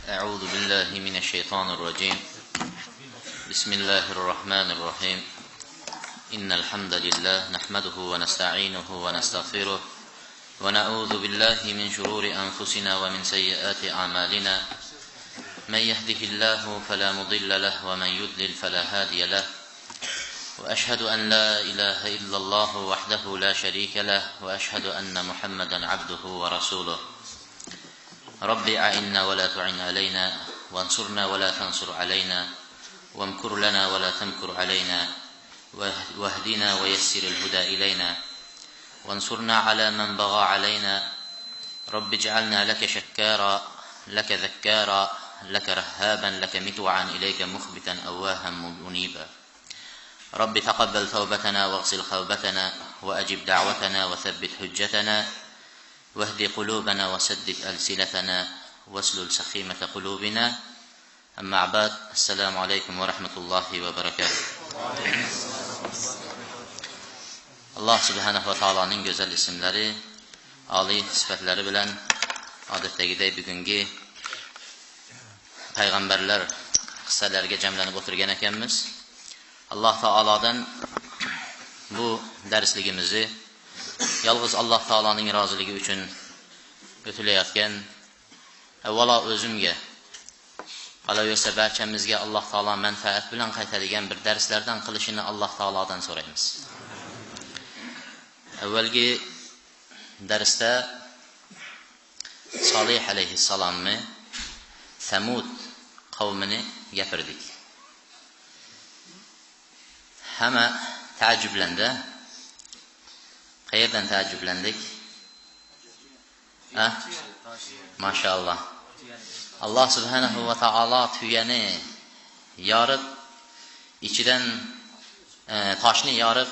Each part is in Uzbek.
أعوذ بالله من الشيطان الرجيم. بسم الله الرحمن الرحيم. إن الحمد لله نحمده ونستعينه ونستغفره ونعوذ بالله من شرور أنفسنا ومن سيئات أعمالنا. من يهده الله فلا مضل له ومن يضلل فلا هادي له. وأشهد أن لا إله إلا الله وحده لا شريك له وأشهد أن محمدا عبده ورسوله. رب أعنا ولا تعن علينا وانصرنا ولا تنصر علينا وامكر لنا ولا تمكر علينا واهدنا ويسر الهدى إلينا وانصرنا على من بغى علينا. رب اجعلنا لك شكارا لك ذكارا لك رهابا لك متوعا إليك مخبتا أواها منيبا. رب تقبل توبتنا واغسل خوبتنا وأجب دعوتنا وثبت حجتنا واهد قلوبنا وسدد ألسنتنا واسلل سخيمة قلوبنا. أما بعد، السلام عليكم ورحمة الله وبركاته. Allah subhanahu wa ta'ala'nın güzel isimleri, ali sıfatları bilen adetdagidek bugungi payg'ambarlar qissalariga jamlanib o'tirgan ekanmiz. Alloh taolodan bu darsligimizni yolg'iz Alloh taoloning roziligi uchun o'tilayotgan, avvalo o'zimga, qolaversa barchamizga Alloh taolo manfaat bilan qaytadigan bir darslardan qilishini Alloh taolodan so'raymiz. Avvalgi darsda Solih alayhissalomni Samud qavmini gapirdik. Hamma taajjublandi. Qayerdan taajjublandik? Maşallah. Allah subhanahu va taolo tuyani yorib, ichidan toshni yorib,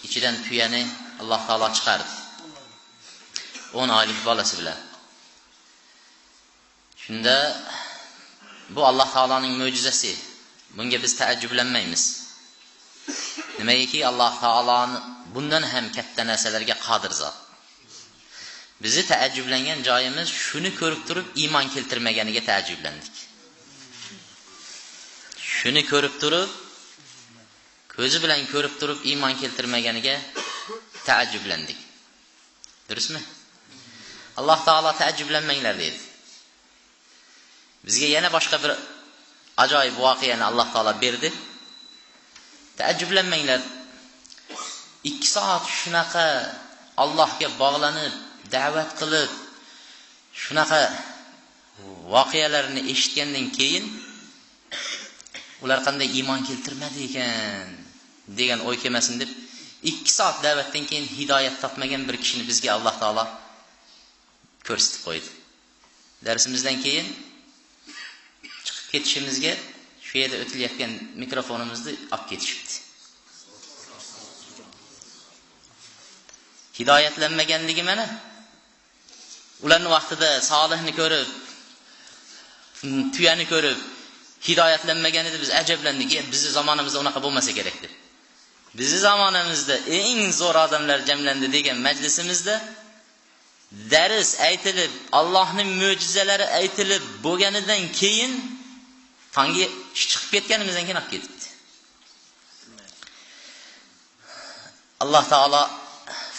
ichidan tuyani Alloh taolo chiqardi. 10 oylik bolasi bilan. Shunda bu Alloh taoloning mo'jizasi. Bunga biz taajjublanmaymiz. Nimagaki Alloh taoloni bundan ham katta narsalarga qodir zot. Bizi taajjublangan joyimiz shuni ko'rib turib iymon keltirmaganiga taajjublandik. Shuni ko'rib turib, ko'zi bilan ko'rib turib iymon keltirmaganiga taajjublandik. Durustmi? Alloh taolo taajjublanmanglar dedi. Bizga yana boshqa bir ajoyib voqeani Alloh taolo berdi. Taajjublanmanglar. 2 soat shunaqa Allohga bog'lanib, da'vat qilib, shunaqa voqealarni eshitgandan keyin ular qanday iymon keltirmadi ekan degan o'y kelmasin deb 2 soat da'vatdan keyin hidoyat topmagan bir kishini bizga Alloh taolo ko'rsatib qo'ydi. Darsimizdan keyin chiqib ketishimizga shu yerda o'tilayotgan mikrofonimizni olib ketishibdi. Hidoyatlanmaganligi mana. Ularning vaqtida Solihni ko'rib, tuyani ko'rib hidoyatlanmagan edi, biz ajablandik. Bizning zamonimizda unaqa bo'lmasa kerak deb. Bizning zamonimizda eng zo'r odamlar jamlandi degan majlisimizda dars aytilib, Allohning mo'jizalari aytilib bo'lganidan keyin tongga chiqib ketganimizdan keyin olib ketibdi. Alloh taolo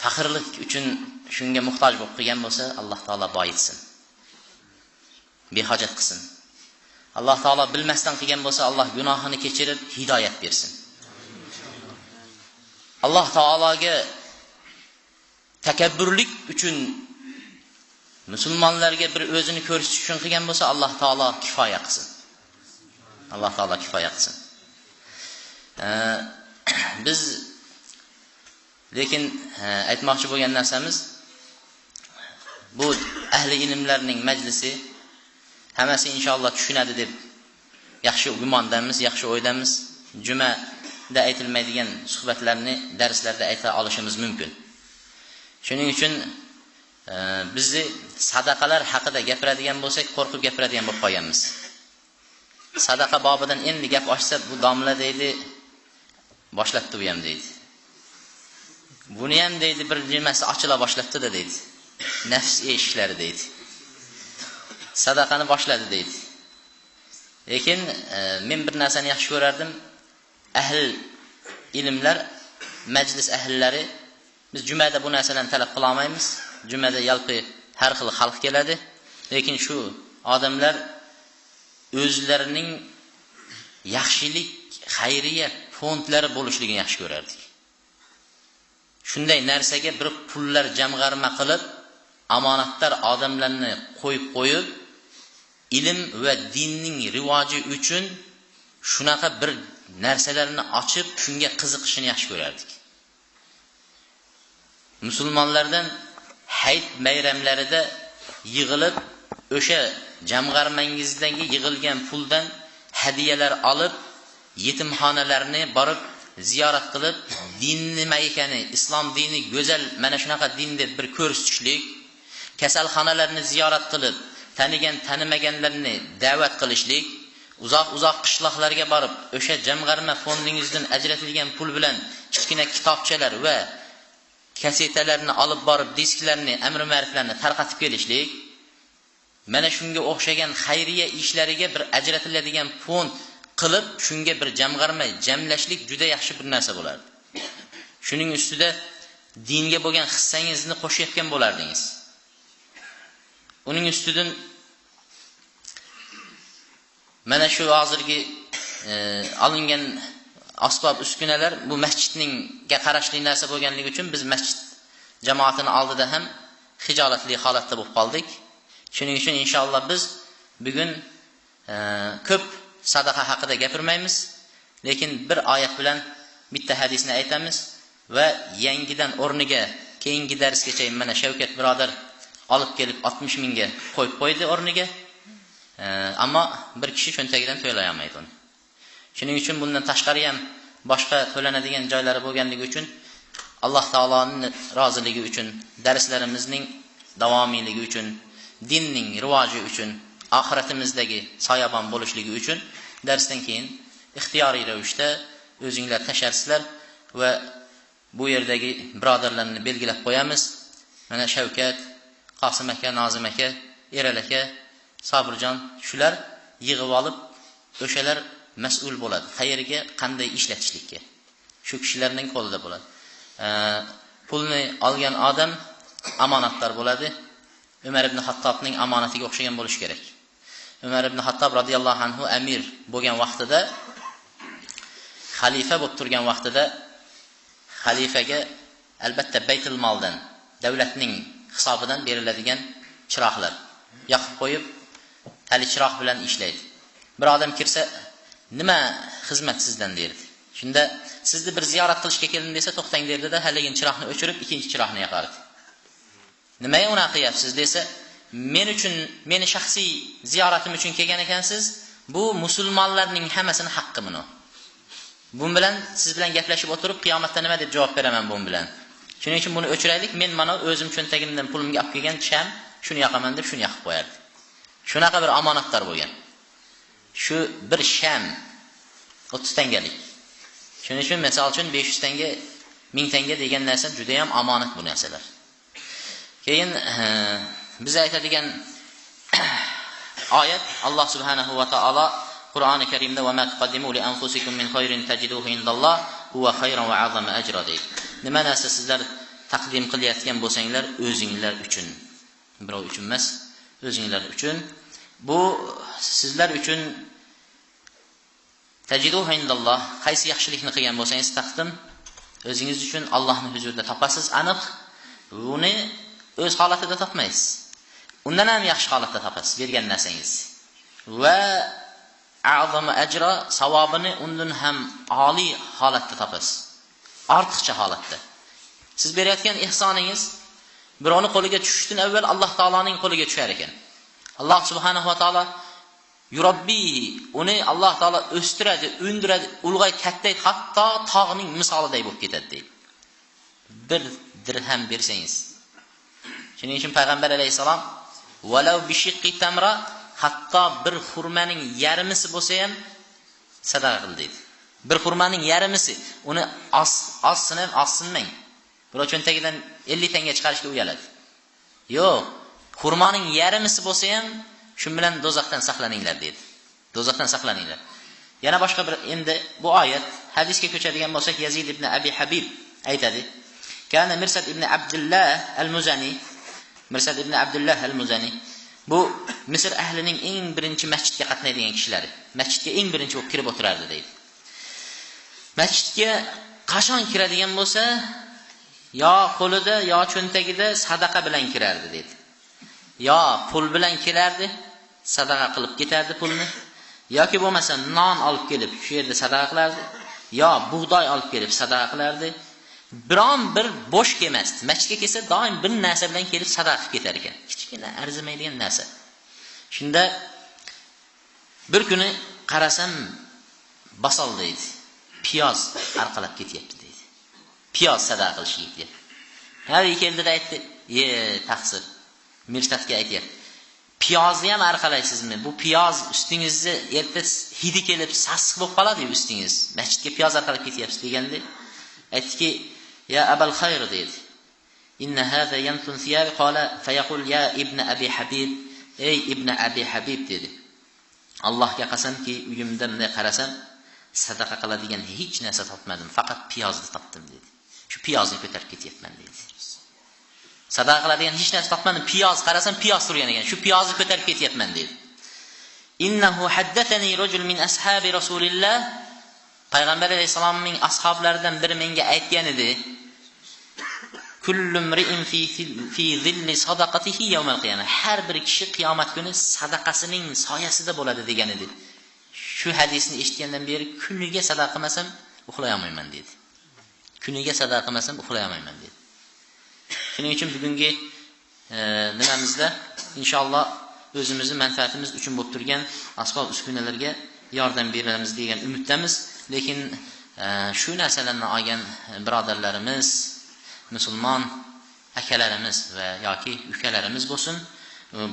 faxrlik uchun shunga muhtoj bo'lib qilgan bo'lsa, Alloh taolo boyitsin. Behojat qilsin. Alloh taolo bilmasdan qilgan bo'lsa, Alloh gunohini kechirib hidoyat bersin. Alloh taologa takabburlik uchun, musulmonlarga bir o'zini ko'rsatish uchun qilgan bo'lsa, Alloh taolo kifoya qilsin. Alloh taolo kifoya qilsin. Biz lekin aytmoqchi bo'lgan narsamiz, bu ahli ilmlarning majlisi hammasi inshaalloh tushunadi deb yaxshi gumondamiz, yaxshi o'ydamiz. Jumada aytilmaydigan suhbatlarni darslarda ayta olishimiz mumkin. Shuning uchun bizni sadaqalar haqida gapiradigan bo'lsak, qo'rqib gapiradigan bo'lib qolganmiz. Sadaqa bobidan endi gap ochsa, bu domla deydi, boshlabdi bu ham deydi. Buni ham deydi bir nimasi ochila boshlabdi-da deydi. Nafs eshiklari deydi. sadaqani boshladi deydi. Lekin men bir narsani yaxshi ko'rardim. Ahl ilmlar, majlis ahllari biz jumada bu narsalarni talab qila olmaymiz. Jumada yalqi har xil xalq keladi. Lekin shu odamlar o'zlarining yaxshilik, xayriya fondlari bo'lishligini yaxshi ko'rardik. Shunday narsaga bir pullar jamg'arma qilib, amonatlar odamlarni qo'yib, ilm va dinning rivoji uchun shunaqa bir narsalarni ochib, shunga qiziqishini yaxshi ko'rardik. Musulmonlardan hayit bayramlarida yig'ilib, o'sha jamg'armangizdagi yig'ilgan puldan hadiyalar olib, yetimxonalarni borib ziyorat qilib, din nima ekani, islom dini go'zal, mana shunaqa din deb bir ko'rsatishlik, kasalxonalarni ziyorat qilib, tanimaganlarni da'vat qilishlik, uzoq qishloqlarga borib, o'sha jamg'arma fondingizdan ajratilgan pul bilan kichkina kitobchalar va kasetalarni olib borib, disklarni, amr ma'ruflarni tarqatib kelishlik, mana shunga o'xshagan xayriya ishlariga bir ajratiladigan fond qilib, shunga bir jamg'arma jamlashlik juda yaxshi bir narsa bo'lardi. Shuning ustida dinga bo'lgan hissangizni qo'shayotgan bo'lardingiz. Uning ustidan mana shu hozirgi olingan asbob uskunalar bu masjidningga qarashli narsa bo'lganligi uchun biz masjid jamoatini oldida ham hijolatli holatda bo'lib qoldik. Shuning uchun inshaalloh biz bugun ko'p sadaqa haqida gapirmaymiz, lekin bir oyat bilan bitta hadisni aytamiz va yangidan o'rniga keyingi darsgacha mana Shavkat birodar olib kelib 60 mingga qo'yib qo'ydi o'rniga. Ammo bir kishi cho'ntagidan to'lay olmaydi uni. Shuning uchun bundan tashqari ham boshqa to'lanadigan joylari bo'lganligi uchun Alloh taoloning roziligi uchun, darslarimizning davomiyligi uchun, dinning rivoji uchun, oxiratimizdagi soyabon bo'lishligi uchun darsdan keyin ixtiyoriy ravishda o'zinglar tasharsizlar va bu yerdagi birodarlarni belgilab qo'yamiz. Mana Shavkat, Qosim aka, Nozim aka, Eral aka, Sobirjon shular yig'ib olib, o'shalar mas'ul bo'ladi. Qayerga, qanday ishlatishlikka. Shu kishilarning qo'lida bo'ladi. Pulni olgan odam amonatlar bo'ladi. Umar ibn Hattobning amonatiga o'xshagan bo'lish kerak. Umar ibn Hattob radhiyallohu anhu amir bo'lgan vaqtida, xalifa bo'lib turgan vaqtida xalifaga albatta Baytul Moldan, davlatning hisobidan beriladigan chiroqlar yoqib qo'yib, hali chiroq bilan ishlaydi. Bir odam kirsa, nima xizmat sizdan derdi. Shunda sizni bir ziyorat qilishga keldim desa, to'xtang derdi-da, haligin chiroqni o'chirib, ikkinchi chiroqni yoqardi. Nimaga unaqa qilyapsiz desa, men uchun, meni shaxsiy ziyoratim uchun kelgan ekansiz, bu musulmonlarning hammasini haqqi buni. Bu bilan siz bilan gaplashib o'tirib, qiyomatda nima deb javob beraman bu bilan. Shuning uchun buni o'chiraylik, men mana o'zim cho'ntagimdan pulimga olib kelgan sham, shuni yoqaman deb shuni yoqib qo'yardi. Shunaqa bir omonatlar bo'lgan. Shu bir sham 30 tangalik. Shuning uchun misol uchun 500 tanga, 1000 tanga degan narsa juda ham omonat bu narsalar. Keyin biz aytadigan oyat Alloh subhanahu va taolo Qur'oni Karimda va ma taqaddimu li anfusikum min khayrin tajiduhu indalloh huwa khayran va azama ajra deydi. Nima narsa sizlar taqdim qilayotgan bo'lsanglar o'zingizlar uchun, birov uchun emas, o'zingizlar uchun, bu sizlar uchun tajiduhu indalloh, qaysi yaxshilikni qilgan bo'lsangiz taqdim o'zingiz uchun Allohning huzurida topasiz, aniq. Buni o'z holatida topmaysiz. Undan ham yaxshi holatda topasiz bergan narsangiz. Va azama ajra, savobini undan ham oliy holatda topasiz. Ortiqcha holatda. Siz berayotgan ihsoningiz birovni qo'liga tushishdan avval Alloh taoloning qo'liga tushar ekan. Alloh subhanahu va taolo yurabbi, uni Alloh taolo o'stiradi, undiradi, ulg'ay kattaydi, hatto tog'ning misoliday bo'lib ketadi deydi. Bir dirham bersangiz. Shuning uchun payg'ambar alayhisalom walau bishiqqi tamra, hatto bir xurmaning yarmisi bo'lsa ham sadaqa qil deydi. Bir xurmaning yarmisi, uni ossinmang. Birov cho'ntagidan 50 tanga chiqarishga uyaladi. Yo'q, xurmaning yarmisi bo'lsa ham Shu bilan do'zaxdan saqlaninglar dedi. Do'zaxdan saqlaninglar. Yana boshqa bir endi bu oyat hadisga ko'chadigan bo'lsak Yazid ibn Abi Habib aytadi. Kana Mirsad ibn Abdullah al-Muzani, Mirsad ibn Abdullah al-Muzani bu Misr ahlining eng birinchi masjidga qatnaydigan kishilari. Masjidga eng birinchi bo'lib kirib o'tirardi deydi. Masjidga qachon kiradigan bo'lsa, yo qo'lida yo cho'ntagida sadaqa bilan kirardi deydi. Yo pul bilan kelardi, sadaqa qilib ketardi pulni, yoki bo'lmasa non olib kelib shu yerda sadaqa qilardi, yo bug'doy olib kelib sadaqa qilardi. Biron bir bo'sh kelmasdi. Masjidga kelsa doim bir narsa bilan kelib sadaqa qilib ketar ekan. Kichkina arzimaydigan narsa. Shunda bir kuni qarasam basol deydi. Piyoz arqalab ketyapti deydi. Piyoz sadaqa qilishga ketyapti. Hali keldida aytdi, taqsir. Mirsadga aytayapti. Piyozni ham arqalaysizmi? Bu piyoz ustingizni erta hidi kelib sassiq bo'lib qoladi ustingiz. Masjidga piyoz arqalab ketyapsiz deganda aytdiki, ya Abul Khayr dedi. Inna hada yantun thiyabi qala fayaqul ya ibn Abi Habib. Ey ibn Abi Habib dedi. Allohga qasamki, uyimda bunday qarasam sadaqa qiladigan hech narsa topmadim, faqat piyozni topdim dedi. Shu piyozni ko'tarib ketyapman dedi. Sadaqa qiladigan hech narsa topmadim, piyoz qarasam piyoz turgan ekan. Shu piyozni ko'tarib ketyapman dedi. Innahu haddathani rajul min ashabi Rasulillah. Payg'ambar alayhisolamning ashablaridan biri menga aytgan edi. Kullu mri'in fi zilli sadaqatihi yawmal qiyamah. Har bir kishi qiyomat kuni sadaqasining soyasida bo'ladi degan edi. Shu hadisni eshitgandan beri kuniga sadaqa qilmasam uxlay olmayman dedi. Kuniga sadaqa qilmasam uxlay olmayman dedi. Shuning uchun bugungi nimamizda inshaalloh o'zimizni manfaatimiz uchun bo'lib turgan asbob uskunalarga yordam beramiz degan umiddamiz. Lekin shu narsalarni olgan birodarlarimiz, musulmon akalarimiz va yoki ukalarimiz bo'lsin,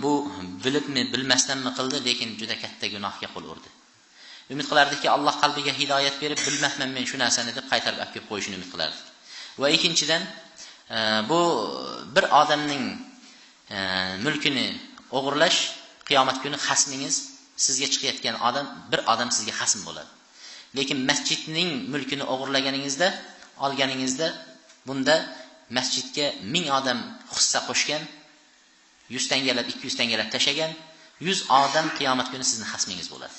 bu bilibmi, bilmasdanmi qildi, lekin juda katta gunohga qo'l urdi. Umid qilardikki, Alloh qalbiga hidoyat berib, bilmabman men shu narsani deb qaytarib olib kelib qo'yishini umid qilardik. Va ikkinchidan, bu bir odamning mulkini o'g'irlash qiyomat kuni xasmingiz, sizga chiqayotgan odam, bir odam sizga xasm bo'ladi. Lekin masjidning mulkini o'g'irlaganingizda, olganingizda, bunda masjidga 1000 odam hissa qo'shgan, 100 tangalab, 200 tangalab tashagan, 100 odam qiyomat kuni sizning xasmingiz bo'ladi.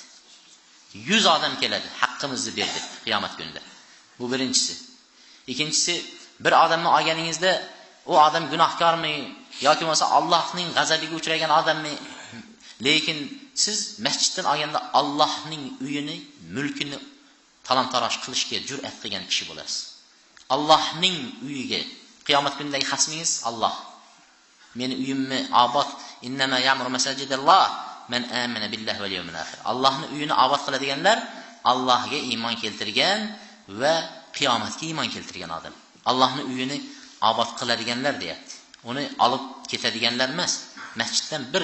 100 odam keladi, haqqimizni berdi qiyomat kunida. Bu birinchisi. Ikkinchisi, bir odamni olganingizda, u odam gunohkormi yoki bo'lmasa Allohning g'azabiga uchragan odammi? Lekin siz masjiddan olganda Allohning uyini, mulkini talon-taroj qilishga jur'at qilgan kishi bo'lasiz. Allohning uyiga qiyomat kunidagi xasmingiz Alloh. Meni uyimni obod, innama ya'muru masajidalloh man amana billahi val yawmil akhir. Allohning uyini obod qiladiganlar Allohga iymon keltirgan va qiyomatga iymon keltirgan odam. Allohning uyini obod qiladiganlar deyapti. Uni olib ketadiganlar emas. Masjiddan bir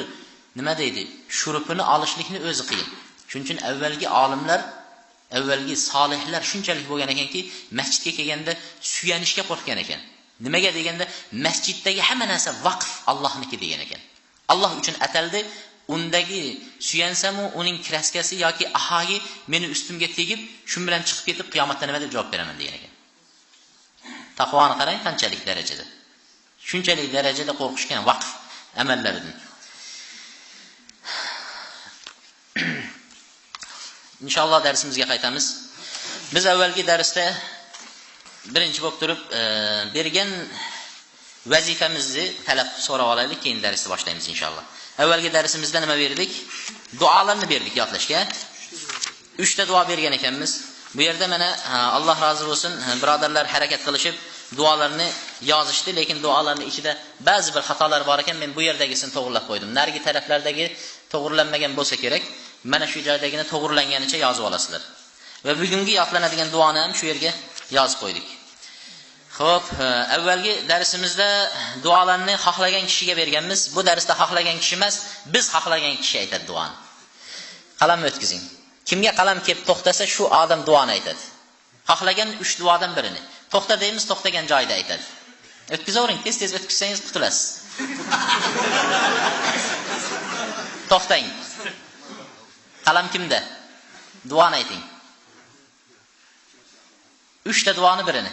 nima deydi? Shurupini olishlikni o'zi qiyin. Shuning uchun avvalgi olimlar, avvalgi solihlar shunchalik bo'lgan ekanki, masjidga kelganda suyanishga qo'rqgan ekan. Nimaga deganda, masjiddagi hamma narsa vaqf Allohniki degan ekan. Alloh uchun ataldi. Undagi suyansam, uning kraskasi yoki ahoyi meni ustimga tegib, shu bilan chiqib ketib qiyomatda nima deb javob beraman degan ekan. Taqvoni qarang qanchalik darajada. Shunchalik darajada qo'rqishgan vaqf amallaridan. Inshaalloh darsimizga qaytamiz. Biz avvalgi darsda birinchi bo'lib turib bergan vazifamizni talab so'rab olaylik, keyin darsni boshlaymiz inshaalloh. Avvalgi darsimizda nima berdik? Duolarni berdik yodlashga. 3 ta duo bergan ekanmiz. Bu yerda mana Alloh rozi bo'lsin, birodarlar harakat qilishib duolarni yozishdi, lekin duolarning ichida ba'zi bir xatolar bor ekan, men bu yerdagisini to'g'rilab qo'ydim. Narigi taraflardagi to'g'rilanmagan bo'lsa kerak, mana shu joydagini to'g'rilanganicha yozib olasizlar. Va bugungi yodlanadigan duoni ham shu yerga yozib qo'ydik. Xo'p, avvalgi darsimizda duolarni xohlagan kishiga berganmiz. Bu darsda xohlagan kishi emas, biz xohlagan kishi aytadi duoni. Qalamni o'tkazing. Kimga qalam kelib to'xtasa, shu odam duoni aytadi. Xohlagan 3 duodan birini. To'xta deymiz, to'xtagan joyda aytadi. O'tkazavering, tez-tez o'tkazsangiz qutulasiz. To'xtang. Qalam kimda? Duoni ayting. 3 ta duoni birini.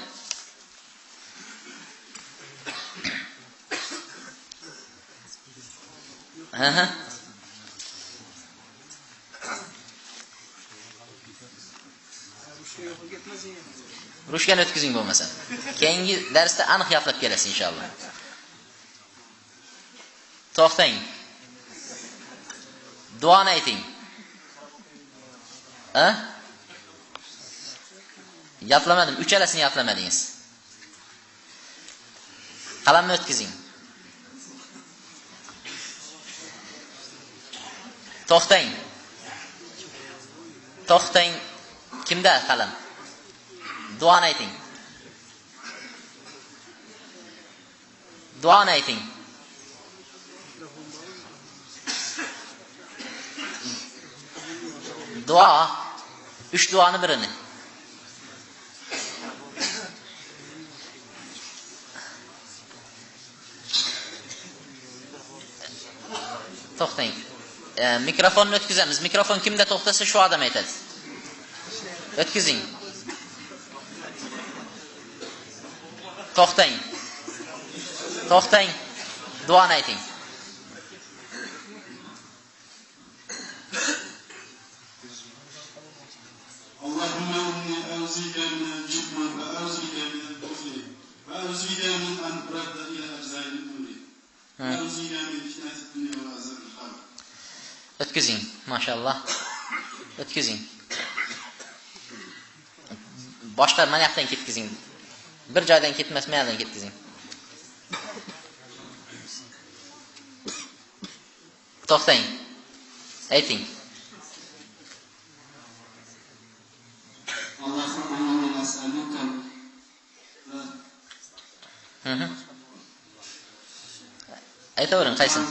Rushgan o'tkazing bo'lmasa. Keyingi darsda aniq gaplab kelasiz inshaalloh. To'xtang. Duoni ayting. Gaplamadim, uchalasini gaplamadingiz. Qalamni o'tkazing. To'xtang. To'xtang. Kimda qalam? Duoni ayting. Duoni ayting. Duo 3 duoni birini. To'xtang. Mikrofonni o'tkazamiz. Mikrofon kimda to'xtasa shu odam aytadi. O'tkazing. To'xtang. To'xtang. Duoni ayting. Allahumma inni a'uzuka min al-jubn wa a'uzuka min al-bukhl wa a'uzuka min an turadda ila ajza'il umri. A'uzuka min fitnati ad-dunya wa azab al-qabr. O'tkazing, mashallah. O'tkazing. Boshqa mana yoqdan ketkizing. Bir joydan ketmas, mana yoqdan ketkizing. To'xtang. Ayting. Allahumma inni nas'aluka Aytavering qaysin?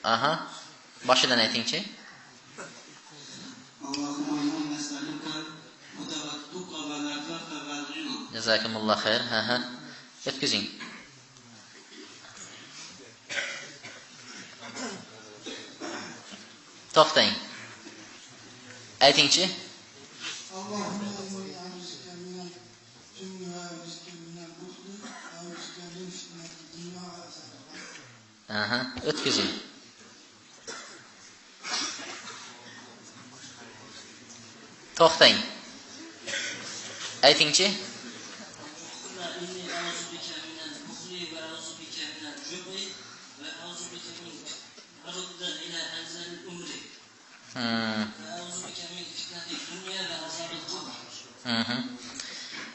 Aha. Boshidan aytingchi. Jazakumulloh xayr. Ha. O'tkazing. To'xtang. Aytingchi. Aha, o'tkazing. To'xtang. Aytingchi.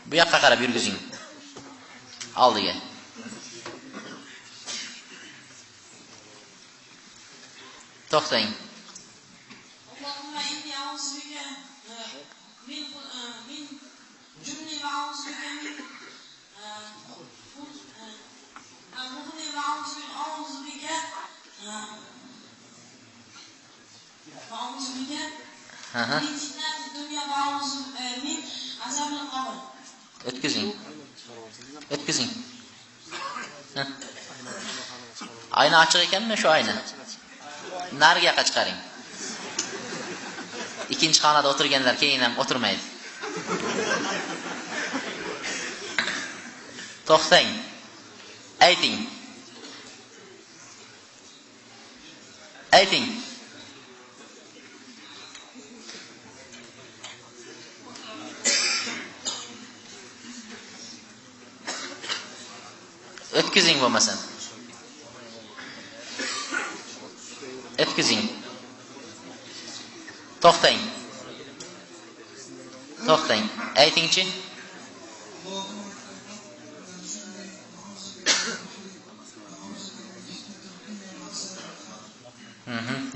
Bu yoqqa qarab yurgizing. Oldiga. To'xtang. O'tkazing. O'tkazing. Ayna ochiq ekanmi shu ayna? Nariga chiqaring. Ikkinchi xonada o'tirganlar keyin ham o'tirmaydi. To'xtang. Ayting. Ayting. O'tkazing bo'lmasa. O'tkazing. To'xtang. To'xtang. Aytingchi.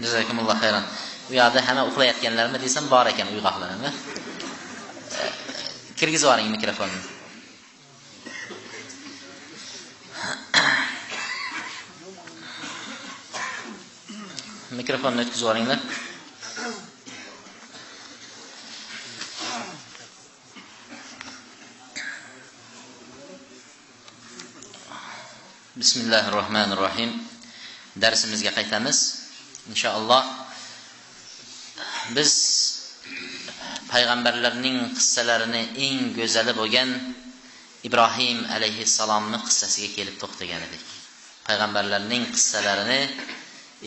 Jazakumulloh xayron. Bu yerda hamma uxlayotganlarmi desam bor ekan uyg'oqlarni. Kirgizib oling mikrofonni. Mikrofonni o'tkazib olinglar. Bismillahirrohmanirrohim. Darsimizga qaytamiz. Inshaalloh biz payg'ambarlarning qissalarini eng go'zali bo'lgan Ibrohim alayhissalomning qissasiga kelib to'xtagan edik. Payg'ambarlarning qissalarini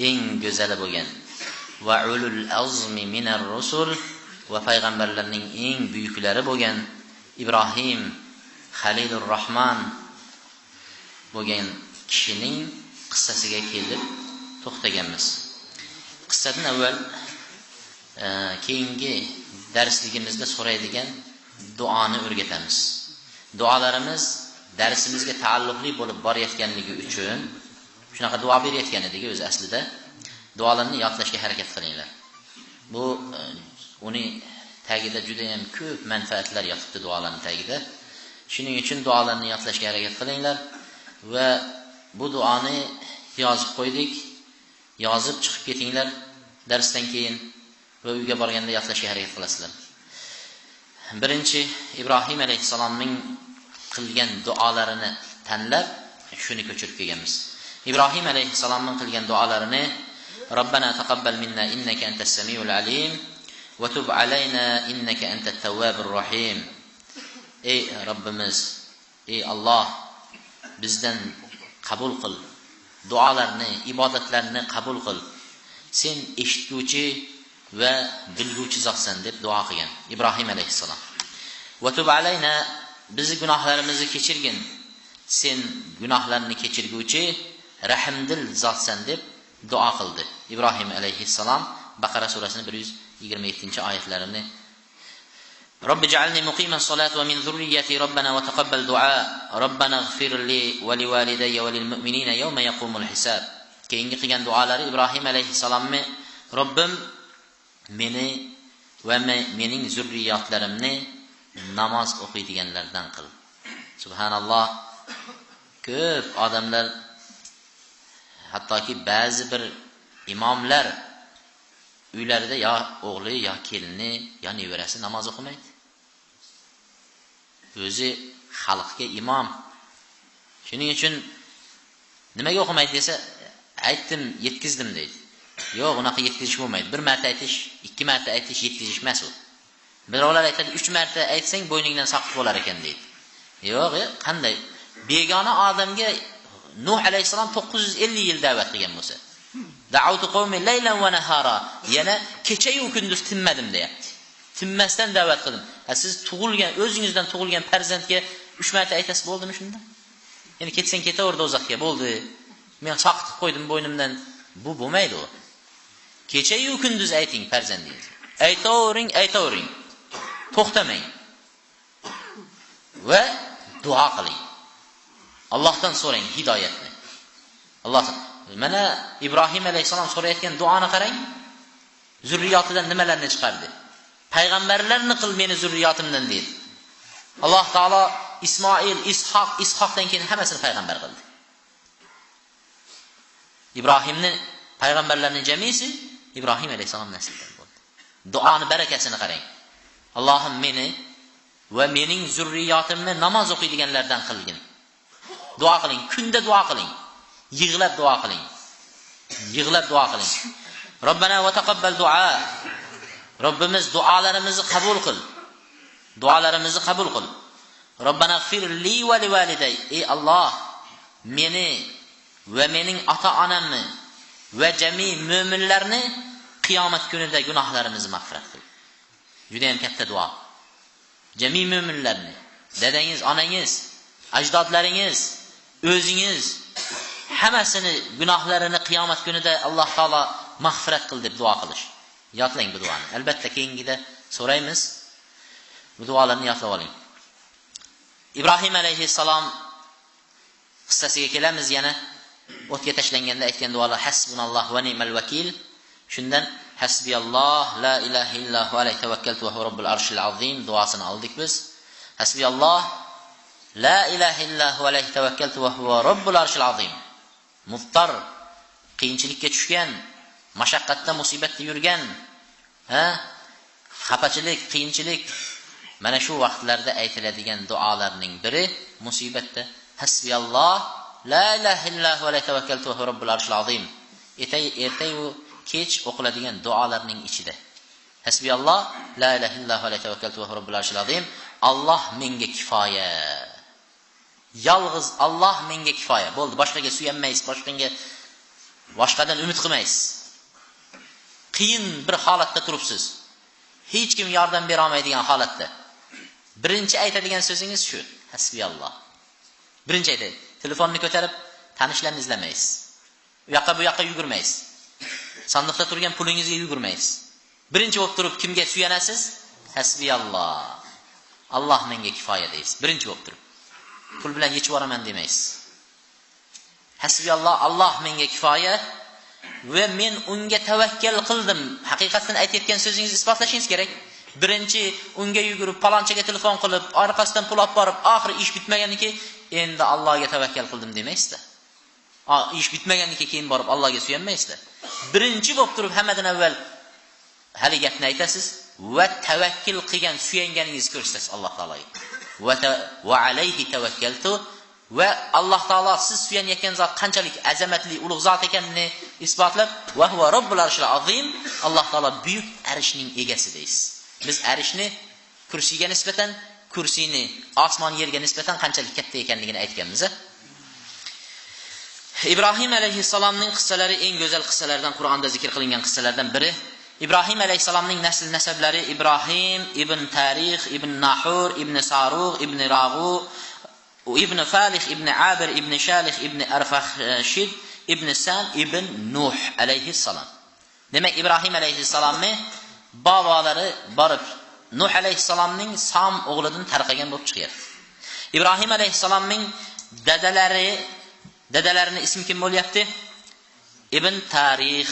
eng go'zali bo'lgan va ulul azmi minar rusul va payg'ambarlarning eng buyuklari bo'lgan Ibrohim Xalilur Rahman bo'lgan kishining qissasiga kelib to'xtaganmiz. Qissadan avval keyingi darsligimizda so'raydigan duoni o'rgatamiz. Duolarimiz darsimizga taalluqli bo'lib borayotganligi uchun shunaqa duo berayotgan edik o'zi aslida. Duolarni yodlashga harakat qilinglar. Bu uni tagida juda ham ko'p manfaatlar yotibdi duolarning tagida. Shuning uchun duolarni yodlashga harakat qilinglar va bu duoni yozib qo'ydik. Yozib chiqib ketinglar darsdan keyin va uyga borganda yodlashga harakat qilasizlar. Birinchi Ibrohim alayhissalomning qilgan duolarini tanlab shuni ko'chirib kelganmiz. Ibrohim alayhissalomning qilgan duolarini Robbana taqabbal minna innaka antas samiul alim va tub alayna innaka antat tawwabur rahim. Ey Robbimiz, ey Alloh, bizdan qabul qil. Duolarni, ibodatlarni qabul qil. Sen eshitguvchi va bilguvchi zotsan deb duo qilgan Ibrohim alayhissalom. Va tub alayna, bizni gunohlarimizni kechirgin. Sen gunohlarni kechirguvchi, rahimdil zotsan deb duo qildi Ibrohim alayhissalom. Baqara surasining 127-oyatlarini Robbi ja'alni muqimas solati va min zurriyyati robbana va taqabbal du'a robbana ighfir li va liwalidayya va lil mu'minina yawma yaqumul hisab. Keyingi qilgan duolari Ibrohim alayhissalomni Robbim meni va mening zurriyotlarimni namoz o'qiydiganlardan qil. Subhanalloh. Ko'p odamlar, hattoki ba'zi bir imomlar uylarida yo o'g'li yo kelini yo nevarasi namoz o'qimaydi. O'zi xalqga imom. Shuning uchun nimaga o'qimaydi desa, aytdim, yetkizdim deydi. Yo'q, unaqa yetkizish bo'lmaydi. Bir marta aytish, ikki marta aytish yetkizish emas u. Birovlar aytadi, 3 marta aytsang bo'yningdan saqit bo'lar ekan deydi. Yo'q, qanday? Begona odamga Nuh alayhisalom 950 yil da'vat qilgan bo'lsa, da'awtu qawmi laylan va nahara, yana kecha yu kunduz tinmadim deyapti. Tinmasdan da'vat qildim. Siz o'zingizdan tug'ilgan farzandga 3 marta aytasiz bo'ldimi shunda? Ya'ni ketsang ketaver do'zaxga, bo'ldi. Men saqit qo'ydim bo'ynimdan. Bu bo'lmaydi u. Kecha yu kunduz ayting farzandingiz. Aytavering. To'xtamang. Va duo qiling. Allohdan so'rang hidoyatni. Alloh mana Ibrohim alayhisalom so'rayotgan duoni qarang. Zurriyotidan nimalarni chiqardi? Payg'ambarlarni qil meni zurriyotimdan dedi. Alloh taolo Ismoil, Ishoqdan keyin hammasini payg'ambar qildi. Ibrohimni payg'ambarlarning jamisi Ibrohim alayhisalom naslidan bo'ldi. Duoni barakasini qarang. Allohim meni va mening zurriyotimni namoz o'qiydiganlardan qilgin. Duo qiling, kunda duo qiling. Yig'lab duo qiling. Robbana va taqabbal du'a. Robbimiz duolarimizni qabul qil. Robbana ighfir li va liwaliday. Ey Alloh, meni va mening ota-onamni va jami mu'minlarni qiyomat kunida gunohlarimizni mag'firat qil. Juda ham katta duo. Jami mu'minlarni, dadangiz, onangiz, ajdodlaringiz, o'zingiz hammasini gunohlarini qiyomat kunida Alloh taolo mag'firat qil deb duo qilish. Yodlang bu duoni. Albatta keyingida so'raymiz. Bu duolarni yodlab oling. Ibrohim alayhissalom qissasiga kelamiz yana. O'tga tashlanganda aytgan duolar hasbunalloh va ni'mal vakil. Shundan hasbiyalloh la ilaha illa huva alayhi tavakkaltu va huva robbul arshil azim duosini oldik biz. Hasbiyalloh la ilaha illa huva alayhi tavakkaltu va huva robbul arshil azim. Muftar, qiyinchilikka tushgan, mashaqqatda, musibatda yurgan, xafachilik, qiyinchilik, mana shu vaqtlarda aytiladigan duolarning biri musibatda hasbiyalloh la ilaha illallohu va la tavakkaltu va robbul arshil azim ertayu kech o'qiladigan duolarning ichida. Hasbiyalloh, la ilaha illallohu va la tavakkaltu va robbul arshil azim. Alloh menga kifoya. Yolg'iz Alloh menga kifoya. Bo'ldi, boshqaga suyanmaysiz, boshqadan umid qilmaysiz. Qiyin bir holatda turibsiz. Hech kim yordam bera olmaydigan holatda. Birinchi aytadigan so'zingiz shu: hasbiyalloh. Birinchi aytadi. Telefonni ko'tarib tanishlarni izlamaysiz. U yoqqa bu yoqqa yugurmaysiz. Sandiqda turgan pulingizga yugurmaysiz. Birinchi bo'lib turib kimga suyanasiz? Hasbiyalloh. Alloh menga kifoya deysiz. Birinchi bo'lib turib. Pul bilan yechib yuboraman demaysiz. Hasbiyalloh, Alloh menga kifoya va men unga tavakkal qildim. Haqiqatan aytayotgan so'zingizni isbotlashingiz kerak. Birinchi unga yugurib, palonchaga telefon qilib, orqasidan pul olib borib, oxiri ish bitmaganiki, endi Allohga tavakkal qildim demaysiz-da. Ish bitmaganiki keyin borib Allohga suyanmaysiz-da. Birinchi bo'lib turib hammadan avval hali gapni aytasiz va tavakkul qilgan, suyanganingizni ko'rsatasiz Alloh taologa. Va alayhi tavakkaltu va Alloh taolo siz suyanayotgan zot qanchalik azamatli, ulug' zot ekanini isbotlab, va huva robbul arshil azim, Alloh taolo buyuk arshning egasi deysiz. Biz arshni kursiga nisbatan, kursini osmon yerga nisbatan qanchalik katta ekanligini aytganmiz. Ibrohim alayhissalomning qissalari eng go'zal qissalardan, Qur'onda zikr qilingan qissalardan biri. İbrahim aleyhisselamның nəsil nəsəbləri İbrahim, İbn Tarix, İbn Nahur, İbn Saruq, İbn Rağu, İbn Falih, İbn Abir, İbn Şalih, İbn Arfaxşid, İbn Sam, İbn Nuh aleyhisselam. Demək İbrahim aleyhisselamı babaları barıb Nuh aleyhisselamның Sam oğlunun tərqəgən olub çıxır. İbrahim aleyhisselamның dədələrini ismi kim bo'lyapti? İbn Tarix,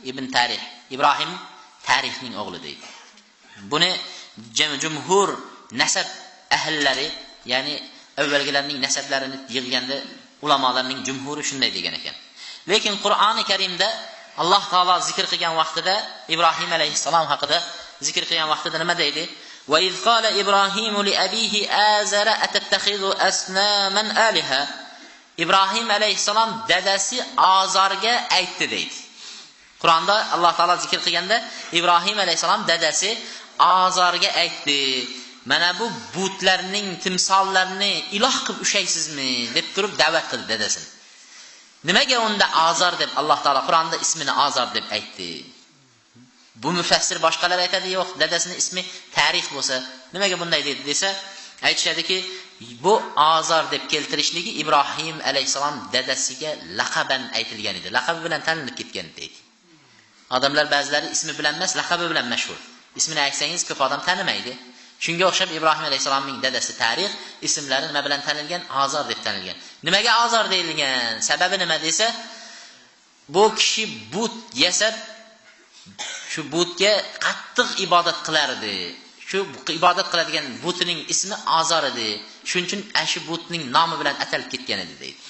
İbn Tarix. İbrahim tarixning o'g'li deydi. Buni jumhur nasab ahllari, ya'ni avvalgilarning nasablarini yig'ganda ulamolarning jumhuri shunday degan ekan. Lekin Qur'oni Karimda Alloh taolo zikr qilgan vaqtida Ibrohim alayhissalom haqida zikr qilgan vaqtida nima deydi? Va iz qala Ibrohimu li abihi azara atattakhizu asnaman alaha. İbrahim alayhissalom dadasi Azarga aytdi deydi. Qur'onda Alloh taolo zikr qilganda İbrahim alayhissalom dadasi Azarga aytdi. Mana bu butlarning timsollarini iloh qilib ushaysizmi deb turib da'vat qildi dadasini. Nimaga unda Azar deb Alloh taolo Qur'onda ismini Azar deb aytdi? Bu mufassir boshqalar aytadi, yo'q, dadasining ismi Tarix bo'lsa, nimaga bunday dedi desa, aytishadiki, bu Azar deb keltirishligi İbrahim alayhissalom dadasiga laqaban aytilgan edi. Laqabi bilan tanilib ketgan deydi. Odamlar ba'zilari ismi bilan emas, laqabi bilan mashhur. Ismini aytsangiz ko'p odam tanimaydi. Shunga o'xshab İbrahim alayhissalomning dadasi Tarix ismlari nima bilan tanilgan? Azar deb tanilgan. Nimaga Azar deyilgan? Sababi nima desa, bu kishi but yasab, shu butga qattiq ibodat qilardi. Shu ibodat qiladigan butining ismi Azar edi. Shuning uchun shu butning nomi bilan atalib ketgan edi deydi.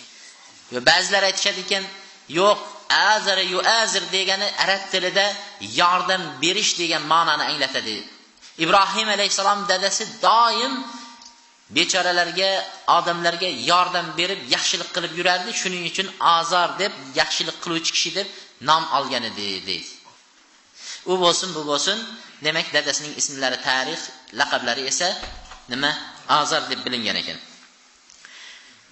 Va ba'zilar aytishadi ekan, yo'q, azara yuazir degani arab tilida yordam berish degan ma'noni anglatadi. İbrahim alayhissalom dadasi doim bechoralarga, odamlarga yordam berib, yaxshilik qilib yurardi. Shuning uchun Azar deb, yaxshilik qiluvchi kishi deb nom olgan edi deydi. U bo'lsin, bu bo'lsin, demak dadasining ismlari Tarix, laqablari esa nima? Azar deb bilingan ekan.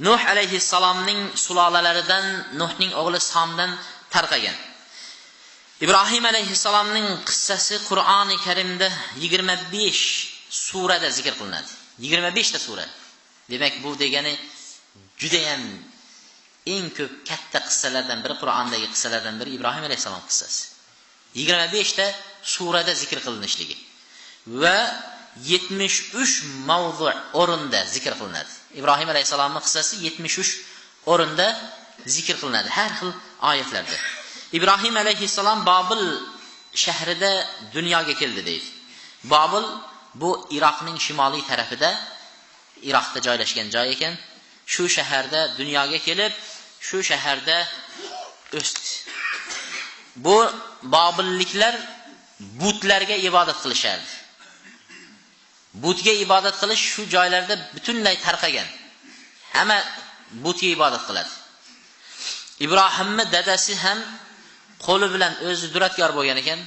Nuh alayhissalomning sulolalaridan, Nuhning o'g'li Samdan tarqagan. İbrahim alayhissalomning qissasi Qur'oni Karimda 25 surada zikr qilinadi. 25 ta sura. Demak, bu degani juda ham eng ko'p katta qissalardan biri, Qur'ondagi qissalardan biri İbrahim alayhissalom qissasi. 25 ta surada zikr qilinishligi va 73 mavzu o'rinda zikr qilinadi. İbrahim alayhissalomning qissasi 73 o'rinda zikr qilinadi, har xil oyatlarda. İbrahim alayhissalom Bobil shahrida dunyoga keldi deydi. Bobil bu Iroqning shimoliy tarafida, Iroqda joylashgan joy ekan. Shu shaharda dunyoga kelib, shu shaharda o'sdi. Bu Bobilliklar butlarga ibodat qilishardi. Butga ibodat qilish shu joylarda butunlay tarqagan. Hamma butga ibodat qiladi. Ibrohimning dadasi ham qo'li bilan o'zi duradgor bo'lgan ekan.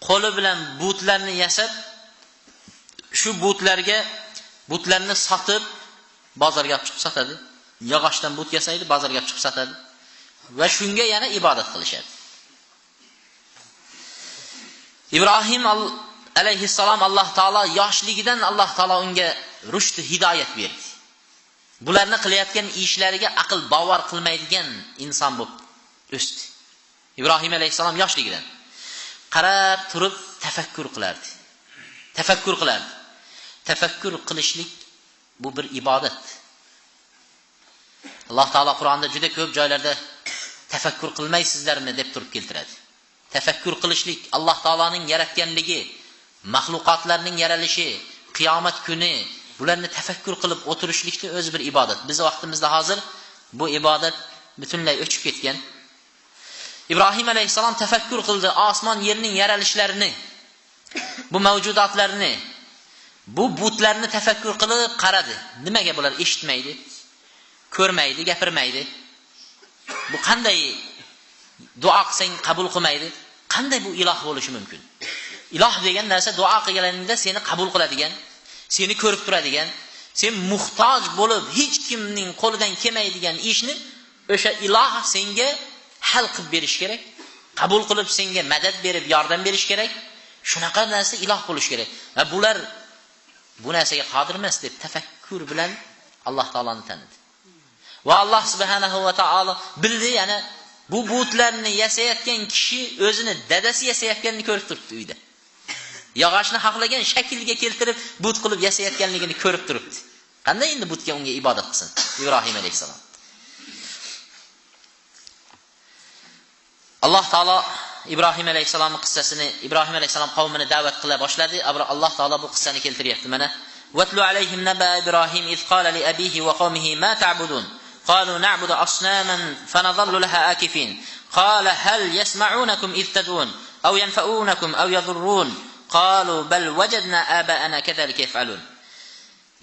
Qo'li bilan butlarni yasab, shu butlarni sotib bozorga chiqib sotadi. Yog'ochdan but yasaydi, bozorga chiqib sotadi va shunga yana ibodat qilishadi. Ibrohim alayhissalom Alloh taolo yoshligidan Alloh taolo unga rushd hidoyat berdi. Bularni qilayotgan ishlariga aql bovar qilmaydigan inson bo'lib o'sdi. Ibrohim alayhissalom yoshligidan qarab turib tafakkur qilardi. Tafakkur qilishlik bu bir ibodat. Alloh taolo Qur'onda juda ko'p joylarda tafakkur qilmaysizlarmi deb turib keltiradi. Tafakkur qilishlik Alloh taoloning yaratganligi, mahluqotlarning yaralishi, qiyomat kuni bularni tafakkur qilib o'tirishlikning o'zi bir ibodat. Biz vaqtimizda hozir bu ibodat butunlay o'chib ketgan. Ibrohim alayhissalom tafakkur qildi, osmon yerning yaralishlarini, bu mavjudotlarni, bu butlarni tafakkur qilib qaradi. Nimaga bular eshitmaydi, ko'rmaydi, gapirmaydi? Bu qanday duo qilsang qabul qilmaydi? Qanday bu iloh bo'lishi mumkin? Iloh degan narsa duo qilganingda seni qabul qiladigan, seni ko'rib turadigan, sen muhtoj bo'lib hech kimning qo'lidan kelmaydigan ishni o'sha iloh senga hal qilib berish kerak. Qabul qilib senga madad berib, yordam berish kerak. Shunaqa narsa iloh bo'lish kerak. Va bular bu narsaga qodir emas deb tafakkur bilan Alloh taoloni tanidi. Va Alloh subhanahu va taolo bildi, yana bu butlarni yasayotgan kishi o'zini dadasi yasayotganini ko'rib turibdi uyda. Yog'ochni xohlagan shaklga keltirib but qilib yasayotganligini ko'rib turibdi. Qanday endi butga unga ibodat qilsin Ibrohim alayhisalom? Alloh taolo Ibrohim alayhisalomning qissasini, Ibrohim alayhisalom qavmini da'vat qila boshladi. Alloh taolo bu qissani keltiryapti mana. Vatlu alayhim naba Ibrohim iz qala li abihi wa qawmihi ma ta'budun? Qalu na'budu asnaman fanadhallu laha akifin. Qala hal yasma'unakum iz tad'un aw yanfa'unakum aw yadhurrun? Qalu bal wajadna aba'ana kadhalika yaf'alun.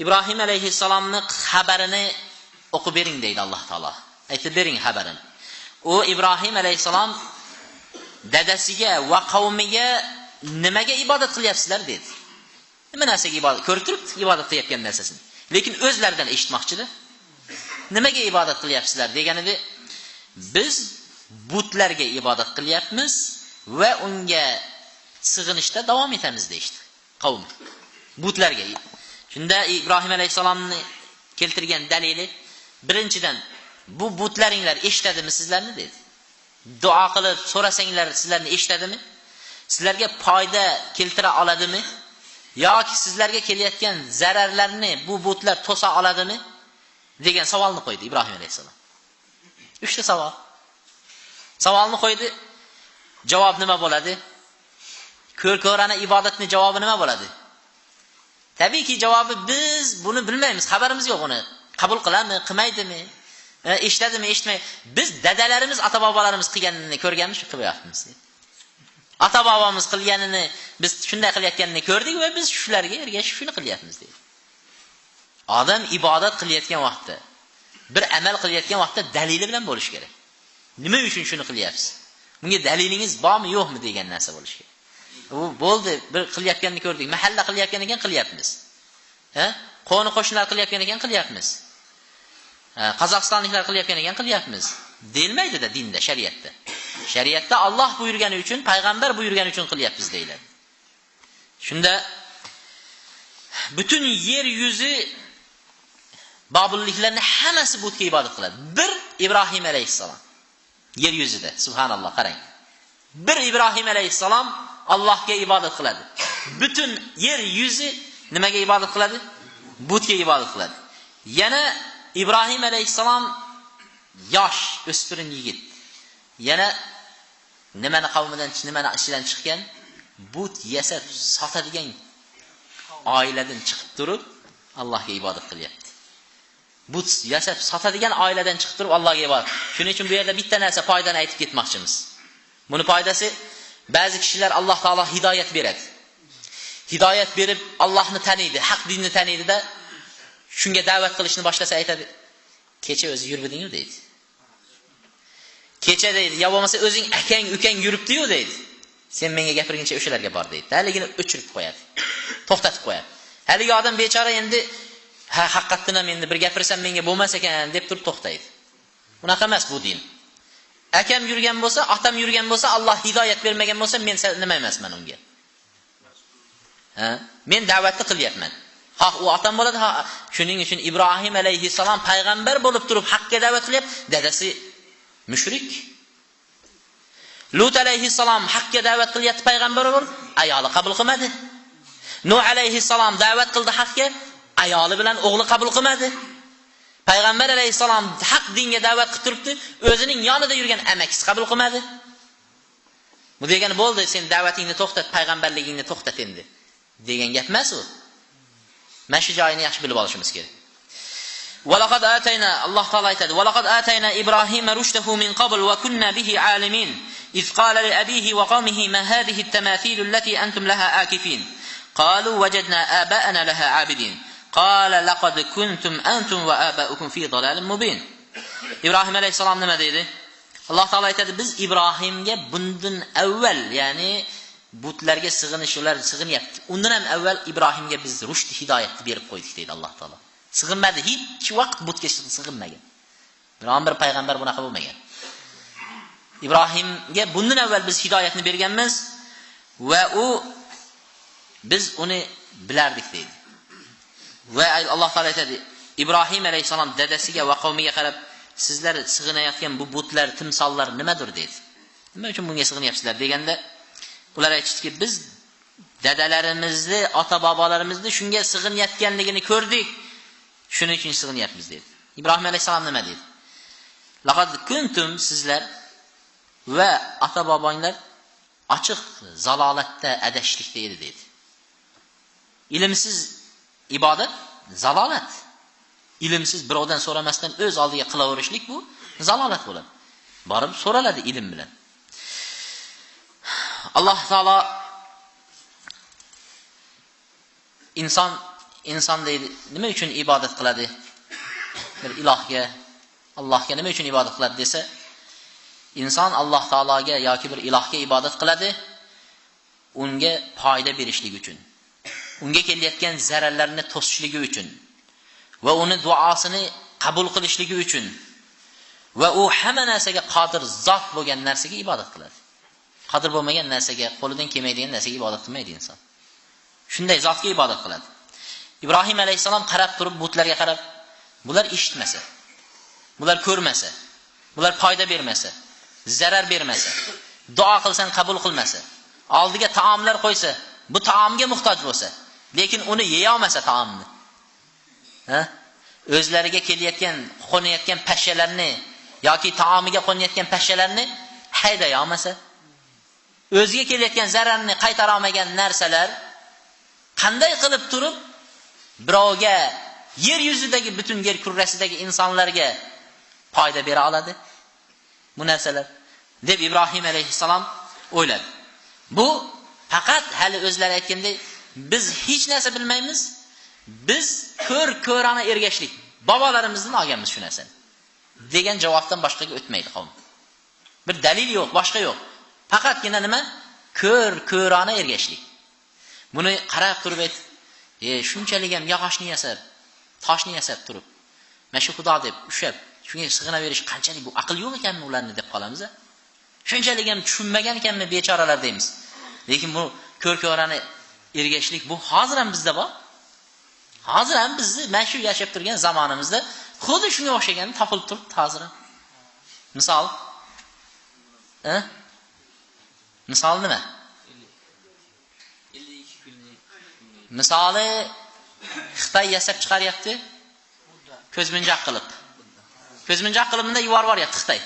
Ibrohim alayhissalomning xabarini o'qib bering deydi Alloh taolo. Aytib bering xabarini. U Ibrohim alayhissalom dadasiga va qavmiga nimaga ibodat qilyapsizlar dedi. Nima narsaga ibodat? Ko'rib turibdi ibodat qilayotgan narsasini. Lekin o'zlaridan eshitmoqchida. Nimaga ibodat qilyapsizlar deganida biz butlarga ibodat qilyapmiz va unga sig'inishda davom etamiz deydi qavm. Butlarga. Shunda Ibrohim alayhissalomni keltirgan dalili birinchidan bu butlaringlar eshitadimi sizlarni dedi. Duo qilib so'rasanglar sizlarni eshitadimi? Sizlarga foyda keltira oladimi? Yoki sizlarga kelayotgan zararlarni bu butlar to'sa oladimi? degan savolni qo'ydi Ibrohim alayhissalom. 3 ta savol. Savolni qo'ydi. Javob nima bo'ladi? Ko'rko'rana ibodatning javobi nima bo'ladi? Tabiiyki javobi biz buni bilmaymiz, xabarimiz yo'q uni. Qabul qiladimi, qilmaydimi? Eshitadimi, eshitmay. Biz dadalarimiz, ota-bobolarimiz qilganini ko'rganmiz, shu qilyapmiz. Ota-bobomiz qilganini biz shunday qilayotganini ko'rdik va biz shularga ergashib shuni qilyapmiz deydi. Odam ibodat qilayotgan vaqtda, bir amal qilayotgan vaqtda dalili bilan bo'lish kerak. Nima uchun shuni qilyapsiz? Bunga dalilingiz bormi, yo'qmi degan narsa bo'lish kerak. U bo'ldi, bir qilayotganini ko'rdik, mahalla qilayotgan ekan qilyapmiz. Qo'ni qo'shnilar qilayotgan ekan qilyapmiz. Qozog'istonliklar qilayotgan ekan qilyapmiz. Deyilmaydi-da dinda, shariatda. Shariatda Alloh buyurgani uchun, payg'ambar buyurgani uchun qilyapmiz deyiladi. Shunda butun yer yuzi Babulliklarning hammasi butga ibodat qiladi. Bir Ibrohim alayhissalom yer yuzida, subhanalloh, qarang. Bir Ibrohim alayhissalom Allohga ibodat qiladi. Butun yer yuzi nimaga ibodat qiladi? Butga ibodat qiladi. Yana Ibrohim alayhissalom yosh, o'spirin yigit. Yana nimani qavmidan, nimani ishidan chiqqan? But yasab sotadigan oiladan chiqib turib Allohga ibodat qilyapti. But yasab sotadigan oiladan chiqib turib Allohga ibodat. Shuning uchun bu yerda bitta narsa foydani aytib ketmoqchimiz. Buni foydasi ba'zi kishilar Alloh taolo hidoyat beradi. Hidoyat berib Allohni taniydi, haq dinni taniydi-da, shunga da'vat qilishni boshlasa aytadi: Kecha o'zi yuribding-ku deydi. Kecha deydi, yo bo'lmasa o'zing akang, ukang yuribdi-yu deydi. Sen menga gapirguncha o'shalarga bor deydi. Haligini o'chirib qo'yadi. To'xtatib qo'yadi. Haligi odam bechora endi haqiqatdan ham endi bir gapirsam menga bo'lmas ekan deb turib to'xtaydi. Bunaqa emas bu din. Akam yurgan bo'lsa, otam yurgan bo'lsa, Alloh hidoyat bermagan bo'lsa, men nima emasman unga. Men da'vatni qilyapman. Ha, u otam bo'ladi, ha, shuning uchun Ibrohim alayhissalom payg'ambar bo'lib turib haqqa da'vat qilyapti. Dadasi mushrik. Lut alayhissalom haqqa da'vat qilyapti, payg'ambar bo'lib, ayoli qabul qilmadi. Nuh alayhissalom da'vat qildi haqqa, ayoli bilan o'g'li qabul qilmadi. Payg'ambar alayhissalom haq dinga da'vat qilib turibdi, o'zining yonida yurgan amakisi qabul qilmadi. Bu degani bo'ldi, sen da'vatingni to'xtat, payg'ambarligingni to'xtat endi degan gap emas u. Mana shu joyini yaxshi bilib olishimiz kerak. Walaqad atayna, Alloh taolo aytadi, walaqad atayna Ibrohima rushdahu min qabl wa kunna bihi alimin. Iz qala li abihi wa qawmihi ma hadhihi at-tamathil allati antum laha akifin. Qalu wajadna aba'ana laha abidin. Qala laqad kuntum antum wa aba'ukum fi dalalin mubin. Ibrohim alayhisalom nima dedi? Alloh taolo aytadi, biz Ibrohimga bundan avval, ya'ni butlarga sig'inishlar sig'inyapti. Undan ham avval Ibrohimga biz rushd hidoyatni berib qo'ydik deydi Alloh taolo. Sig'inmadi, hech vaqt butga sig'inmagan. Biron bir payg'ambar bunaqa bo'lmagan. Ibrohimga bundan avval biz hidoyatni berganmiz va biz uni bilardik deydi. Va Alloh taolo aytadi, Ibrohim alayhisalom dadasiga va qavmiga qarab, sizlar sig'inayotgan bu butlar, timsollar nimadir dedi. Nima uchun bunga sig'inyapsizlar deganda, ular aytishdiki, biz dadalarimizni, ota-bobolarimizni shunga sig'inayotganligini ko'rdik. Shuning uchun sig'inyapmiz dedi. Ibrohim alayhisalom nima dedi? Laqad kuntum, sizlar va ota-bobonglar ochiq zalolatda, adashishlikda edi dedi. Ilmsiz ibodat zalolat. Ilmsiz birovdan so'ramasdan o'z oldiga qilaverishlik bu zalolat bo'ladi. Borib so'raladi ilm bilan. Alloh taolo inson deydi, nima uchun ibodat qiladi? Bir ilohga, Allohga nima uchun ibodat qiladi desa, inson Alloh taologa yoki bir ilohga ibodat qiladi, unga foyda berishlik uchun. Unga kelayotgan zararlarni to'sishligi uchun va uni duosini qabul qilishligi uchun va u hamma narsaga qodir zot bo'lgan narsaga ibodat qiladi. Qodir bo'lmagan narsaga, qo'lidan kelmaydigan narsaga ibodat qilmaydi inson. Shunday zotga ibodat qiladi. Ibrohim alayhisalom qarab turib, butlarga qarab, bular eshitmasa, bular ko'rmasa, bular foyda bermasa, zarar bermasa, duo qilsan qabul qilmasa, oldiga taomlar qo'ysa, bu taomga muhtoj bo'lsa, lekin uni yeya olmasa taomni. O'zlariga kelayotgan, qo'nayotgan pashshalarni yoki taomiga qo'nayotgan pashshalarni hayday olmasa, o'ziga kelayotgan zararni qaytara olmagan narsalar qanday qilib turib birovga, yer yuzidagi butun yer kurrasidagi insonlarga foyda bera oladi? Bu narsalar deb Ibrohim alayhissalom o'yladi. Bu faqat hali o'zlari aytgandek, biz hech narsa bilmaymiz. Biz ko'rana ergashlik. Bobolarimizdan olganmiz shu narsani degan javobdan boshqaga o'tmaydi qavm. Bir dalil yo'q, boshqa yo'q. Faqatgina nima? Ko'rana ergashlik. Buni qarab turib ayt, shunchalik ham yog'ochni yasab, toshni yasab turib, mana shu xudo deb ushab, shunga sig'inaverish qanchalik bu aql yo'q ekanmi ularni deb qolamiz-a? Shunchalik ham tushunmagan ekanmi bechoralar deymiz. Lekin bu ko'rana ergashlik bu hozir ham bizda bor. Hozir ham bizni mana shu yashab turgan zamonimizda xuddi shunga o'xshagan topilib turibdi hozir ham. Misol, misol nima? Misoli Xitoy yasab chiqaryapti. Ko'zmunjoq qilib. Ko'zmunjoq qilib bunda yuborib yuboryapti Xitoy.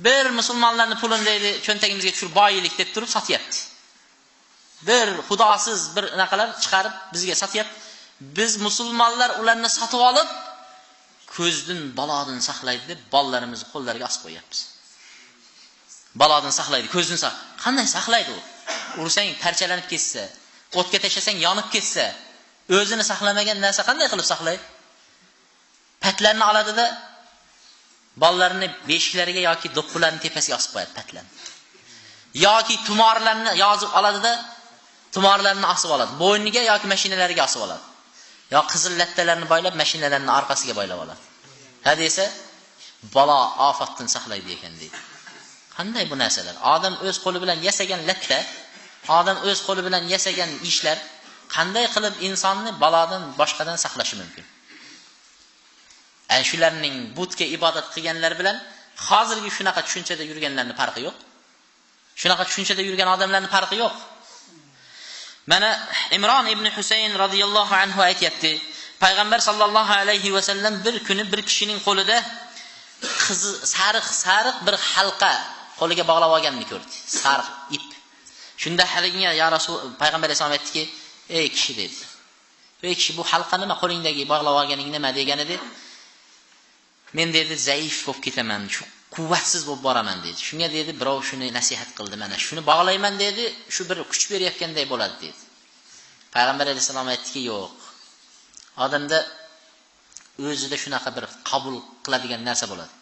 Bir musulmonlarning pulini deydi, cho'ntagimizga tushirib boylik deb turib sotyapti. Bir xudosiz bir anaqalar chiqarib bizga sotyapti. Biz musulmonlar ularni sotib olib, ko'zdan balodan saqlaydi deb bollarimizni qo'llariga osib qo'yapmiz. Balodan saqlaydi, ko'zdan qanday saqlaydi u? Ursang parchalanib ketsa, o'tga tashlasang yonib ketsa, o'zini saqlamagan narsa qanday qilib saqlaydi? patlarni oladida bolalarni beshiklariga yoki do'ppilarning tepasiga osib qo'yadi patlarni. Yoki tumorlarni yozib oladida tumorlarni osib oladi. Bo'yniga yoki mashinalariga osib oladi. Yo qizil lattalarni boylab mashinalarning orqasiga boylab oladi. Ha desa, balo ofatdan saqlaydi ekan deydi. Qanday bu narsalar? Odam o'z qo'li bilan yasagan latta, odam o'z qo'li bilan yasagan ishlar qanday qilib insonni balodan boshqadan saqlashi mumkin? Shularning butga ibodat qilganlar bilan hozirgi shunaqa tushunchada yurganlarning farqi yo'q. Shunaqa tushunchada yurgan odamlarning farqi yo'q. Mana Imron ibn Husayn radhiyallohu anhu aytayapti. Payg'ambar sallallohu alayhi va sallam bir kuni bir kishining qo'lida sariq bir halqa qo'liga bog'lab olganini ko'rdi. Sariq ip. Shunda haligiga ya Rasul payg'ambar alayhisalom aytdiki, "Ey kishi" dedi. "Ey kishi, bu halqa nima qo'lingdagi bog'lab olganing nima?" degan edi. "Men dedi zaif bo'lib ketaman, shu quvvatsiz bo'lib boraman" dedi. Shunga dedi birov shuni nasihat qildi, mana shuni bog'layman dedi, shu bir kuch berayotganday bo'ladi dedi. Payg'ambar alayhisalom aytdiki, "Yo'q. Odamda o'zida shunaqa bir qabul qiladigan narsa bo'ladi.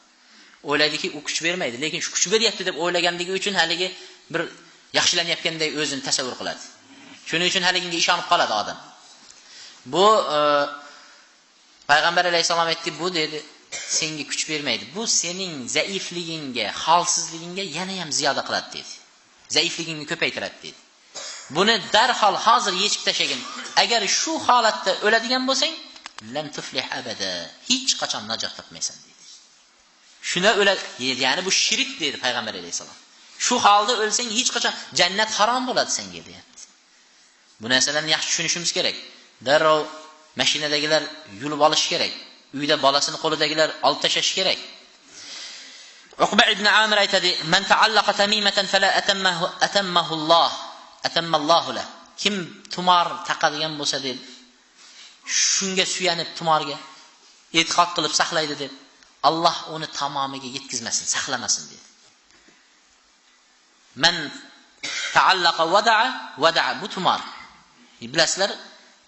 O'ylaydiki, u kuch bermaydi, lekin shu kuch beryapti deb o'ylaganligi uchun haligi bir yaxshilanyapganday o'zini tasavvur qiladi. Shuning uchun haligiga ishonib qoladi odam. Bu Payg'ambar alayhisalom aytdi, bu dedi, senga kuch bermaydi. Bu sening zaifligingga, holsizligingga yana ham ziyoda qiladi dedi. Zaifligingni ko'paytiradi dedi. Buni darhol hozir yechib tashagin. Agar shu holatda o'ladigan bo'lsang, lam tuflih abada. Hech qachon najot topmaysan dedi. Shuna o'ladi, ya'ni bu shirk dedi Payg'ambar alayhisalom. Shu holda o'lsang hech qachon jannat harom bo'ladi senga deyapti. Bu narsalarni yaxshi tushunishimiz kerak. Darrov mashinadagilar yulib olish kerak. Uyda bolasini qo'lidagilar olib tashlash kerak. Uqba ibn Amir aytadi: "Man ta'allaqa tamimatan fala atammahu Allah, atamma Allahu la." Kim tumor taqadigan bo'lsa deb, shunga suyanib tumorga e'tiqod qilib saqlaydi deb, Alloh uni tamomiga yetkazmasin, saqlamasin dedi. Man ta'allaqa wada'a bu tumor. Bilasizlar,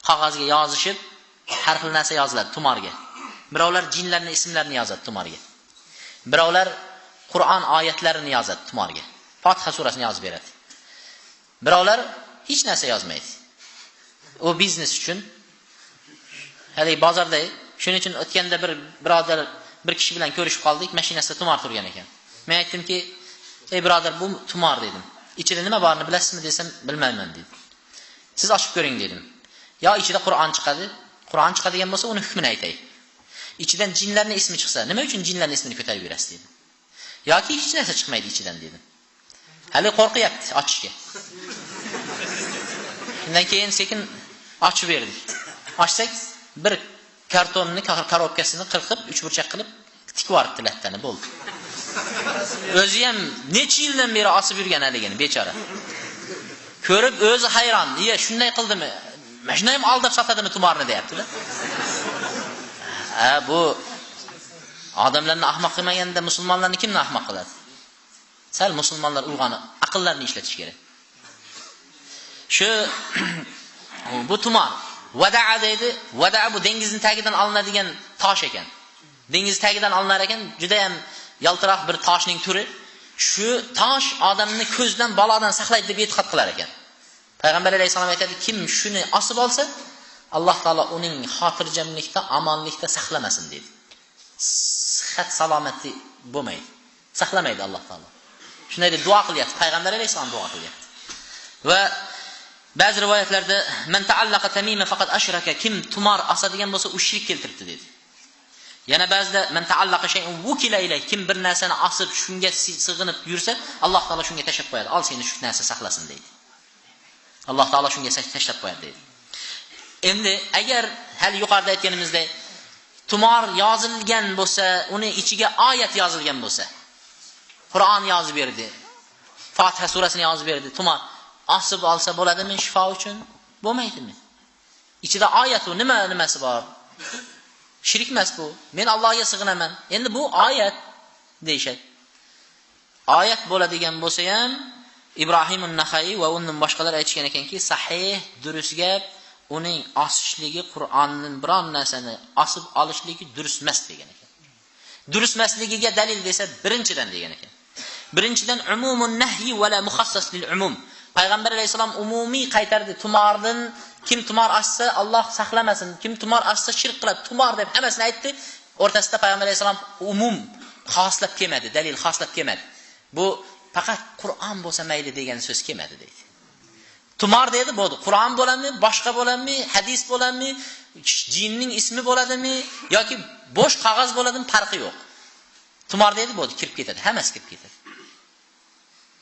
qog'ozga yozishib har xil narsa yoziladi tumorga. Birovlar jinlarning ismlarini yozadi tumorga. Birovlar Qur'on oyatlarini yozadi tumorga. Fotiha surasini yozib beradi. Birovlar hech narsa yozmaydi. U biznes uchun. Hali bozorda, shuning uchun o'tganda bir birodar bir kishi bilan ko'rishib qoldik, mashinasida tumor turgan ekan. Men aytdimki, "Ey birodar, bu tumor" dedim. "Ichida nima borni bilasizmi?" desam, "Bilmayman" dedi. "Siz ochib ko'ring" dedim. "Yo ichida Qur'on chiqadi. Qur'on chiqadigan bo'lsa, uni hukmini aytay. Ichidan jinlarning ismi chiqsa, nima uchun jinlarning ismini ko'tarib yurasiz" dedi. "Yoki hech narsa chiqmaydi ichidan" dedim. Hali qo'rqyapti ochishga. Shundan keyin sekin ochib berdik. Ochsak, bir kartonni korobkasini qirqib, uchburchak qilib tikib yuboribdi lattani, bo'ldi. O'zi ham necha yildan beri osib yurgan haligini, bechora. Ko'rib o'zi hayron. "Iya, shunday qildimi? Mana shunday ham aldab sotadimi tumorni" deyapti-da. Bu odamlarni ahmoq qilmaganda musulmonlarni kimni ahmoq qiladi? Sal musulmonlar uyg'onib, aqllarini ishlatish kerak. Shu bu tumor Wada'a deydi. Wada'a bu dengizning tagidan olinadigan tosh ekan. Dengiz tagidan olinar ekan, juda ham yaltiroq bir toshning turi. Shu tosh odamni ko'zdan, balodan saqlaydi deb e'tiqod qilar ekan. Payg'ambar alayhisalom aytadi, kim shuni osib olsa, Alloh taolo uning xotirjamlikda, omonlikda saqlamasin dedi. Sihat salomati bo'lmaydi. Saqlamaydi Alloh taolo. Shunday deb duo qilyapti. Payg'ambar alayhisalom duo qilyapti. Va ba'zi rivoyatlarda man ta'allaqa tamima faqat ashraka, kim tumor osadigan bo'lsa u shirk keltiribdi dedi. Yana ba'zida man ta'allaqa shay'un wukila ilay, kim bir narsani osib shunga sig'inib yursa, Alloh taolo shunga tashlab qo'yadi. Al seni shu narsa saqlasin deydi. Alloh taolo shunga tashlab qo'yadi deydi. Endi agar hali yuqorida aytganimizdek tumor yozilgan bo'lsa, uni ichiga oyat yozilgan bo'lsa, Qur'on yozib berdi, Fotiha surasini yozib berdi, tumor osib olsa bo'ladimi shifo uchun? Bo'lmaydimi? Ichida oyat u nimasi bor? Shirk emas bu. Men Allohga sig'inaman. Endi bu oyat deyshadi. Oyat bo'ladigan bo'lsa ham Ibrohim an-Naxai va undan boshqalar aytishgan ekanki, sahih, durust gap, uning osishligi Qur'onning biron narsani osib olishligi durust emas degan ekan. Durust emasligiga dalil desa birinchidan degan ekan. Birinchidan umumun nahyi va la mukhassas lil umum. Payg'ambar alayhisalom umumiy qaytardi. Tumordan kim tumor ochsa Alloh saqlamasin, kim tumor ochsa shirk qiladi, tumor deb hammasini aytdi. O'rtasida Payg'ambar alayhisalom umum xoslab kelmadi, dalil xoslab kelmadi. Bu faqat Qur'on bo'lsa mayli degan so'z kelmadi deydi. Tumor dedi bo'ldi. Qur'on bo'ladimi, boshqa bo'ladimi, hadis bo'ladimi, jinning ismi bo'ladimi yoki bo'sh qog'oz bo'ladimi farqi yo'q. Tumor dedi bo'ldi, kirib ketadi, hammasi kirib ketadi.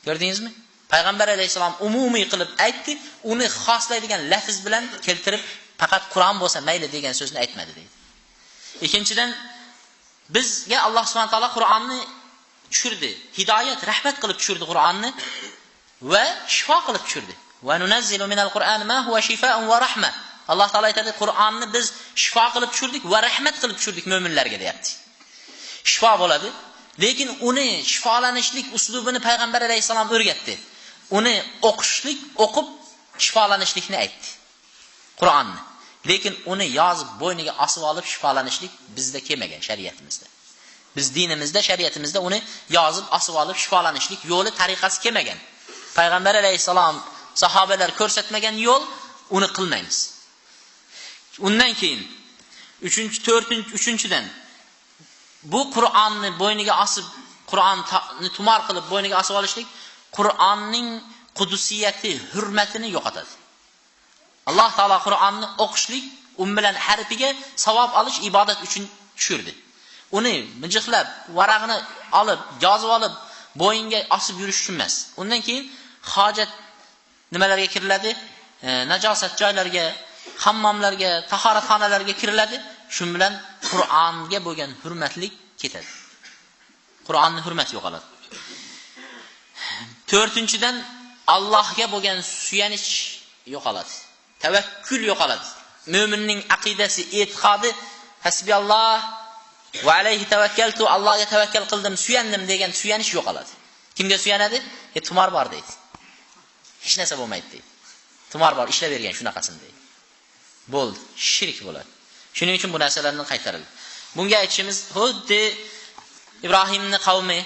Ko'rdingizmi? Payg'ambar alayhisalom umumiy qilib aytdi, uni xoslaydigan lafz bilan keltirib, faqat Qur'on bo'lsa mayli degan so'zni aytmadi deydi. Ikkinchidan bizga Alloh subhanahu va taolo Qur'onni tushirdi. Hidoyat, rahmat qilib tushirdi Qur'onni va shifo qilib tushirdi. Va nunazzilu minal Qur'ani ma huwa shifaa'un va rahma. Alloh taolo aytadi, Qur'onni biz shifo qilib tushirdik va rahmat qilib tushirdik mo'minlarga deyapti. Shifo bo'ladi, lekin uni shifolanishlik uslubini Payg'ambar alayhisalom o'rgatdi. Uni o'qib shifolanishlikni aytdi. Qur'onni. Lekin uni yozib bo'yniga osib olib shifolanishlik bizda kelmagan shariatimizda. Biz dinimizda, shariatimizda uni yozib osib olib shifolanishlik yo'li, tariqasi kelmagan. Payg'ambar alayhisalom, sahobalar ko'rsatmagan yo'l, uni qilmaymiz. Undan keyin 3-4-dan bu Qur'onni bo'yniga osib, Qur'onni tumor qilib bo'yniga osib olishlik Qur'onning qudusiyati, hurmatini yo'qotadi. Alloh taolo Qur'onni o'qishlik, bilan harfiga savob olish ibodat uchun tushirdi. Uni mijixlab, varag'ini olib, yozib olib, bo'yinga osib yurish uchun emas. Undan keyin hojat nimalarga kiriladi? Najosat joylarga, hammomlarga, tahoratxonalarga kiriladi. Shu bilan Qur'onga bo'lgan hurmatlik ketadi. Qur'onning hurmati yo'qoladi. 4-dan Allohga bo'lgan suyanish yo'qoladi. Tavakkul yo'qoladi. Mo'minning aqidasi, e'tiqodi hasbiyalloh va alayhi tavakkaltu, Allohga tavakkal qildim, suyandim degan suyanish yo'qoladi. Kimga suyanadi? Tumor bor deydi. Hech narsa bo'lmaydi deydi. Tumor bor, ishlab bergan shunaqasini deydi. Bo'ldi, shirk bo'ladi. Shuning uchun bu narsalarni qaytarildi. Bunga aytishimiz, xuddi Ibrohimning qavmi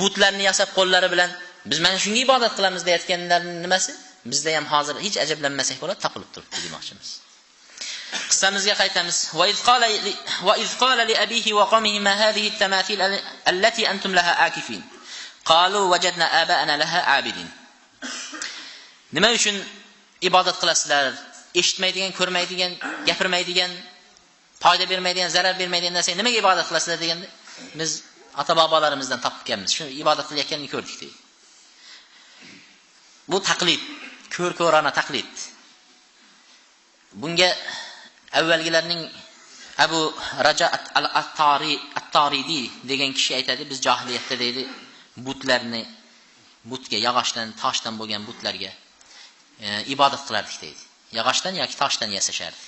butlarni yasab qo'llari bilan biz mana shunga ibodat qilamiz deyotganlarning nimasi? Bizda ham hozir hech ajablanmasak bo'ladi, topilib turibdi demoqchimiz. Qissamizga qaytamiz. Va iz qala li abihi va qawmihi ma hadhihi at-tamathil allati antum laha akifin. Qalu wajadna aba'ana laha abidin. Nima uchun ibodat qilasizlar? Eshitmaydigan, ko'rmaydigan, gapirmaydigan, foyda bermaydigan, zarar bermaydigan narsaga nimaga ibodat qilasizlar deganda, biz ota-bobolarimizdan topib kelamiz. Shu ibodat qilayotganini ko'rdik deydi. Bu taqlid, ko'r-ko'rona taqlid. Bunga avvalgilarning Abu Raja at-Taridi degan kishi aytadi, biz jahiliyatda deydi, butlarni butga, yog'ochdan, toshdan bo'lgan butlarga ibodat qilardik deydi. Yog'ochdan yoki toshdan yasashardi.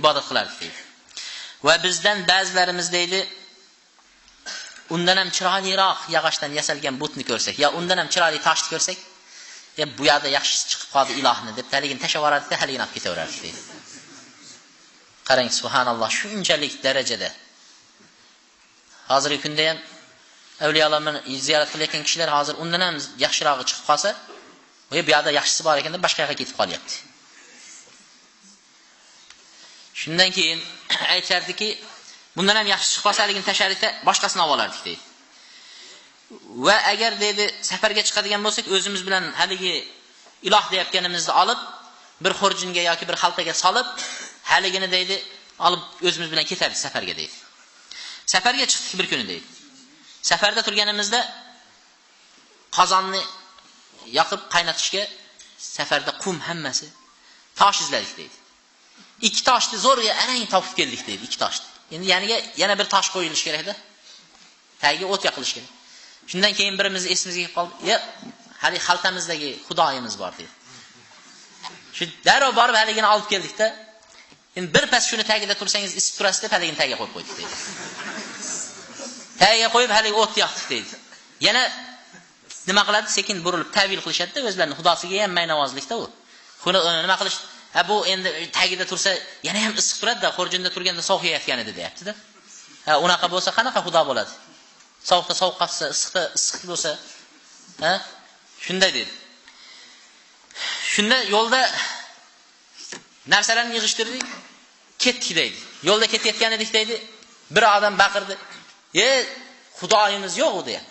Ibodat qilardik deydi. Va bizdan ba'zilarimiz deydi, undan ham chiroyliroq yog'ochdan yasalgan butni ko'rsak, yo undan ham chiroyli toshni ko'rsak, bu yerda yaxshi chiqib qoldi ilohni deb taligini tashlab yuborardik, haligini olib ketaverardik deydi. Qarang, subhanalloh, shunchalik darajada. Hozirgi kunda ham avliyolarni ziyorat qilayotgan kishilar hozir undan ham yaxshirog'i chiqib qolsa, bu yerda yaxshisi bor ekan deb boshqa yoqqa ketib qolyapti. Shundan keyin aytardiki, bundan ham yaxshi chiqib qolsa, haligini tashlardik, boshqasini olib olardik deydi. Va agar deydi safarga chiqadigan bo'lsak, o'zimiz bilan haligi iloh deyotganimizni olib, bir xurjinga yoki bir xaltaga solib, haligini deydi olib o'zimiz bilan ketardik safarga deydi. Safarga chiqdik bir kuni deydi. Safarda turganimizda qozonni yoqib qaynatishga safarda qum hammasi tosh izladik deydi. 2 toshni zo'rga arang topib keldik deydi, 2 toshni. Endi yana bir tosh qo'yilish kerak-da. Tagiga o't yoqilish kerak. Shundan keyin birimiz esimizga kelib qoldi. Hali xaltamizdagi xudoyimiz bor deydi. Shu darrov borib haligini olib keldik-da. Endi bir pas shuni tagida tursangiz isib turasiz deb haligini tagiga qo'yib qo'ydik deydi. Tagiga qo'yib haligi o't yoqdik deydi. Yana nima qiladi? Sekin burilib tavil qilishadi-da, o'zlarining xudosiga ham maynavozlikda u. Nima qilish? bu endi tagida tursa yana ham issiq turadi-da, xurjinda turganda sovuqayotgan edi deyapti-da. Unaqa bo'lsa qanaqa xudo bo'ladi? Sovuqda sovuq qatsa, issiqda issiq bo'lsa, shunday dedi. Shunda yo'lda narsalarni yig'ishtirdik, ketdik deydi. Yo'lda ketayotgan edik deydi. Bir odam baqirdi. Xudoyimiz yo'q u deydi.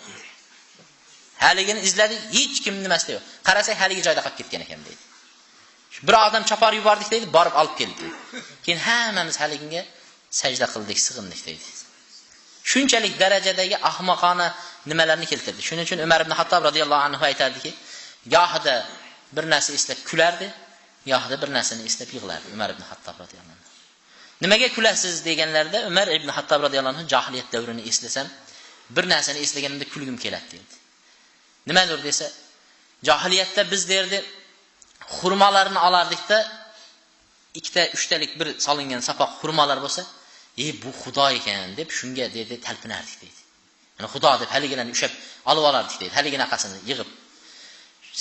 Haligini izladik, hech kim nimasi yo'q. Qarasak haligi joyda qolib ketgan ekan deydi. Bir odam chopar yubordik deydi, borib olib keldi. Keyin hammamiz haligiga sajda qildik, sig'indik deydi. Shunchalik darajadagi ahmoqona nimalarni keltirdi. Shuning uchun Umar ibn Hattob radhiyallohu anhu aytardiki, gohida bir narsa eslab kulardi, gohida bir narsani eslab yig'lardi Umar ibn Hattob radhiyallohu anhu. Nimaga kulasiz deganlarda Umar ibn Hattob radhiyallohu anhu jahiliyat davrini eslasam, bir narsani eslaganimda kulgim keladi dedi. Nimadir desa, jahiliyatda biz derdi, xurmolarni olardik-da, ikkita, uchtalik bir solingan sapoq xurmolar bo'lsa, bu xudo ekan deb shunga dedi talpinardik dedi. Ya'ni xudo deb haligilarni ushab olib olardik dedi. Haliginaqasini yig'ib.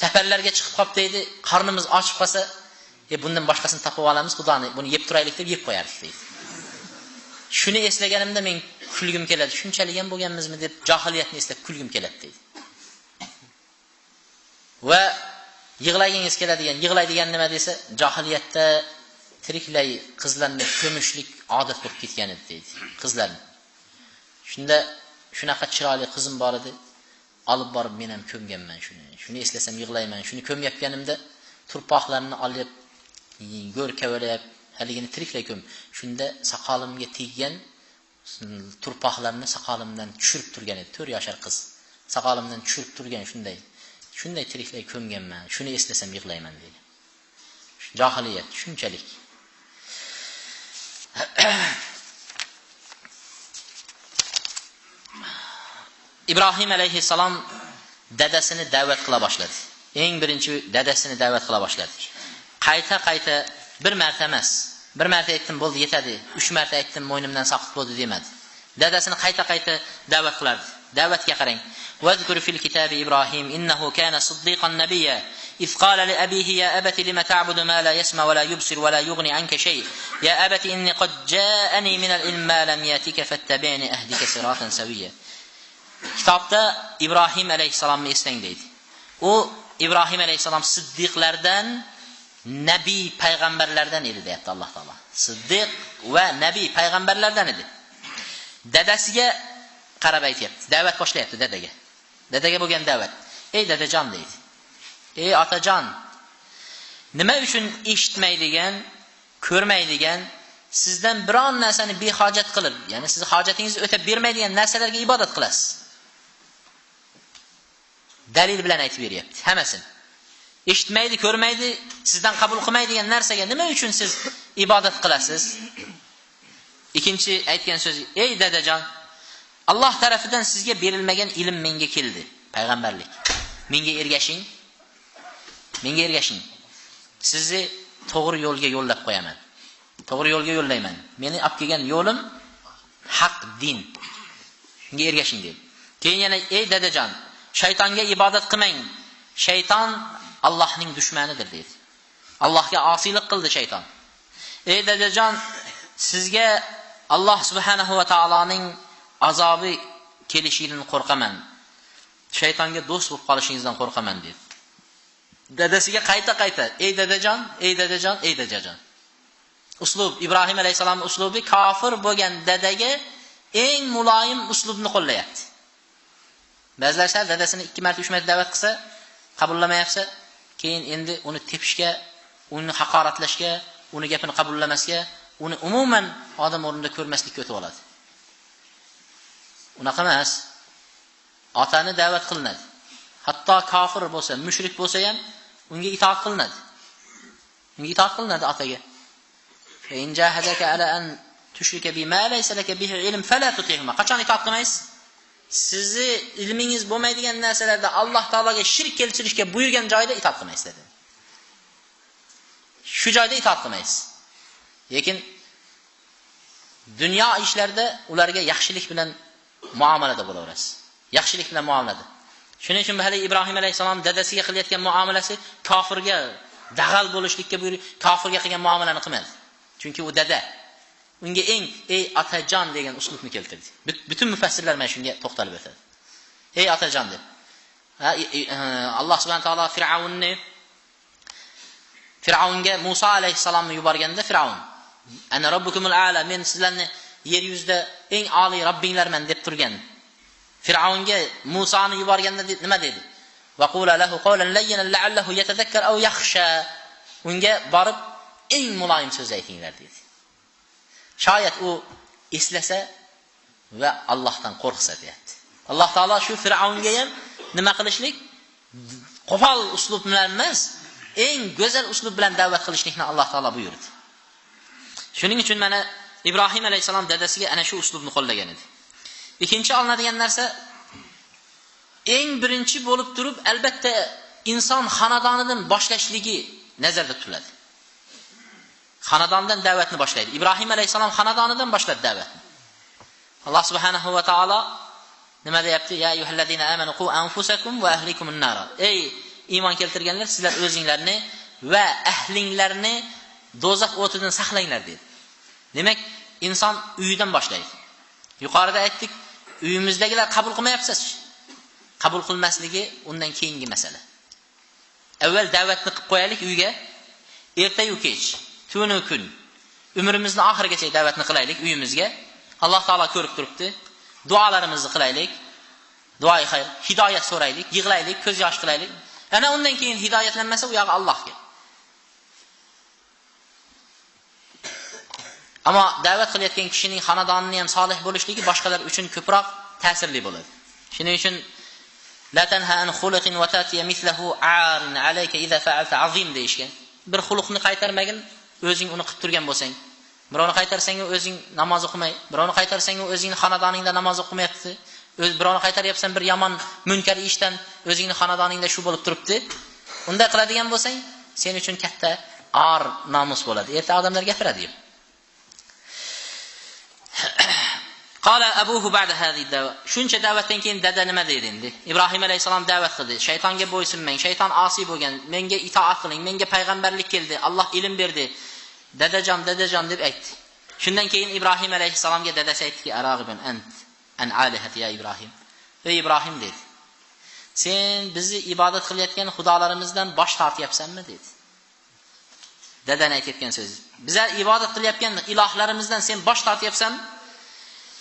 Safarlarga chiqib qolib dedi, qornimiz ochib qolsa, bundan boshqasini topib olamiz, xudoni buni yeb turaylik deb yeb qo'yardik dedi. Shuni eslaganimda men kulgim keladi. Shunchalik ham bo'lganmizmi deb jahiliyatni eslab kulgim keladi dedi. Va yig'lagingiz keladigan, yig'laydigan nima desa, jahiliyatda tiriklay qizlarni ko'mishlik odat bo'lib ketgan edi deydi. Qizlarni. Shunda shunaqa chiroyli qizim bor edi. Olib borib men ham ko'mganman shuni. Shuni eslasam yig'layman. Shuni ko'myapganimda turpoqlarni olib, go'r kavalab, haligini tiriklay ko'm. Shunda soqolimga teggan turpoqlarni soqolimdan tushirib turgan edi. 4 yoshar qiz. Soqolimdan tushirib turgan shunday tiriklay ko'mganman. Shuni eslasam yig'layman dedi. Jahiliyat shunchalik. İbrahim alayhissalom dadasini da'vat qila boshladi. Eng birinchi dadasini da'vat qila boshladi. Qayta bir marta emas. Bir marta aytdim bo'ldi yetadi. 3 marta aytdim mo'ynimdan saqit bo'ldi demadi. Dadasini qayta da'vat qilardi. Da'vatga qarang. Vazkur fil kitabi Ibrohim innahu kana siddiqan nabiyya. إذ قال لأبيه يا أبت لم تعبد ما لا يسمع ولا يبصر ولا يغني عنك شيء يا أبت إني قد جاءني من العلم ما لم يأتك فاتبعني أهدك صراطا سويا. Kitobda Ibrohim alayhisalomni eslang deydi. U Ibrohim alayhisalom siddiqlardan, nabiy payg'ambarlardan edi deyapti Alloh taolo. Siddiq va nabiy payg'ambarlardan edi. Dadasiga qarab aytayapti. Da'vat boshlayapti dadaga. Dadaga bo'lgan da'vat. Ey dadajon deydi. Ey otajon, nima uchun eshitmaydigan, ko'rmaydigan, sizdan biron narsani behojat qilib, ya'ni siz hojatingizni o'tab bermaydigan narsalarga ibodat qilasiz? Dalil bilan aytib beryapti hammasini. Eshitmaydi, ko'rmaydi, sizdan qabul qilmaydigan narsaga nima uchun siz ibodat qilasiz? Ikkinchi aytgan so'zi, ey dadajon, Alloh tarafidan sizga berilmagan ilm menga keldi, payg'ambarlik. Menga ergashing. Menga ergashing. Sizni to'g'ri yo'lga yo'llab qo'yaman. To'g'ri yo'lga yo'llayman. Meni olib kelgan yo'lim haq din. Shunga ergashing dedi. Keyin yana ey dadajon, shaytonga ibodat qilmang. Shayton Allohning dushmanidir dedi. Allohga osiylik qildi shayton. Ey dadajon, sizga Alloh subhanahu va taoloning azobi kelishidan qo'rqaman. Shaytonga do'st bo'lib qolishingizdan qo'rqaman dedi. Dadasiga qayta ey dadajon, ey dadajon, ey dadajon. Uslub Ibrohim alayhisalom uslubi kofir bo'lgan dadaga eng muloyim uslubni qo'llayapti. Ba'zilar dadasini 2 marta 3 marta da'vat qilsa, qabullamayapsa, keyin endi uni tepishga, uni haqoratlashga, uni gapini qabullamasga, uni umuman odam o'rnida ko'rmaslikka o'tib oladi. Unaqa emas. Otani da'vat qilinadi. Hatto kofir bo'lsa, mushrik bo'lsa ham unga itoat qilinadi. Unga itoat qilinadi otaga. In jahadaka ala an tushrika bima laysa laka bihi ilm fala tuti'huma. Qachon itoat qilmaysiz? Sizni ilmingiz bo'lmaydigan narsalarda Alloh taologa shirk keltirishga buyurgan joyda itoat qilmaysiz dedi. Shu joyda itoat qilmaysiz. Lekin dunyo ishlarida ularga yaxshilik bilan muomalada bo'laverasiz. Yaxshilik bilan muomalada. Shuning uchun hali Ibrohim alayhisalom dadasiga qilayotgan muomalasi kofirga dag'al bo'lishlikka buyurib, kofirga qilgan muomalani qilmadi. Chunki u dada. Unga ey otajon degan uslubni keltirdi. Butun mufassirlar mana shunga to'xtalib o'tadi. Ey otajon deb. Alloh subhanahu taolo Fir'avnga Musa alayhisalomni yuborganda Fir'avn ana robbukumul a'la, men sizlarni yer yuzida eng oliy Robbinglarman deb turgan. Fir'avnga Musoni yuborganda nima dedi? Va qula lahu qawlan layyinan la'allahu yatadhakkar aw yakhsha. Unga borib eng muloyim so'z aytinglar dedi. Shoyat u eslasa va Allohdan qo'rqsa deyapti. Alloh taolo shu Fir'avnga ham nima qilishlik? Qo'pol uslub bilan emas, eng go'zal uslub bilan da'vat qilishlikni Alloh taolo buyurdi. Shuning uchun mana Ibrohim alayhisalom dadasiga ana shu uslubni qo'llagan edi. Ikkinchi olinadigan narsa, eng birinchi bo'lib turib albatta inson xonadonidan boshlashligi nazarda tutiladi. Xonadondan da'vatni boshlaydi. Ibrohim alayhisalom xonadonidan boshladi da'vatni. Alloh subhanahu va taolo nima deyapti? Ya ayyuhallazina amanu qu anfusakum va ahlikum an-nar. Ey iymon keltirganlar, sizlar o'zingizlarni va ahlinglarni do'zax o'tidan saqlanglar dedi. Demak, inson uyidan boshlaydi. Yuqorida aytdik, uyimizdagilar qabul qilmayapsiz. Qabul qilmasligi undan keyingi masala. Avval da'vatni qilib qo'yaylik uyga. Erta-yu kech, tunu kun, umrimizni oxirigacha da'vatni qilaylik uyimizga. Alloh taolo ko'rib turibdi. Duolarimizni qilaylik. Duoyi xayr, hidoyat so'raylik, yig'laylik, ko'z yosh qilaylik. Ana undan keyin hidoyatlanmasa u yog'i Allohga. Ammo da'vat qilayotgan kishining xonadonining ham solih bo'lishligi boshqalar uchun ko'proq ta'sirli bo'ladi. Shuning uchun la tanha an khuluqin wa tatiya mithluhu aarin alayka idza fa'alta azim deyishgan. Bir xuluqni qaytarmagin, o'zing uni qilib turgan bo'lsang. Birovni qaytarsang o'zing namoz o'qimay, birovni qaytarsang o'zingning xonadoningda namoz o'qimayapti. Birovni qaytaryapsan bir yomon munkar ishdan, o'zingning xonadoningda shu bo'lib turibdi. Unday qiladigan bo'lsang, sen uchun katta or nomus bo'ladi. Erta odamlar gapiradi. Qala abuhu ba'da hadhihi da'wa. Shuncha da'vatdan keyin dada nima dedi endi? Ibrohim alayhisalom da'vat qildi. Shaytonga bo'ysunmang, shayton osiy bo'lgan, menga itoat qiling, menga payg'ambarlik keldi, Alloh ilm berdi. Dadajon deb aytdi. Shundan keyin Ibrohim alayhisalomga dadasi aytdiki, "Arag'ibun an alihati ya Ibrohim." Ey Ibrohim dedi. Sen bizni ibodat qilayotgan xudolarimizdan bosh tortyapsanmi dedi. Dadan aytayotgan so'z. Bizlar ibodat qilayotgan ilohlarimizdan sen bosh tortyapsanmi?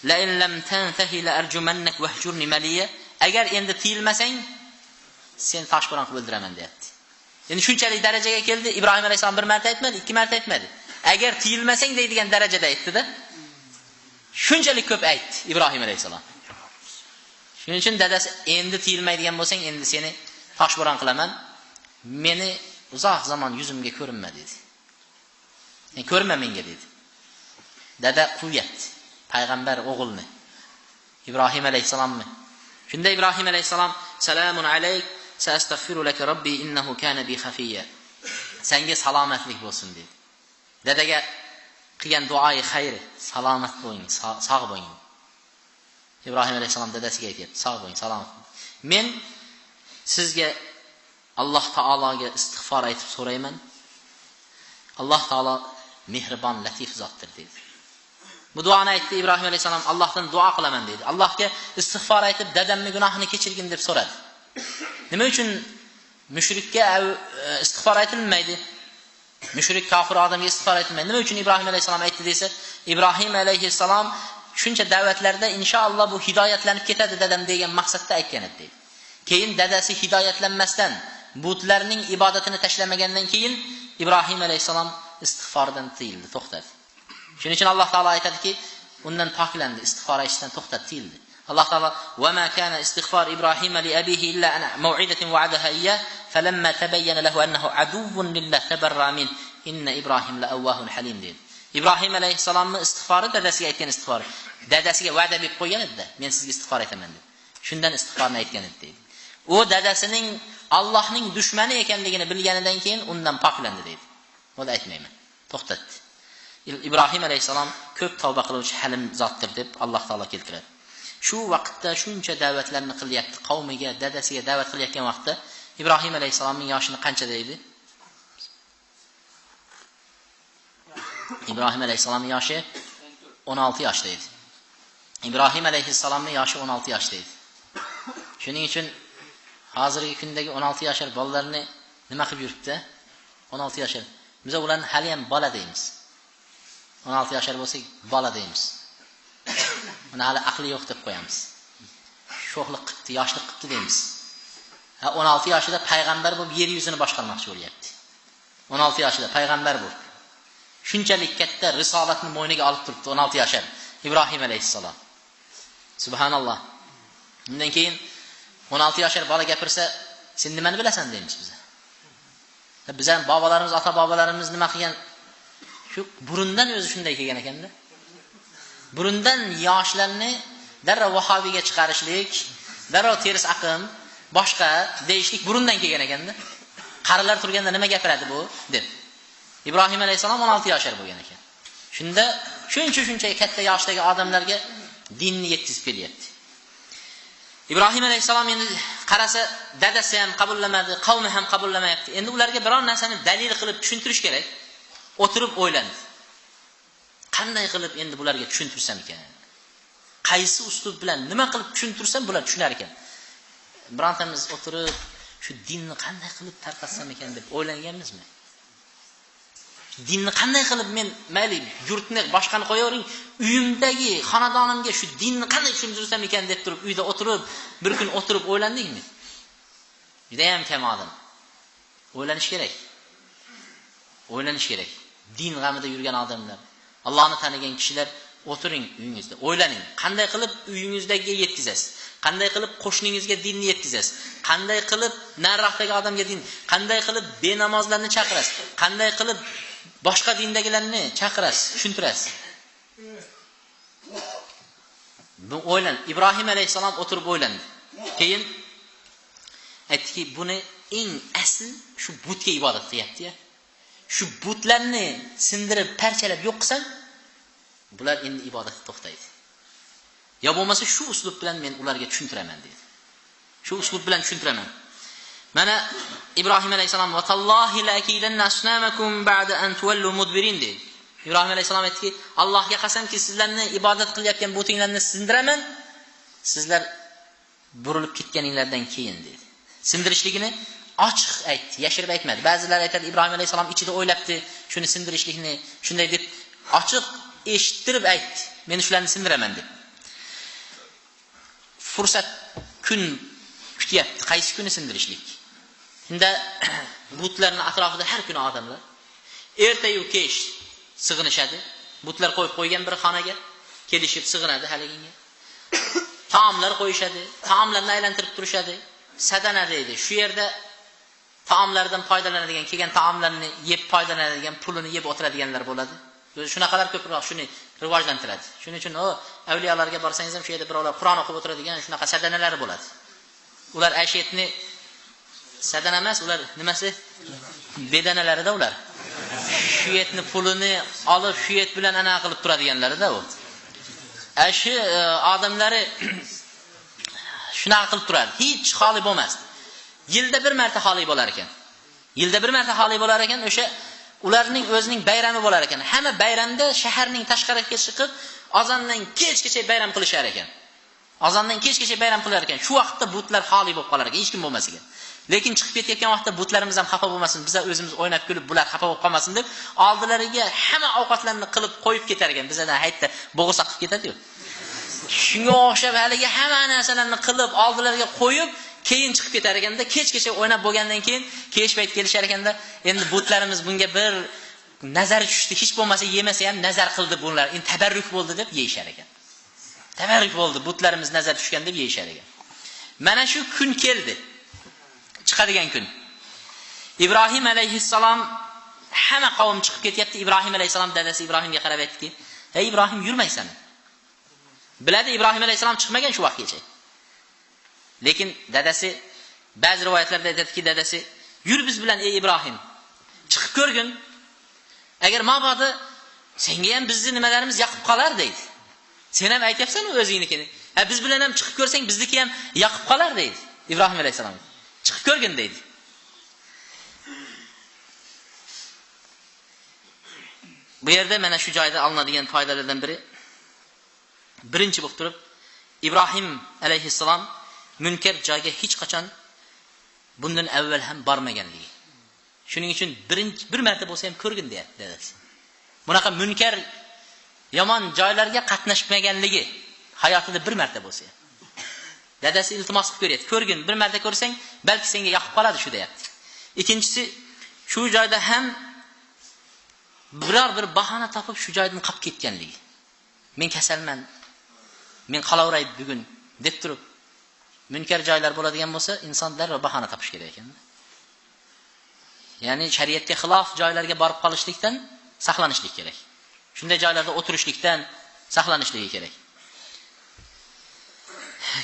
La in lam tantahi la arjumannak wahjurni maliya. Agar endi tiyilmasang, sen toshbo'ron qilib o'ldiraman deyapti. Endi shunchalik darajaga keldi. Ibrohim alayhisalom bir marta aytmadi, ikki marta aytmadi. Agar tiyilmasang deydigan darajada aytdi-da. Shunchalik ko'p aytdi Ibrohim alayhisalom. Shuning uchun dadasi endi tiyilmaydigan bo'lsang, endi seni toshbo'ron qilaman. Meni uzoq zamon yuzimga ko'rinma dedi. Ko'rma menga dedi. Dada quyatdi payg'ambar o'g'ilni. Ibrohim alayhisalomni. Shunda Ibrohim alayhisalom salamun alayk sa'astaghfiru laka robbi innahu kana bi khafiya. Senga salomatlik bo'lsin dedi. Dadaga qilgan duoyi xayri, salomat bo'ling, sog' bo'ling. Ibrohim alayhisalom dadasiga aytibdi, sog' bo'ling, salomat. Men sizga Alloh taologa istig'for aytib so'rayman. Alloh taolo mehribon, latif zotdir dedi. Bu duoni aytdi Ibrohim alayhisalom, Allohdan duo qilaman dedi. Allohga istig'for aytib dadamning gunohini kechirgin deb so'radi. Nima uchun mushrikka istig'for aytilmaydi? Mushrik kofir odamga istig'for aytilmaydi. Nima uchun Ibrohim alayhisalom aytdi desa, Ibrohim alayhisalom shuncha da'vatlarda inshaalloh bu hidoyatlanib ketadi dadam degan maqsadda aytgan edi. Keyin dadasi hidoyatlanmasdan, butlarning ibodatini tashlamagandan keyin Ibrohim alayhisalom istig'fordan tiyildi, to'xtadi. Shuning uchun Alloh taolo aytadiki, undan poklandi, istig'for aytishdan to'xtadi, tiyildi. Alloh taolo va ma kana istig'for Ibrohim li abihi illa ana maw'idatin wa'adaha iyyah falamma tabayyana lahu annahu aduwwun lillah tabarra min inna Ibrohim la awwahun halim dedi. Ibrohim alayhisalomning istig'fori dadasiga aytgan istig'for. Dadasiga va'da berib qo'ygan edi, men sizga istig'for aytaman deb. Shundan istig'forni aytgan edi dedi. U dadasining Allohning dushmani ekanligini bilganidan keyin undan poklandi dedi. Buni aytmayman. To'xtatdi. Ibrohim alayhisalom ko'p tavba qiluvchi halim zotdir deb Alloh taolo keltiradi. Shu vaqtda shuncha da'vatlarni qilyapti, qavmiga, dadasiga da'vat qilayotgan vaqtda Ibrohim alayhisalomning yoshini qancha deydi? İbrahim Aleyhisselam'ın yaşı 16 yaşdaydı. İbrahim Aleyhisselam'ın yaşı 16 yaşdaydı. Shuning uchun hozirgi kundagi 16 yoshar bolalarni nima qilib yuribdi? 16 yoshar. Biz ularni hali ham bola deymiz. 16 yoshar bo'lsa bola deymiz. Uni hali aqli yo'q deb qo'yamiz. Sho'xlik qilibdi, yoshlik qilibdi deymiz. 16 yoshida payg'ambar bo'lib yer yuzini boshqarmoqchi bo'lyapti. 16 yoshida payg'ambar bo'lib. Shunchalik katta risolatni mo'yniga olib turibdi 16 yoshar Ibrohim alayhissalom. Subhanalloh. Undan keyin 16 yoshar bola gapirsa, sen nimani bilasan deymiz biz. Bizning bobolarimiz, ota bobolarimiz nima qilgan? Shu burundan o'zi shunday kelgan ekanda. Burundan yoshlarni darrov vahobiyga chiqarishlik, darrov teris aqim, boshqa deyishlik burundan kelgan ekanda. Qarilar turganda nima gapiradi bu deb. Ibrohim alayhisalom 16 yoshar bo'lgan ekan. Shunda shuncha katta yoshdagi odamlarga dinni yetkazib kelyapti. İbrahim Aleyhisselam endi qarasa dadasi ham qabullamadi, qavmi ham qabullamayapti. Endi ularga biror narsani dalil qilib tushuntirish kerak. O'tirib o'ylandi. Qanday qilib endi bularga tushuntirsam ekan? Qaysi uslub bilan nima qilib tushuntirsam bular tushunar ekan? Birontamiz o'tirib shu dinni qanday qilib tarqatsam ekan deb o'ylanganmizmi? Dinni qanday qilib men mayli yurtni boshqani qo'yavering, uyimdagi xonadonimga shu dinni qanday tushuntirsam ekan deb turib uyda o'tirib bir kun o'tirib o'ylandingmi? Juda ham kam odam. O'ylanish kerak. O'ylanish kerak. Din g'amida yurgan odamlar, Allohni tanigan kishilar o'tiring uyingizda, o'ylaning. Qanday qilib uyingizdagiga yetkazasiz? Qanday qilib qo'shningizga dinni yetkazasiz? Qanday qilib nariroqdagi odamga din? Qanday qilib benamozlarni chaqirasiz? Qanday qilib boshqa dindagilarni chaqirasiz, tushuntirasiz? Bu o'ylan. Ibrohim alayhisalom o'tirib o'ylandi. Keyin aytdiki, buni eng asl shu butga ibodat qilyapti-ya. Shu butlarni sindirib, parchalab yo'q qilsam, bular endi ibodatga to'xtaydi. Yo bo'lmasa shu uslub bilan men ularga tushuntiraman dedi. Shu uslub bilan tushuntiraman. Mana İbrahim alayhisalom va tallahi la akidanna asnamakum ba'da an tuwallu mudbirin dedi. İbrahim alayhisalom aytdiki, Allohga qasamki sizlarni ibodat qilayotgan butinglarni sindiraman, sizlar burilib ketganinglardan keyin dedi. Sindirishligini ochiq aytdi, yashirib aytmadi. Ba'zilar aytadi İbrahim alayhisalom ichida o'ylabdi, shuni sindirishlikni shunday deb ochiq eshittirib aytdi. Men shularni sindiraman deb. Fursat kun kutyapti, qaysi kuni sindirishlik. Shunda butlarning atrofida har kuni odamlar erta-yu kech sig'inishadi. Butlar qo'yib qo'ygan bir xonaga kelishib sig'inadi haliginga. Taomlar qo'yishadi, taomlarni aylantirib turishadi. Sadana deydi. Shu yerda taomlardan foydalanadigan, kelgan taomlarni yeb foydalanadigan, pulini yeb o'tiradiganlar bo'ladi. O'zi shunaqalar ko'proq shuni rivojlantiradi. Shuning uchun avliyolarga borsangiz ham shu yerda birovlar Qur'on o'qib o'tiradigan shunaqa sadanalari bo'ladi. Ular ashiyatni sadana emas, ular nimasi? Bedanalarida ular. Shu yetni pulini olib, shu yet bilan ana qilib turadiganlarida u. Shu odamlari shunaqa qilib turadi. Hech xoli bo'lmasdi. Yilda bir marta xoli bo'lar ekan. Yilda bir marta xoli bo'lar ekan, o'sha ularning o'zining bayrami bo'lar ekan. Hamma bayramda shaharning tashqariga chiqib, azondan kechgacha bayram qilishar ekan. Azondan kechgacha bayram qilar ekan. Shu vaqtda butlar xoli bo'lib qolar ekan, hech kim bo'lmas ekan. Lekin chiqib ketayotgan vaqtda butlarimiz ham xafa bo'lmasin, biz o'zimiz o'ynab kulib, bular xafa bo'lib qolmasin deb oldilariga hamma ovqatlarni qilib qo'yib ketar ekan. Bizdan haytda bo'g'irsoq qilib ketadi-ku. Shunga o'xshab haliga hamma narsalarni qilib oldilariga qo'yib, keyin chiqib ketar ekanda, kechgacha o'ynab bo'lgandan keyin kech payt kelishar ekanda, endi butlarimiz bunga bir nazar tushdi, hech bo'lmasa yemasa ham nazar qildi bunlar, endi tabarruk bo'ldi deb yeyishar ekan. Tabarruk bo'ldi, butlarimiz nazar tushgan deb yeyishar ekan. Mana shu kun keldi. Chiqadigan kun. İbrahim alayhissalom hamma qavm chiqib ketyapti. İbrahim alayhissalom dadasi İbrahimga qarab aytdiki, "Ey İbrahim, yurmaysan?" Biladi, İbrahim alayhissalom chiqmagan shu vaqtgacha. Lekin dadasi ba'zi rivoyatlarda aytadiki, dadasi, "Yur biz bilan ey İbrahim. Chiqib ko'rgin. Agar mabodo senga ham bizni nimalarimiz yoqib qolar" deydi. Sen ham aytyapsan-ku o'zingnikini. Biz bilan ham chiqib ko'rsang bizniki ham yoqib qolar deydi İbrahim alayhissalom. Chiqib ko'rgin deydi. bu yerda mana shu joyda olinadigan foydalardan biri, birinchi bo'lib turib, Ibrohim alayhissalom munkar joyga hech qachon bundan avval ham bormaganligi. Shuning uchun bir marta bo'lsa ham ko'rgin deyapti dadasi. Bunaqa munkar yomon joylarga qatnashmaganligi hayotida bir marta bo'lsa. Dadasi iltimos qilib ko'ryapti. Ko'rgin, bir marta ko'rsang, balki senga yoqib qoladi shu deyapti. Ikkinchisi, shu joyda ham biror bir bahona topib shu joydan qolib ketganligi. Men kasalman, men qalavray bugun deb turib, munkar joylar bo'ladigan bo'lsa, insonlar bahona topish kerak ekan. Ya'ni shariatga xilof joylarga borib qolishlikdan saqlanishlik kerak. Shunday joylarda o'tirishlikdan saqlanishligi kerak.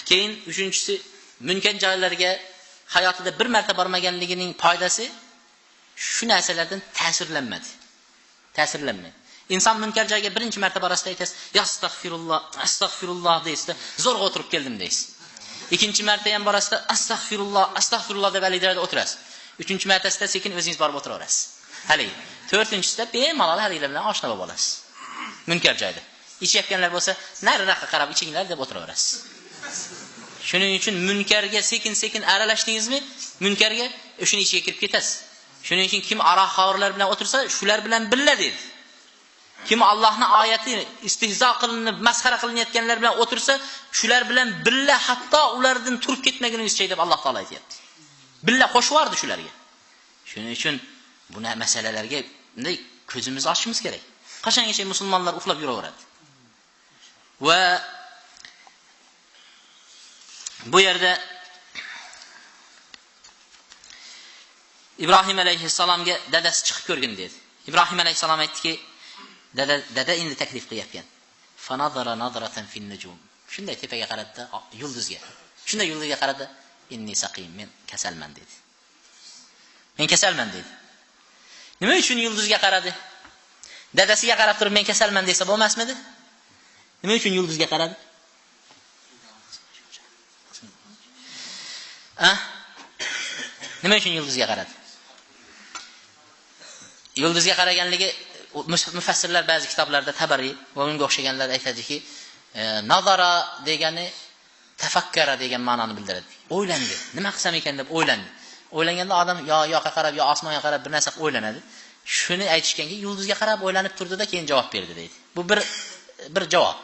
Keyin uchinchisi, munkar joylarga hayotida bir marta bormaganligining foydasi shu narsalardan ta'sirlanmadi. Ta'sirlanmaydi. Inson munkar joyga birinchi marta borasida aytasiz, "Ya astagfirulloh, astagfirulloh" deysiz, zo'rg'a o'tirib keldim deysiz. Ikkinchi marta ham borasida astagfirulloh, astagfirulloh deb validada o'tirasiz. Uchinchi martasida sekin o'zingiz borib o'tiraverasiz. Haligi. To'rtinchisida bemalol haligilar bilan oshna bo'lib olasiz. Munkar joyda. Ichayotganlar bo'lsa, nariroqqa qarab ichinglar deb o'tiraverasiz. Shuning uchun munkarga sekin-sekin aralashdingizmi, munkarga o'shini ichiga kirib ketasiz. Shuning uchun kim aroqxo'rlar bilan o'tirsa, shular bilan billa dedi. Kim Allohning oyati istihzo qilinib, masxara qilinayotganlar bilan o'tirsa, shular bilan billa hatto ulardan turib ketmaguningizcha deb Alloh taolo aytayapti. Billa qo'shvardi shularga. Shuning uchun buna masalalarga bunday ko'zimizni ochishimiz kerak. Qachongacha musulmonlar uxlab yuraveradi. Va bu yerda Ibrohim alayhissalomga dadasi chiqib ko'rgin dedi. Ibrohim alayhissalom aytdiki, dada endi taklif qilyapgan. Fanazara nadratan fin nujum. Shunday tepaga qaradi, yulduzga. Shunday yulduzga qaradi, inni saqim, men kasalman dedi. Men kasalman dedi. Nima uchun yulduzga qaradi? Dadasiga qarab turib men kasalman desa bo'lmasmidi? Nima uchun yulduzga qaradi? Nima uchun yulduzga qaradi? Yulduzga qaraganligi mufassirlar ba'zi kitoblarda Tabari va unga o'xshaganlar aytadiki, nazara degani tafakkara degan ma'noni bildiradi. O'ylandi. Nima qilsam ekan deb o'ylandi. O'ylanganda odam yo yoqqa qarab, yo osmonga qarab bir narsa o'ylanadi. Shuni aytishganki, yulduzga qarab o'ylanib turdi-da, keyin javob berdi deydi. Bu bir javob.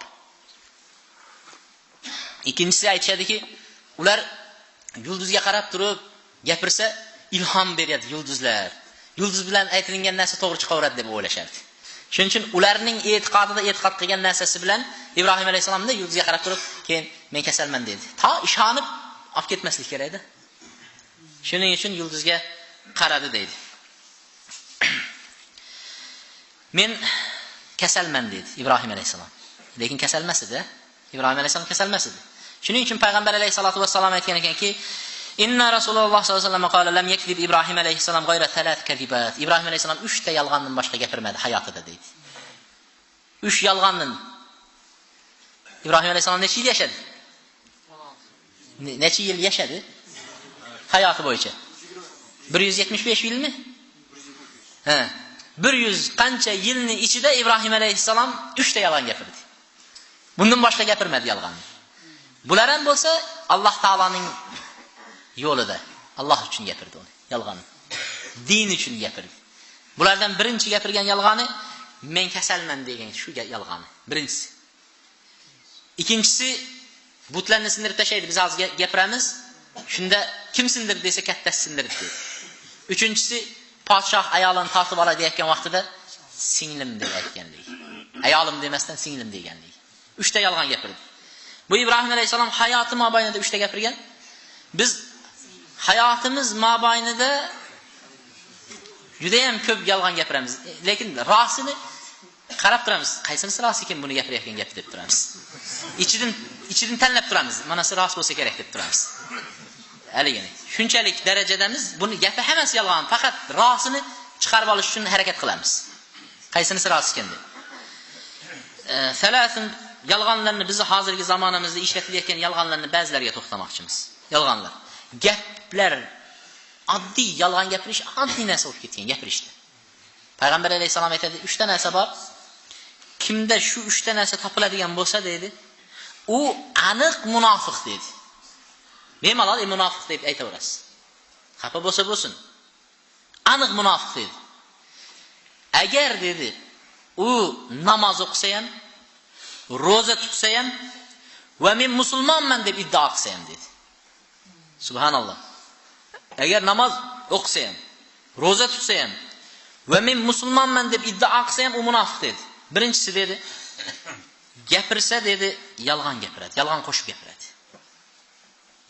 Ikkinchisi aytishadiki, ular yulduzga qarab turib gapirsa ilhom beradi yulduzlar. Yulduz bilan aytilgan narsa to'g'ri chiqaveradi deb o'ylashardi. Shuning uchun ularning e'tiqodida e'tiqod qilgan narsasi bilan Ibrohim alayhisolamda yulduzga qarab turib, keyin men kasalman dedi. Ta ishonib olib ketmaslik kerak edi. Shuning uchun yulduzga qaradi deydi. Men kasalman dedi Ibrohim alayhisalom. Lekin kasalmas edi. Ibrohim alayhisalom kasalmas edi. Shuning uchun payg'ambar alayhisolatu vassalom aytgan ekanki, inna Rasululloh sollallohu alayhi vasallam qala lam yakzib Ibrohim alayhisalom g'ayra 3 kadibat. Ibrohim alayhisalom 3 ta yolg'ondan boshqa gapirmadi hayotida deydi. 3 yolg'ondan. Ibrohim alayhisalom necha yil yashadi? Necha yil yashadi? Hayoti bo'yicha 175 yilmi? 100 qancha yilni ichida Ibrohim alayhisalom 3 ta yolg'on gapirdi. Bundan boshqa gapirmadi yolg'onni. Bular ham bo'lsa Alloh taolaning yo'lida, Alloh uchun gapirdi uni, yolg'onni. Din uchun gapirdi. Bulardan birinchi gapirgan yolg'oni men kasalman degan shu yolg'oni. Birinchisi. Ikkinchisi butlarni sindirib tashlaydi, biz hozir gapiramiz. Shunda kimsindir desa kattasindir dedi. Uchinchisi podshoh ayolini tortib oladi deyotgan vaqtida singlim deb aytganligi. Ayolim demasdan singlim deganligi. 3 ta yolg'on gapirdi. Bu Ibrohim alayhisalom hayoti mobaynida 3 ta gapirgan. Biz hayotimiz mobaynida juda ham ko'p yolg'on gapiramiz. Lekin rostini qarab turamiz. Qaysinisi rost ekan buni gapirayotgan gap deb turamiz. Ichidan tanlab turamiz. Manasi rost bo'lsa kerak deb turamiz. Haligini. Shunchalik darajadamiz, buni gapi hammasi yolg'on, faqat rostini chiqarib olish uchun harakat qilamiz. Qaysinisi rost ekan deb. Salasin yolg'onlarni biz hozirgi zamonamizda ishlatilayotgan yolg'onlarni ba'zilariga to'xtamoqchimiz. Yolg'onlar. Gaplar oddiy yolg'on gapirish oddiy narsa bo'lib ketgan gapirishdi. Payg'ambar alayhisalom aytadi, 3 ta narsa bor. Kimda shu 3 ta narsa topiladigan bo'lsa dedi, u aniq munofiq dedi. Bemalol munofiq deb aytaverasiz. Xafa bo'lsa bo'lsin. Aniq munofiq dedi. Agar dedi, u namoz o'qisa ham, roza tutsa ham va men musulmonman deb iddao qilsa ham dedi. Subhanalloh. Agar namoz o'qisa ham, roza tutsa ham va men musulmonman deb iddao qilsa ham u munofiq dedi. Birinchisi dedi, gapirsa dedi, yolg'on gapiradi, yolg'on qo'shib gapiradi.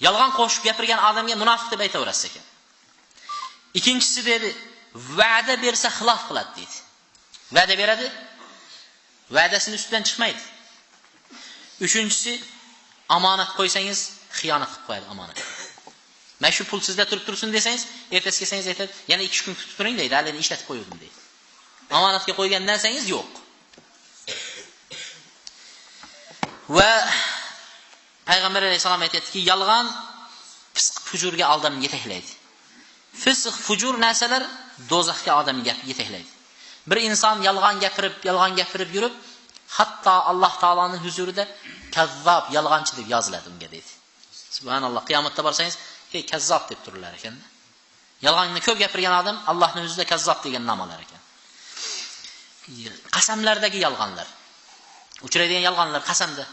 Yolg'on qo'shib gapirgan odamga munofiq deb aytaverasiz ekan. Ikkinchisi dedi, va'da bersa xilof qiladi dedi. Va'da beradi, va'dasini ustidan chiqmaydi. Uchinchisi, omonat qo'ysangiz xiyonat qilib qo'yadi omonat. Men shu pul sizda tursin desangiz, ertasi kelsangiz aytadi, yana 2 kun kutib turing deydi, hali ishlatib qo'ydim deydi. Omonatga qo'ygan narsangiz yo'q. Va Payg'ambar alayhisalom aytadiki, yolg'on fisq fujurga odamni yetaklaydi. Fisq fujur narsalar do'zaxga odamni yetaklaydi. Bir inson yolg'on gapirib yurib, hatto Alloh taoloning huzurida kazzob, yolg'onchi deb yoziladi unga deydi. Subhanalloh, qiyomatda borsangiz, kazzob deb tururlar ekan. Yolg'onni ko'p gapirgan odam Allohning huzurida kazzob degan nom olar ekan. Qasamlardagi yolg'onlar. Uchraydigan yolg'onlar qasamda.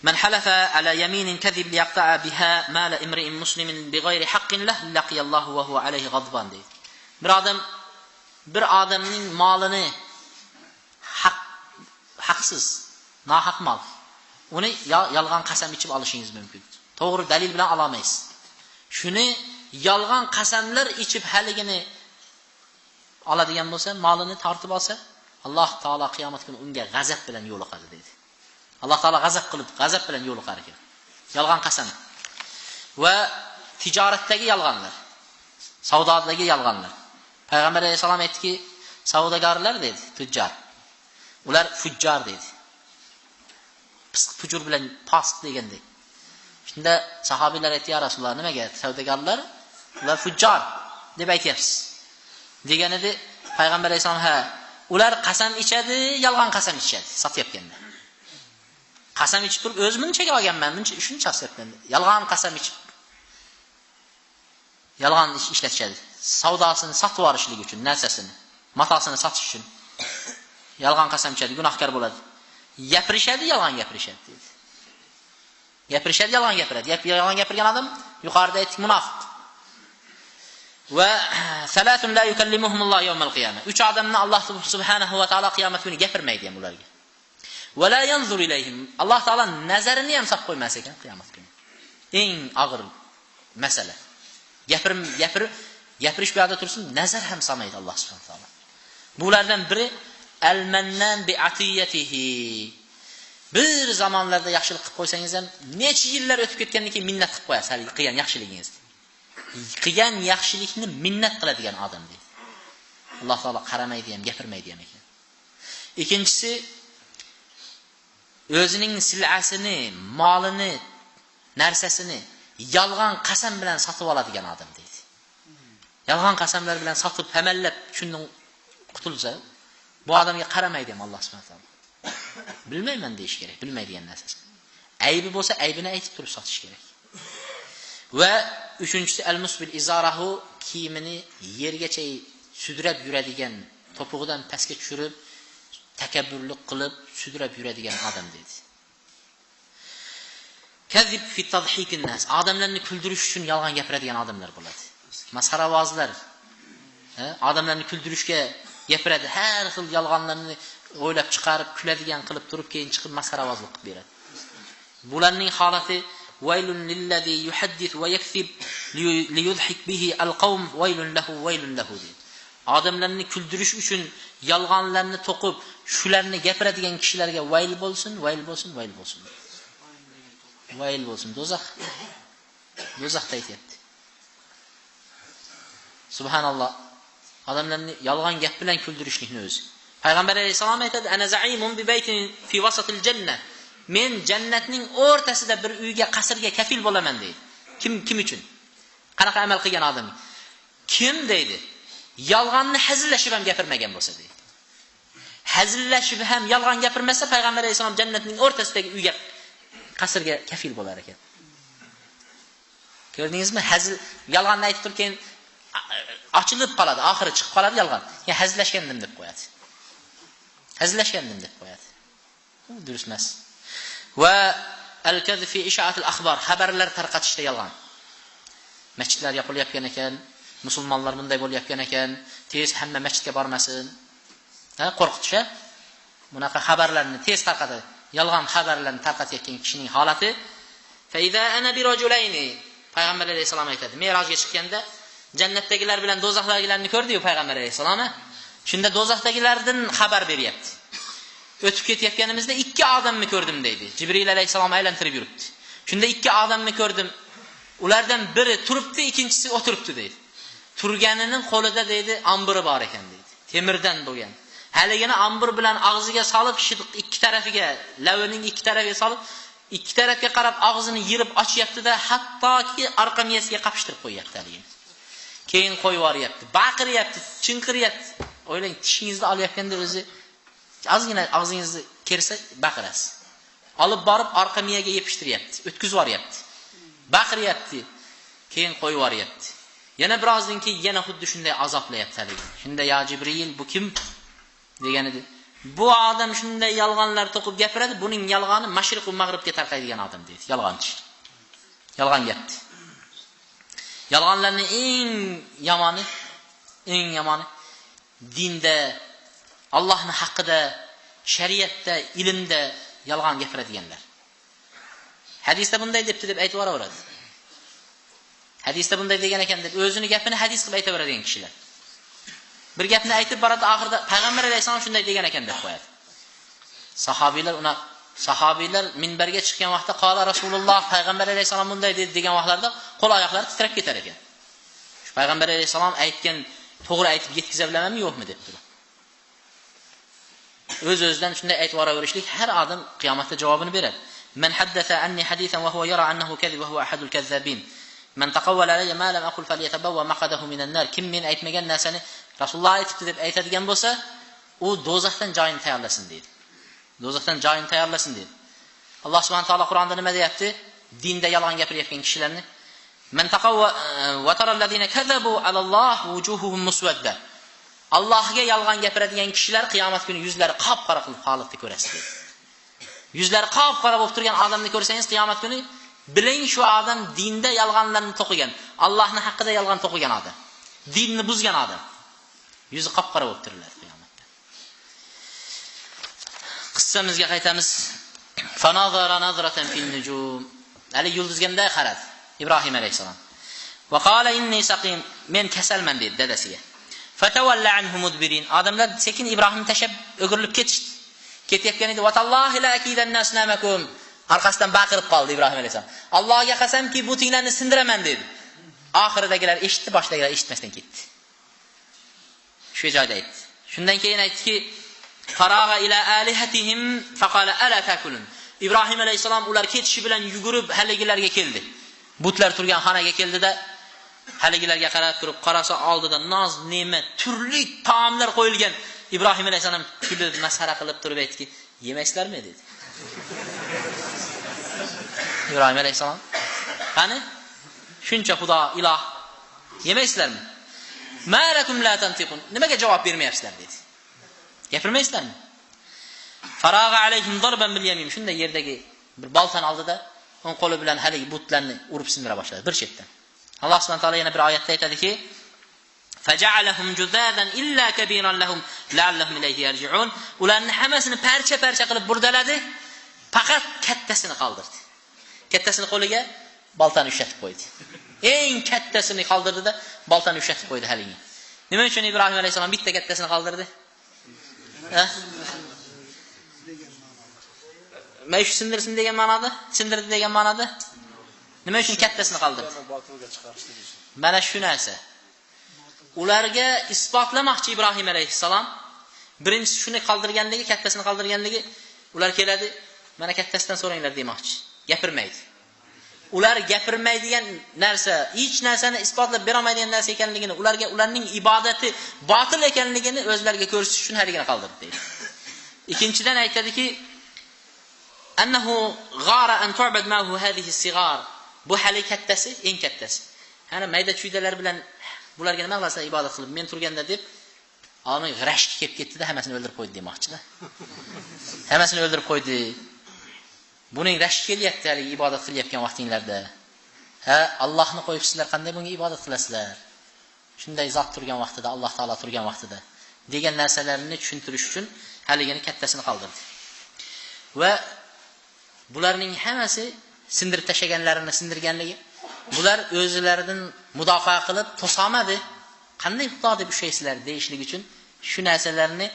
Man halafa ala yaminin kadhib liyaqta'a biha mal imri'in muslimin bighayri haqqin lahu laqiyallahu wa huwa alayhi ghadban deydi. Bir odamning molini haqsiz, nohaq mol, uni yolg'on qasam ichib olishingiz mumkin. To'g'ri dalil bilan olmaysiz. Shuni yolg'on qasamlar ichib haligini oladigan bo'lsa, molini tortib olsa, Alloh taolo qiyomat kuni unga g'azab bilan yo'liqadi dedi. Alloh taolo g'azab bilan yo'liqar ekan. Yolg'on qasam. Va tijoratdagi yolg'onlar, savdodagi yolg'onlar. Payg'ambar alayhisalom aytdiki, savdogarlar dedi, tujjar. Ular fujjar dedi. Fisq fujur bilan fosiq degandek. Shunda sahobiyalar aytdi, ya Rasululloh, nimaga savdogarlar? Ular fujjar deb aytyapsiz. Degan edi, Payg'ambar alayhisalom, ular qasam ichadi, yolg'on qasam ichadi, sotyapganda. Qasam ichib turib, o'z munchaga olganman, shuni chasyapman. Yolg'on qasam ichib yolg'on ishlatishadi. Savdosini sotib olishlik uchun, narsasini, matosini sotish uchun yolg'on qasam ichadi, gunohkor bo'ladi. Gapirishadi, yolg'on gapirishadi dedi. Gapirishadi, yolg'on gapiradi. Yolg'on gapirgan odam yuqorida aytdik, munofiq. Va salatun la yukallimuhumulloh yawmal qiyamah. 3 odamni Alloh subhanahu va taolo qiyomat kuni gapirmaydi ham ularga. Va la yanzur ilayhim. Alloh taolo nazarini ham solib qo'ymas ekan qiyomat kuni. Eng og'ir masala. Gapirish bu yerda tursin, nazar ham solmaydi Alloh subhanahu va taolo. Bulardan biri al-mannan bi atiyatihi. Bir zamonlarda yaxshilik qilib qo'ysangiz ham, necha yillar o'tib ketgandan keyin minnat qilib qo'yasiz hali qilgan yaxshiligingizni. Qilgan yaxshilikni minnat qiladigan odam deydi. Alloh taolo qaramaydi ham, gapirmaydi ham ekan. Ikkinchisi, o'zining silasini, molini, narsasini yolg'on qasam bilan sotib oladigan odam deydi. Yolg'on qasamlar bilan sotib, hamallab shundan qutulsa, bu odamga qaramaydi ham Alloh subhanahu va taolo. Bilmayman deyish kerak, bilmaydigan narsasi. Aybi bo'lsa, aybini aytib turib sotish kerak. Va uchinchisi al-musbil izarahu, kiyimini yergacha sudrab yuradigan, to'pug'idan pastga tushirib, takabburlik qilib sudrab yuradigan odam dedi. Kazib fi tadhikin nas, odamlarni kuldirish uchun yolg'on gapiradigan odamlar bo'ladi. Masxaravozlar, odamlarni kuldirishga gapiradi, har xil yolg'onlarni o'ylab chiqarib, kuladigan qilib turib, keyin chiqib masxaravozlik qilib beradi. Bularning holati waylun lillazi yuhaddith va yakzib liyudhik bihi alqawm waylun lahu deydi. Odamlarni kuldirish uchun yolg'onlarni to'qib, shularni gapiradigan kishilarga vayl bo'lsin. Vayl bo'lsin, do'zaxda aytayapti. Subhanalloh. Odamlarni yolg'on gap bilan kuldirishlikni o'zi. Payg'ambar alayhisalom aytadi, ana za'imun bi baytin fi wasatil jannah. Men jannatning o'rtasida bir uyga, qasrga kafil bo'laman deydi. Kim uchun? Qanaqa amal qilgan odam? Kim deydi? yolg'onni hazillashib ham gapirmagan bo'lsa deydi. Hazillashib ham yolg'on gapirmasa payg'ambar alayhisalom jannatning o'rtasidagi uyga, qasrga kafil bo'lar ekan. Ko'rdingizmi? Hazil yolg'onni aytib turgan ochilib qoladi, oxiri chiqib qoladi yolg'on. Yani hazillashgandim deb qo'yadi. Hazillashgandim deb qo'yadi. Bu durust emas. Va al-kadhib fi isha'at al-akhbar, xabarlar tarqatishda yolg'on. Masjidlar yopilyapgan ekan, musulmonlar bunday bo'layotgan ekan, tez hamma masjidga bormasin. Qo'rqitish. Bunaqa xabarlarni tez tarqatadi. Yolg'on xabarlarni tarqatayotgan kishining holati fa iza ana bi rajulayni, payg'ambar alayhisalom aytadi. Merojga chiqqanda jannatdagilar bilan do'zaxdagilarni ko'rdi-yu payg'ambar alayhisalom. Shunda do'zaxdagilardan xabar beryapti. O'tib ketayotganimizda ikki odamni ko'rdim deydi. Jibril alayhisalom aylantirib yuribdi. Shunda ikki odamni ko'rdim. Ulardan biri turibdi, ikkinchisi o'tiribdi deydi. Turganining qo'lida deydi ambiri bor ekan deydi. Temirdan bo'lgan. Haligini ambir bilan og'ziga solib, shidiq ikki tarafiga, lavining ikki tarafiga solib, ikki tarafga qarab og'zini yirib ochyapti-da, hattoki orqa miyasiga qapishtirib qo'yapti haligini. Keyin qo'yib yuboryapti, baqiryapti, chinqiryapti. O'ylang, tishingizni olyapganda o'zi ozgina og'zingizni kersa baqirasiz. Olib borib orqa miyaga yepishtiryapti, o'tkazib yuboryapti. Baqiryapti, keyin qo'yib yuboryapti. Yana birozdan keyin yana xuddi shunday azoblayapti haligini. Shunda ya Jibril, bu kim degan edi. Bu odam shunday yolg'onlar to'qib gapiradi, buning yolg'oni mashriq va mag'ribga tarqaydigan odam deydi. Yolg'onchi. Yolg'on gapdi. Yolg'onlarning eng yomoni dinda, Allohning haqqida, shariatda, ilmda yolg'on gapiradiganlar. Hadisda bunday debdi deb aytib yuboradi. Hadisda bunday degan ekan deb o'zini gapini hadis qilib aytaveradigan kishilar. Bir gapni aytib boradi, oxirida payg'ambar alayhisalom shunday degan ekan deb qo'yadi. Sahobiylar minbarga chiqqan vaqtda qola Rasululloh payg'ambar alayhisalom bunday dedi degan vaqtlarda qo'l oyoqlari titrab ketar ekan. Shu payg'ambar alayhisalom aytgan to'g'ri aytib yetkiza bilamanmi yo'qmi deb turib. O'z-o'zidan shunday aytib boraverishlik har odam qiyomatda javobini beradi. Man haddatha anni hadithan wa huwa yara annahu kadhib wa huwa ahadul kazzabin. Man taqawwala alayya ma lam aqul falyatabawwa maqadahu minan nar. Kim men aytmagan narsani Rasululloh aytibdi deb aytadigan bo'lsa, u do'zaxdan joyini tayyorlasin deydi. Do'zaxdan joyini tayyorlasin deydi. Alloh subhanahu taolo Qur'onda nima deyapti? Dinda yolg'on gapirayotgan kishilarni man taqawwa wa tara alladhina kadhabu ala Alloh wujuhuhum muswadda. Allohga yolg'on gapiradigan kishilar qiyomat kuni yuzlari qop-qora qilib holatda ko'rasiz deydi. Yuzlari qop-qora bo'lib turgan odamni ko'rsangiz qiyomat kuni biling shu odam dinda yolg'onlarni to'qigan, Allohning haqqida yolg'on to'qigan odam, dinni buzgan odam. Yuzi qop-qora bo'lib turiladi qiyomatda. Qissamizga qaytamiz. Fanazara nazratan fin nujum. Ali yulduzganda qaradi Ibrohim alayhisalom. Va qala inni saqim, men kasalman dedi dadasiga. Fatawalla anhum mudbirin. Odamlar sekin Ibrohimni tashab o'girilib ketishdi. Ketayotgan edi. Va tallohi la akidanna asnamakum. Orqasidan baqirib qoldi Ibrohim alayhisalom. Allohga qasamki butinglarni sindiraman dedi. Oxiridagilar eshitdi, boshdagilar eshitmasdan ketdi. Shu joyda aytdi. Shundan keyin aytdiki, faraga ila alihatihim faqala ala takulun. Ibrohim alayhisalom ular ketishi bilan yugurib haligilarga keldi. Butlar turgan xonaga keldida haligilarga qarab turib, qarasa oldida noz, ne'mat, turli taomlar qo'yilgan. Ibrohim alayhisalom kulib masxara qilib turib aytdiki, yemaysizlarmi dedi. Ibrohim alayhisalom, qani? Shuncha xudo, iloh, yemaysizlarmi? Ma lakum la tantiqun. Nimaga javob bermayapsizlar dedi. Gapirmaysizlarmi? Faraga alayhim darban bil yamin. Shunda yerdagi bir boltani oldida o'ng qo'li bilan haligi butlarni urib sindira boshladi bir chetdan. Alloh subhanahu taolo yana bir oyatda aytadiki, faja'alahum judadan illa kabiran lahum la'allahum ilayhi yarji'un. Ularni hammasini parcha-parcha qilib burdaladi, faqat kattasini qoldirdi. Kattasini qo'liga boltani ushlatib qo'ydi. Eng kattasini qoldirdi-da, boltani ushlatib qo'ydi haligi. Nima uchun Ibrohim alayhisalom bitta kattasini qoldirdi? Maysh sindirsin degan ma'noda, sindirdi degan ma'noda. Nima uchun kattasini qoldirdi? Mana shu narsa. Ularga isbotlamoqchi Ibrohim alayhisalom. Birinchisi shuni qoldirganligi, kattasini qoldirganligi, ular keladi, mana kattasidan so'ranglar demoqchi. Gapirmaydi. ular gapirmaydigan narsa, hech narsani isbotlab bera olmaydigan narsa ekanligini, ularning ibodati botil ekanligini o'zlariga ko'rsatish uchun haligini qoldirdi deydi. Ikkinchidan aytadiki, annahu ghara an tu'bad ma'hu hadhihi as-sighar. Bu hali kattasi, eng kattasi. Ana mayda chuydalar bilan bularga nima qilasizlar ibodat qilib, men turganda deb Alloh g'irashga kelib ketdi-da, hammasini o'ldirib qo'ydi demoqchi-da. Hammasini o'ldirib qo'ydi. Buning rashk kelyapti hali ibodat qilayotgan vaqtinglarda. Ha, Allohni qo'yib sizlar qanday bunga ibodat qilasizlar? Shunday zot turgan vaqtida, Alloh taolo turgan vaqtida degan narsalarni tushuntirish uchun haligini kattasini qoldirdi. Va bularning hammasi sindirib tashaganlarini sindirganligi, bular o'zlaridan mudofaa qilib to'samadi. Qanday Xudo deb ushaysizlar deyishlik uchun shu narsalarni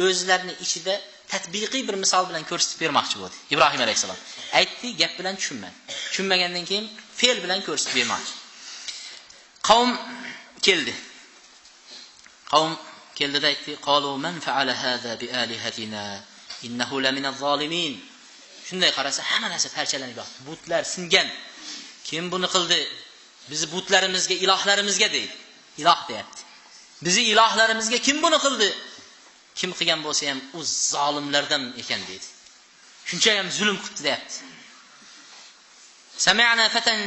o'zlarining ichida tatbiqiy bir misol bilan ko'rsatib bermoqchi bo'ldi. Ibrohim alayhisalom aytdi, gap bilan tushunmadi. Tushunmagandan keyin fe'l bilan ko'rsatib bermoqchi. Qavm keldi. Qavm keldida aytdi, "Qalu man fa'ala hadha bi alihatina innahu la min az-zalimin." Shunday qarasa hamma narsa parchalanib yotdi. Butlar singan. Kim buni qildi? Bizi butlarimizga, ilohlarimizga deydi. Iloh deyapti. Bizi ilohlarimizga kim buni qildi? Kim qilgan bo'lsa ham u zolimlardan ekan deydi. Shuncha ham zulm qildi deyapti. Sami'na fatan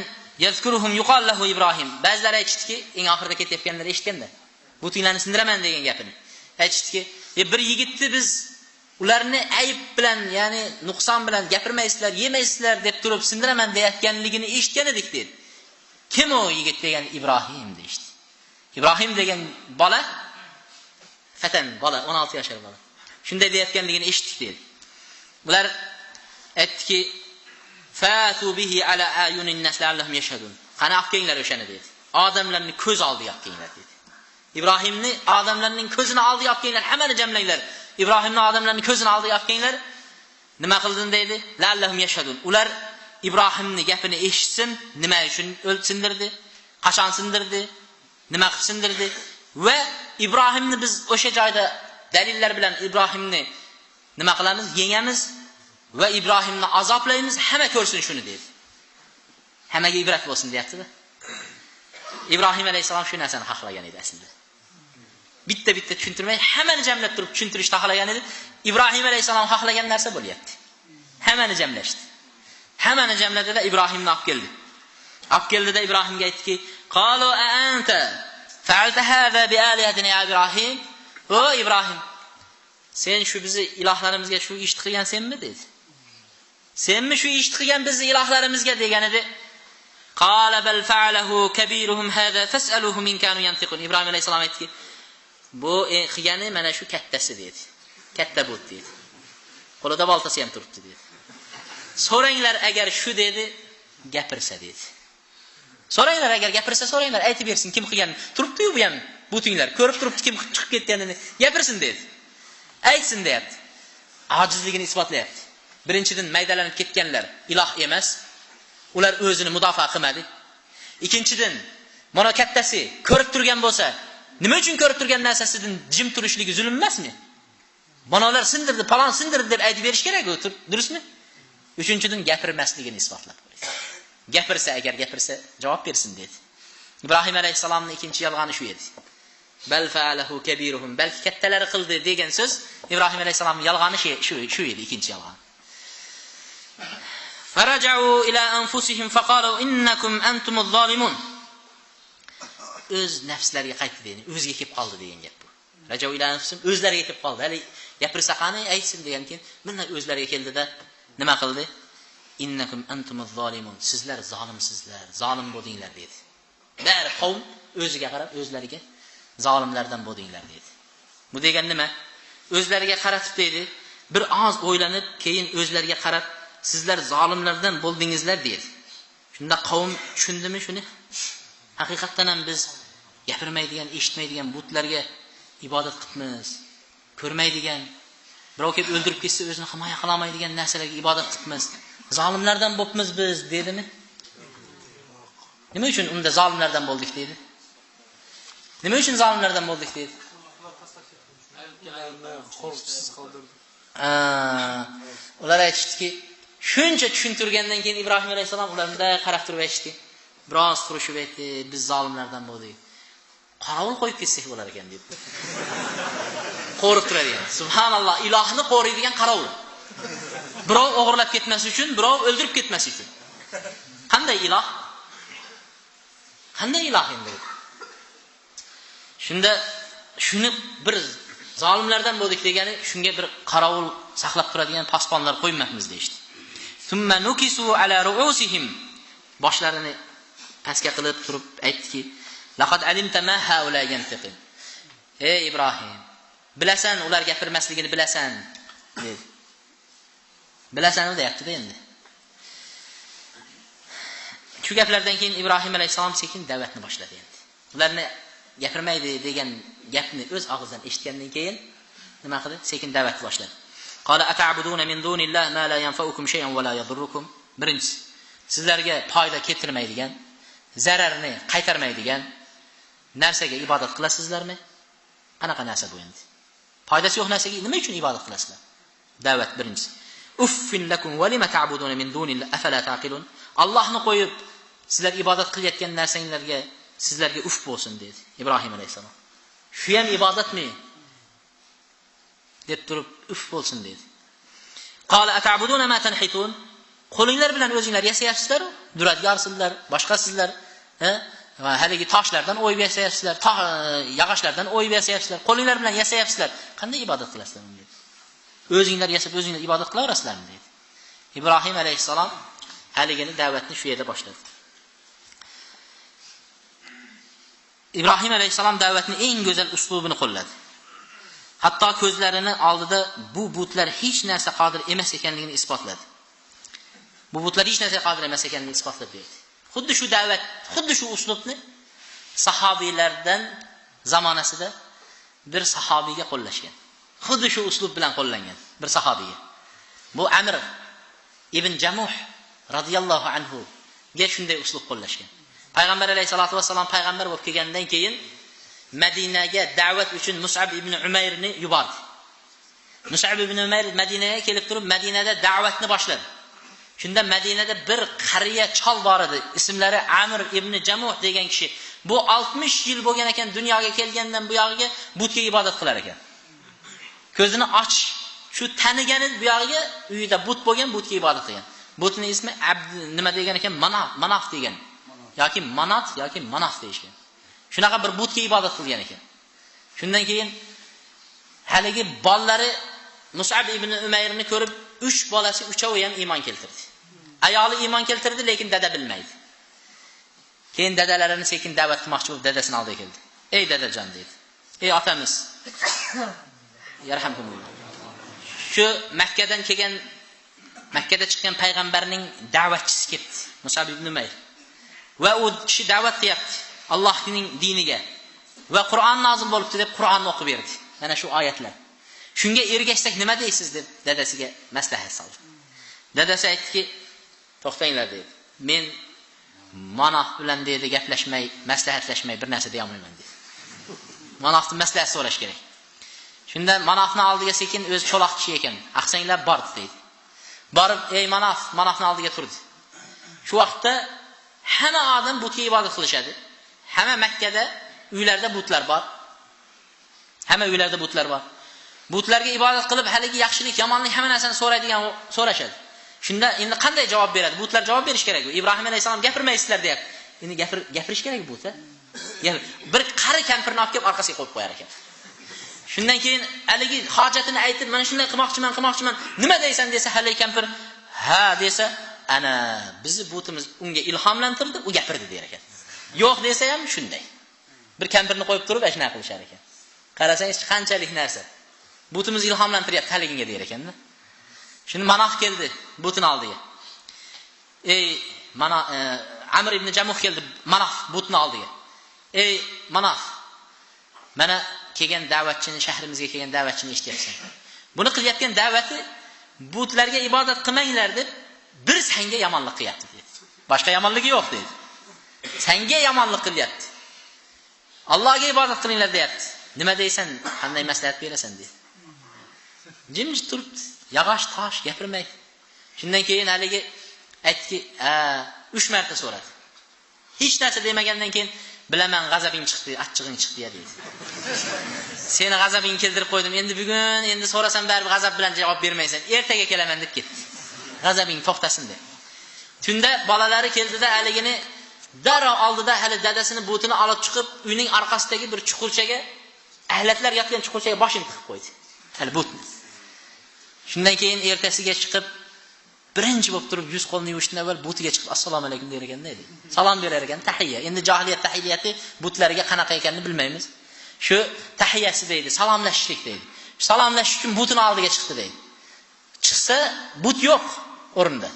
yazkuruhum yuqal lahu Ibrohim. Ba'zilar aytishdiki, eng oxirida ketayotganlar eshitganda, butinglarni sindiraman degan gapini. Aytishdiki, bir yigitni biz ularni ayb bilan, ya'ni nuqson bilan gapirmaysizlar, yemaysizlar deb turib sindiraman deyotganligini eshitgan edik dedi. Kim o yigit degan? Ibrohim deydi. Ibrohim degan bola, fatan bola, 16 yoshli bola. Shunday deyotganligini eshitdik dedi. Bular aytdiki, fatu bihi ala ayunin nas la'allahum yashhadun. Qani olib kelinglar o'shani dedi. Odamlarning ko'z oldiga olib kelinglar dedi. Ibrohimni odamlarning ko'zini oldiga olib kelinglar, hammani jamlanglar. Ibrohimni odamlarning ko'zini oldiga olib kelinglar. Nima qildin dedi? La'allahum yashhadun. Ular Ibrohimning gapini eshitsin, nima uchun o'lsindirdi? Qachon sindirdi? Nima qilib sindirdi? Va Ibrohimni biz o'sha joyda dalillar bilan Ibrohimni nima qilamiz? Yengamiz va Ibrohimni azoblaymiz, hamma ko'rsin shuni dedi. Hammaga ibrat bo'lsin deyapti-da. Ibrohim alayhisalom shu narsani xohlagan edi aslida. Bitta tushuntirmay, hammani jamlab turib tushuntirishni xohlagan edi. Ibrohim alayhisalom xohlagan narsa bo'lyapti. Hammani jamlashdi. Hammani jamladida Ibrohimni olib keldi. Olib keldida Ibrohimga aytdiki, "Qalu a anta fa'alta hadha bi alihatina ya Ibrohim?" O Ibrohim, sen shu bizni ilohlarimizga shu ishni qilgan senmi dedi. Senmi shu ishni qilgan bizni ilohlarimizga degan edi. Qala bal fa'alahu kabiruhum hadha fas'aluhum in kanu yantiqun. Ibrohim alayhisalom aytdiki, bu qilgani mana shu kattasi dedi. Katta bo'l dedi. Qo'lida boltasi ham turibdi dedi. So'ranglar agar shu dedi, gapirsa dedi. So'ranglar agar gapirsa so'ranglar, aytib bersin kim qilgan. Turibdi-yu bu ham, butinglar ko'rib turibdi kim chiqib ketganini, gapirsin dedi. Aytsin deyapti. Ojizligini isbotlayapti. Birinchidan maydalanib ketganlar iloh emas. Ular o'zini mudofaa qilmadi. Ikkinchidan, mana kattasi ko'rib turgan bo'lsa, nima uchun ko'rib turgan narsasidan jim turishligi zulm emasmi? Manalar sindirdi, palon sindirdi deb aytib berish kerak-ku, durustmi? Uchinchidan gapirmasligini isbotlab qo'ydi. Agar gapirsa javob bersin dedi. Ibrohim alayhisalomning ikkinchi yolg'oni shu edi. Bal fa'alahu kabiruhum, balki kattalari qildi degan so'z Ibrohim alayhisalomning yolg'oni shu edi, ikkinchi yolg'on. Faraja'u ila anfusihim faqalu innakum antumuz zolimun. O'z nafslariga qaytdi dedi, o'ziga kelib qoldi degan gap bu. Raja'u ila anfusihim, o'zlariga kelib qoldi. Hali gapirsa qani aytsin degan keyin bunday o'zlariga keldida nima qildi? Innakum antumuz zolimun. Sizlar zolimsizlar, zolim bo'ldinglar dedi. Bari qavm o'ziga qarab o'zlariga zolimlardan bo'ldinglar dedi. Bu degan nima? O'zlariga qaratib dedi, bir oz o'ylanib, keyin o'zlariga qarab sizlar zolimlardan bo'ldingizlar dedi. Shunda qavm tushundimi shuni? Haqiqatan ham biz gapirmaydigan, eshitmaydigan butlarga ibodat qilamiz. Ko'rmaydigan, birov kelib o'ldirib ketsa o'zini himoya qila olmaydigan narsalarga ibodat qilamiz. Zolimlardan bo'pmiz biz dedimi? Nima uchun unda zolimlardan bo'ldik dedi? Nima uchun zolimlardan bo'ldik dedi? Ular aytishdiki, Shuncha tushuntirgandan keyin Ibrohim alayhisalom ularga qarab turib aytdi. Biroz turishib aytdi, biz zolimlardan bo'ldik. Qarovul qo'yib ketsak bo'lar ekan deb. Qo'rib turadigan. Subhanalloh, ilohni qo'riydigan qarovul. Birov o'g'irlab ketmas uchun, birov o'ldirib ketmas uchun. Qanday iloh? Qanday iloh endi? Shunda shuni bir zolimlardan bo'ldik degani, shunga bir qarovul saqlab turadigan posbonlar qo'ymabmiz deydi. Summa nukisu ala ru'usihim. Boshlarini pastga qilib turib aytdiki, laqad alimta ma haula yantiqin. Ey Ibrohim, bilasan ular gapirmasligini bilasan dedi. Bilasan deyapti-da endi. Shu gaplardan keyin Ibrohim alayhisalom sekin da'vatni boshladi endi. Ularni gapirmaydi degan gapni o'z og'zidan eshitgandan keyin nima qildi? Sekin da'vat boshladi. Qala ata'buduna min dunillahi ma la yanfa'ukum shay'an wa la yadurrukum. Birinchi, sizlarga foyda keltirmaydigan, zararni qaytarmaydigan narsaga ibodat qilasizlarmi? Qanaqa narsa bu endi? Foydasi yo'q narsaga nima uchun ibodat qilasizlar? Da'vat birinchi. Uffin lakum wa lima ta'buduna min dunillahi afala taqilun. Allohni qo'yib sizlar ibodat qilayotgan narsanglarga sizlarga uf bo'lsin dedi Ibrohim alayhisalom. Shu ham ibodatmi? deb turib uf bo'lsin dedi. Qala ata'buduna ma tanhitun. Qo'linglar bilan o'zinglar yasayapsizlar, duradgorsizlar, boshqasizlar, va haligi toshlardan o'yib yasayapsizlar, yog'ochlardan o'yib yasayapsizlar, qo'linglar bilan yasayapsizlar. Qanday ibodat qilasizlar dedi. O'zinglar yasab o'zinglar ibodat qilaverasizlarmi dedi. Ibrohim alayhisalom haligini da'vatni shu yerda boshladi. Ibrohim alayhisalom da'vatni eng go'zal uslubini qo'lladi. Hatto ko'zlarini oldida bu butlar hech narsa qodir emas ekanligini isbotladi. Bu butlar hech narsa qodir emas ekanligini isbotlab berdi. Xuddi shu da'vat, xuddi shu uslubni sahobiylardan zamonasida bir sahobiyga qo'llashgan. Xuddi shu uslub bilan qo'llangan bir sahobiyga. Bu Amr ibn Jamuh radhiyallohu anhu ga shunday uslub qo'llashgan. Payg'ambar alayhisolatu vasallam payg'ambar bo'lib kelgandan keyin Madinaga da'vat uchun Mus'ab ibn Umayrni yubordi. Mus'ab ibn Umayr Madinaga kelib turib, Madinada da'vatni boshladi. Shunda Madinada bir qariya chol bor edi. Ismlari Amr ibn Jamuh degan kishi. Bu 60 yil bo'lgan ekan dunyoga kelgandan bu yog'iga butga ibodat qilar ekan. Ko'zini och, shu tanigani bu yog'iga uyida but bo'lgan, butga ibodat qilgan. Butning ismi nima degan ekan? Manaf degan. Yoki Manat yoki Manaf deyishgan. Shunaqa bir butga ibodat qilgan ekan. Shundan keyin haligi bollari Mus'ab ibn Umayrni ko'rib, 3 bolasi uchovi ham iymon keltirdi. Ayoli iymon keltirdi, lekin dada bilmaydi. Keyin dadalarini sekin da'vat qilmoqchi bo'lib dadasining oldiga keldi. Ey dadajon dedi. Ey otamiz. Yarhamkumulloh. Shu Makkadan kelgan Makkada chiqqan payg'ambarning da'vatchisi keldi, Mus'ab ibn Umayr. Va u kishi da'vat qilyapti Allohning diniga. Va Qur'on nozil bo'libdi deb Qur'onni o'qib berdi. Mana shu oyatlar. Shunga ergashsak nima deysiz deb dadasiga maslahat soldi. Dadasi aytdiki, to'xtanglar dedi. Men Manof bilan dedi gaplashmay, maslahatlashmay bir narsa deya olmayman dedi. Manofdan maslahat so'rash kerak. Shunda Manofning oldiga sekin o'zi cho'loq kishi ekan. Aqsanglar bor dedi. Borib, ey Manofning oldiga turdi. Shu vaqtda hamma odam butga ibodat qilishadi. Hamma Makkada uylarda butlar bor. Hamma uylarda butlar bor. Butlarga ibodat qilib, haligi yaxshilik, yomonlik hamma narsani so'rashadi. Shunda endi qanday javob beradi? Butlar javob berish kerak. Ibrohim alayhisalom gapirmaysizlar deyapti. Endi gapirish kerak butlar. Bir qari kampirni olib kelib orqasiga qo'yib qo'yar ekan. Shundan keyin haligi hojatini aytib, "Men shunday qilmoqchiman. Nima deysan?" desa, haligi kampir, "Ha" desa, "Ana bizni butimiz unga ilhomlantirdi, u gapirdi" der ekan. Yo'q desa ham shunday. Bir kampirni qo'yib turib ashna qilishar ekan. Qarasangiz qanchalik narsa. Butimiz ilhomlantiryapti haliginga der ekanda. Shuni Manof keldi butun oldiga. Ey Amr ibn Jamuh keldi Manof butun oldiga. Ey Manof, mana kelgan da'vatchini, shahrimizga kelgan da'vatchini eshityapsan. Buni qilayotgan da'vati butlarga ibodat qilmanglar deb bir senga yomonlik qilyapti dedi. Boshqa yomonligi yo'q dedi. Senga yomonlik qilyapti. Allohga ibodat qilinglar deyapti. Nima deysan? Qanday maslahat berasan dedi. Jimjit turibdi. Yog'och tosh gapirmaydi. Shundan keyin haligi aytdiki, 3 marta so'radi. Hech narsa demagandan keyin bilaman g'azabing chiqdi, achchig'ing chiqdi dedi. Seni g'azabingni keltirib qo'ydim. Endi bugun endi so'rasam baribir g'azab bilan javob bermaysan. Ertaga kelaman deb ketdi. G'azabing to'xtasin deb. Tunda bolalari keldida haligini darrov oldida hali dadasini butini olib chiqib, uyning orqasidagi bir chuqurchaga, ahlatlar yotgan chuqurchaga boshini tiqib qo'ydi. Hali butni. Shundan keyin ertasiga chiqib birinchi bo'lib turib yuz qo'lni yuvishdan avval butiga chiqib assalomu alaykum der ekan deydi. Salom berar ekan, tahiyya. Endi jahiliyat tahiyyati butlariga qanaqa ekanini bilmaymiz. Shu tahiyyasi deydi, salomlashishlik deydi. Salomlashish uchun butini oldiga chiqdi deydi. Chiqsa but yo'q o'rinda.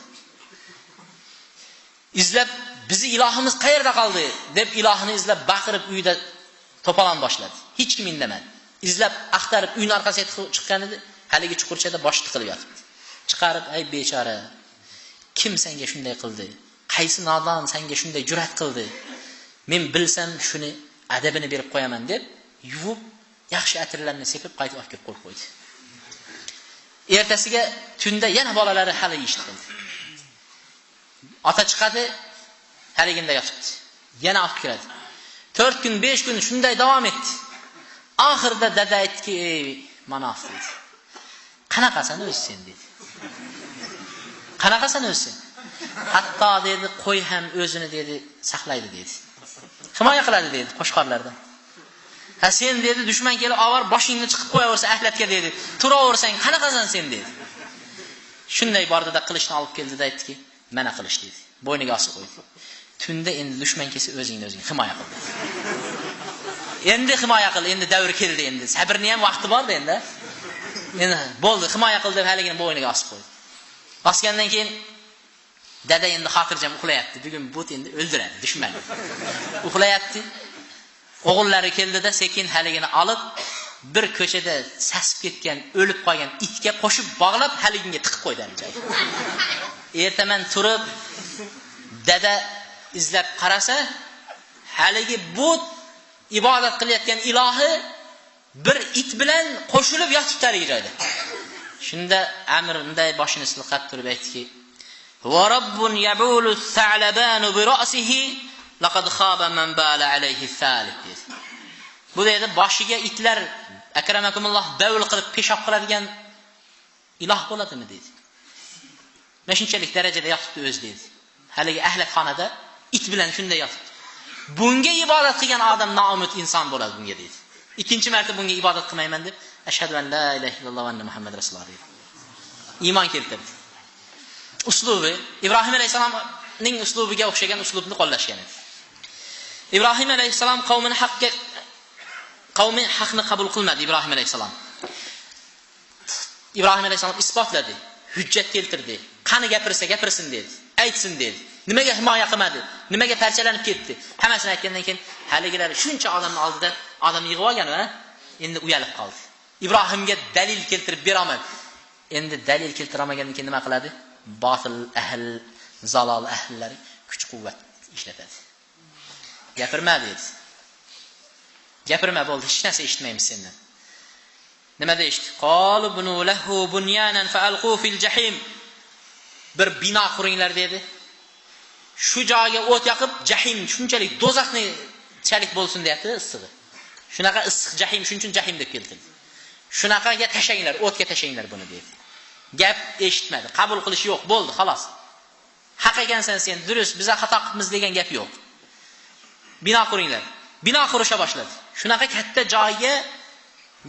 Izlab bizi ilohimiz qayerda qoldi deb ilohini izlab baqirib uyda to'polon boshladi. Hech kim indamadi. Izlab axtarib uyning orqasiga chiqqan edi, haligi chuqurchada bosh tiqilib yotibdi. Chiqarib, "Ay bechora, kim senga shunday qildi? Qaysi nodon senga shunday jur'at qildi? Men bilsam shuni adabini berib qo'yaman" deb yuvib, yaxshi atirlarni sepib qaytib olib kelib qo'ydi. Ertasiga tunda yana bolalari hali ishni qildi. Ota chiqadi, haliginda yotibdi. Yana olib kiradi. 4 kun, 5 kun shunday davom etdi. Oxirida dada aytdiki, "Ey, manof dedi. Qanaqasan o'zi sen?" dedi. "Qanaqasan o'zi sen? Hatto dedi, qo'y ham o'zini dedi saqlaydi dedi. Himoya qiladi dedi qo'shqorlardan. Ha sen dedi dushman kelib avar boshingni chiqib qo'yaversa ahlatga dedi. Turaversang qanaqasan sen dedi. Shunday bordida qilichni olib keldida aytdiki, "Mana qilish" dedi. Bo'yniga osib qo'ydi. Tunda endi dushman kelsa o'zingni himoya qil. Endi himoya qil, endi davr keldi endi. Sabrni ham vaqti bor-da endi. Endi bo'ldi, himoya qil deb haligini bo'yniga osib qo'ydi. Osgandan keyin dada endi xotirjam uxlayapti. Bugun but endi o'ldiradi dushmanni. Uxlayapti. O'g'illari keldida sekin haligini olib bir ko'chada sasib ketgan, o'lib qolgan itga qo'shib bog'lab haligiga tiqib qo'ydi. Ertaman turib dada izlab qarasa, haligi but ibodat qilayotgan ilohi bir it bilan qo'shilib yotibdi hali joyda. Shunda Amir unday boshini silqab turib aytdiki, "Va robbun yabulu sa'labanu bi ra'sihi laqad khaba man bala alayhi salib." dedi. Bu deydi boshiga itlar akramakumulloh bavul qilib peshob qiladigan iloh bo'ladimi dedi. Mana shunchalik darajada yotibdi o'zi dedi. Haligi ahlatxonada it bilan shunday yotibdi. Bunga ibodat qilgan odam noumid inson bo'ladi bunga dedi. Ikkinchi marta bunga ibodat qilmayman deb ashhadu an la ilaha illalloh va anna muhammad rasululloh dedi. Iymon keltirdi. Uslubi Ibrohim alayhisolamning uslubiga o'xshagan uslubni qo'llashgan edi. Ibrohim alayhisalom qavmini haqni qabul qilmadi Ibrohim alayhisalom. Ibrohim alayhisalom isbotladi, hujjat keltirdi. Qani gapirsa gapirsin dedi, aytsin dedi. Nimaga himoya qilmadi? Nimaga parchalanib ketdi? Hammasini aytgandan keyin haligilar shuncha odamning oldida odam yig'ib olgan va endi uyalib qoldi. Ibrohimga dalil keltirib bera olmadi. Endi dalil keltira olmagandan keyin nima qiladi? Botil ahl, zalol ahllari kuch-quvvat ishlatadi. Gapirma dedi. Gapirma bo'ldi, hech narsa eshitmaymiz sendan. Nima deyishdi? Qalibnu lahu bunyanan fa'alqu fil jahim. Bir bino quringlar dedi. Shu joyga o't yoqib, jahim shunchalik do'zaxni chalik bo'lsin deyapti issig'i. Shunaqa issiq jahim, shuning uchun jahim deb keltirdi. Shunaqaga tashanglar, o'tga tashanglar buni dedi. Gap eshitmadi, qabul qilish yo'q, bo'ldi, xolos. Haq ekansan sen, durust, biz xato qilibmiz degan gap yo'q. Bino quringlar. Bino qurisha boshladi. Shunaqa katta joyga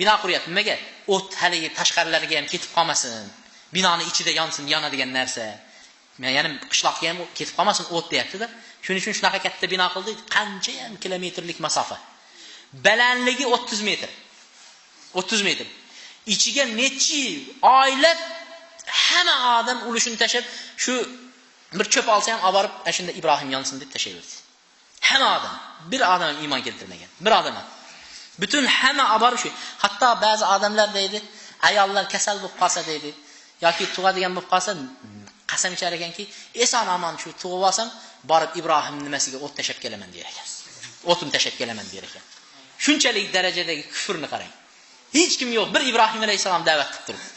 bino quryapti. Nimaga? O't haligi tashqarilariga ham ketib qolmasin. Binoni ichida yonsin, yonadigan narsa. Ya'ni qishloqqa ham ketib qolmasin o't deyapti-da. Shuning uchun shunaqa katta bino qildi, qancha ham kilometrlik masofa. Balandligi 30 metr. 30 metr. Ichiga nechi oila hamma odam ulushini tashab, shu bir cho'p olsa ham olib borib, shunda Ibrohim yonsin deb tashlayverdi. Hamma odam, bir odam ham iymon keltirmagan. Bir odam ham. Butun hamma olib borib shu. Hatto ba'zi odamlar deydi, ayollar kasal bo'lib qolsa deydi, yoki tug'adigan bo'lib qolsa, qasam ichar ekanki, eson omon shu tug'ib olsam, borib Ibrohim nimasiga o't tashab kelaman der ekan. O'tim tashab kelaman der ekan. Shunchalik darajadagi kufrni qarang. Hech kim yo'q, bir Ibrohim alayhisalom da'vat qilib turibdi.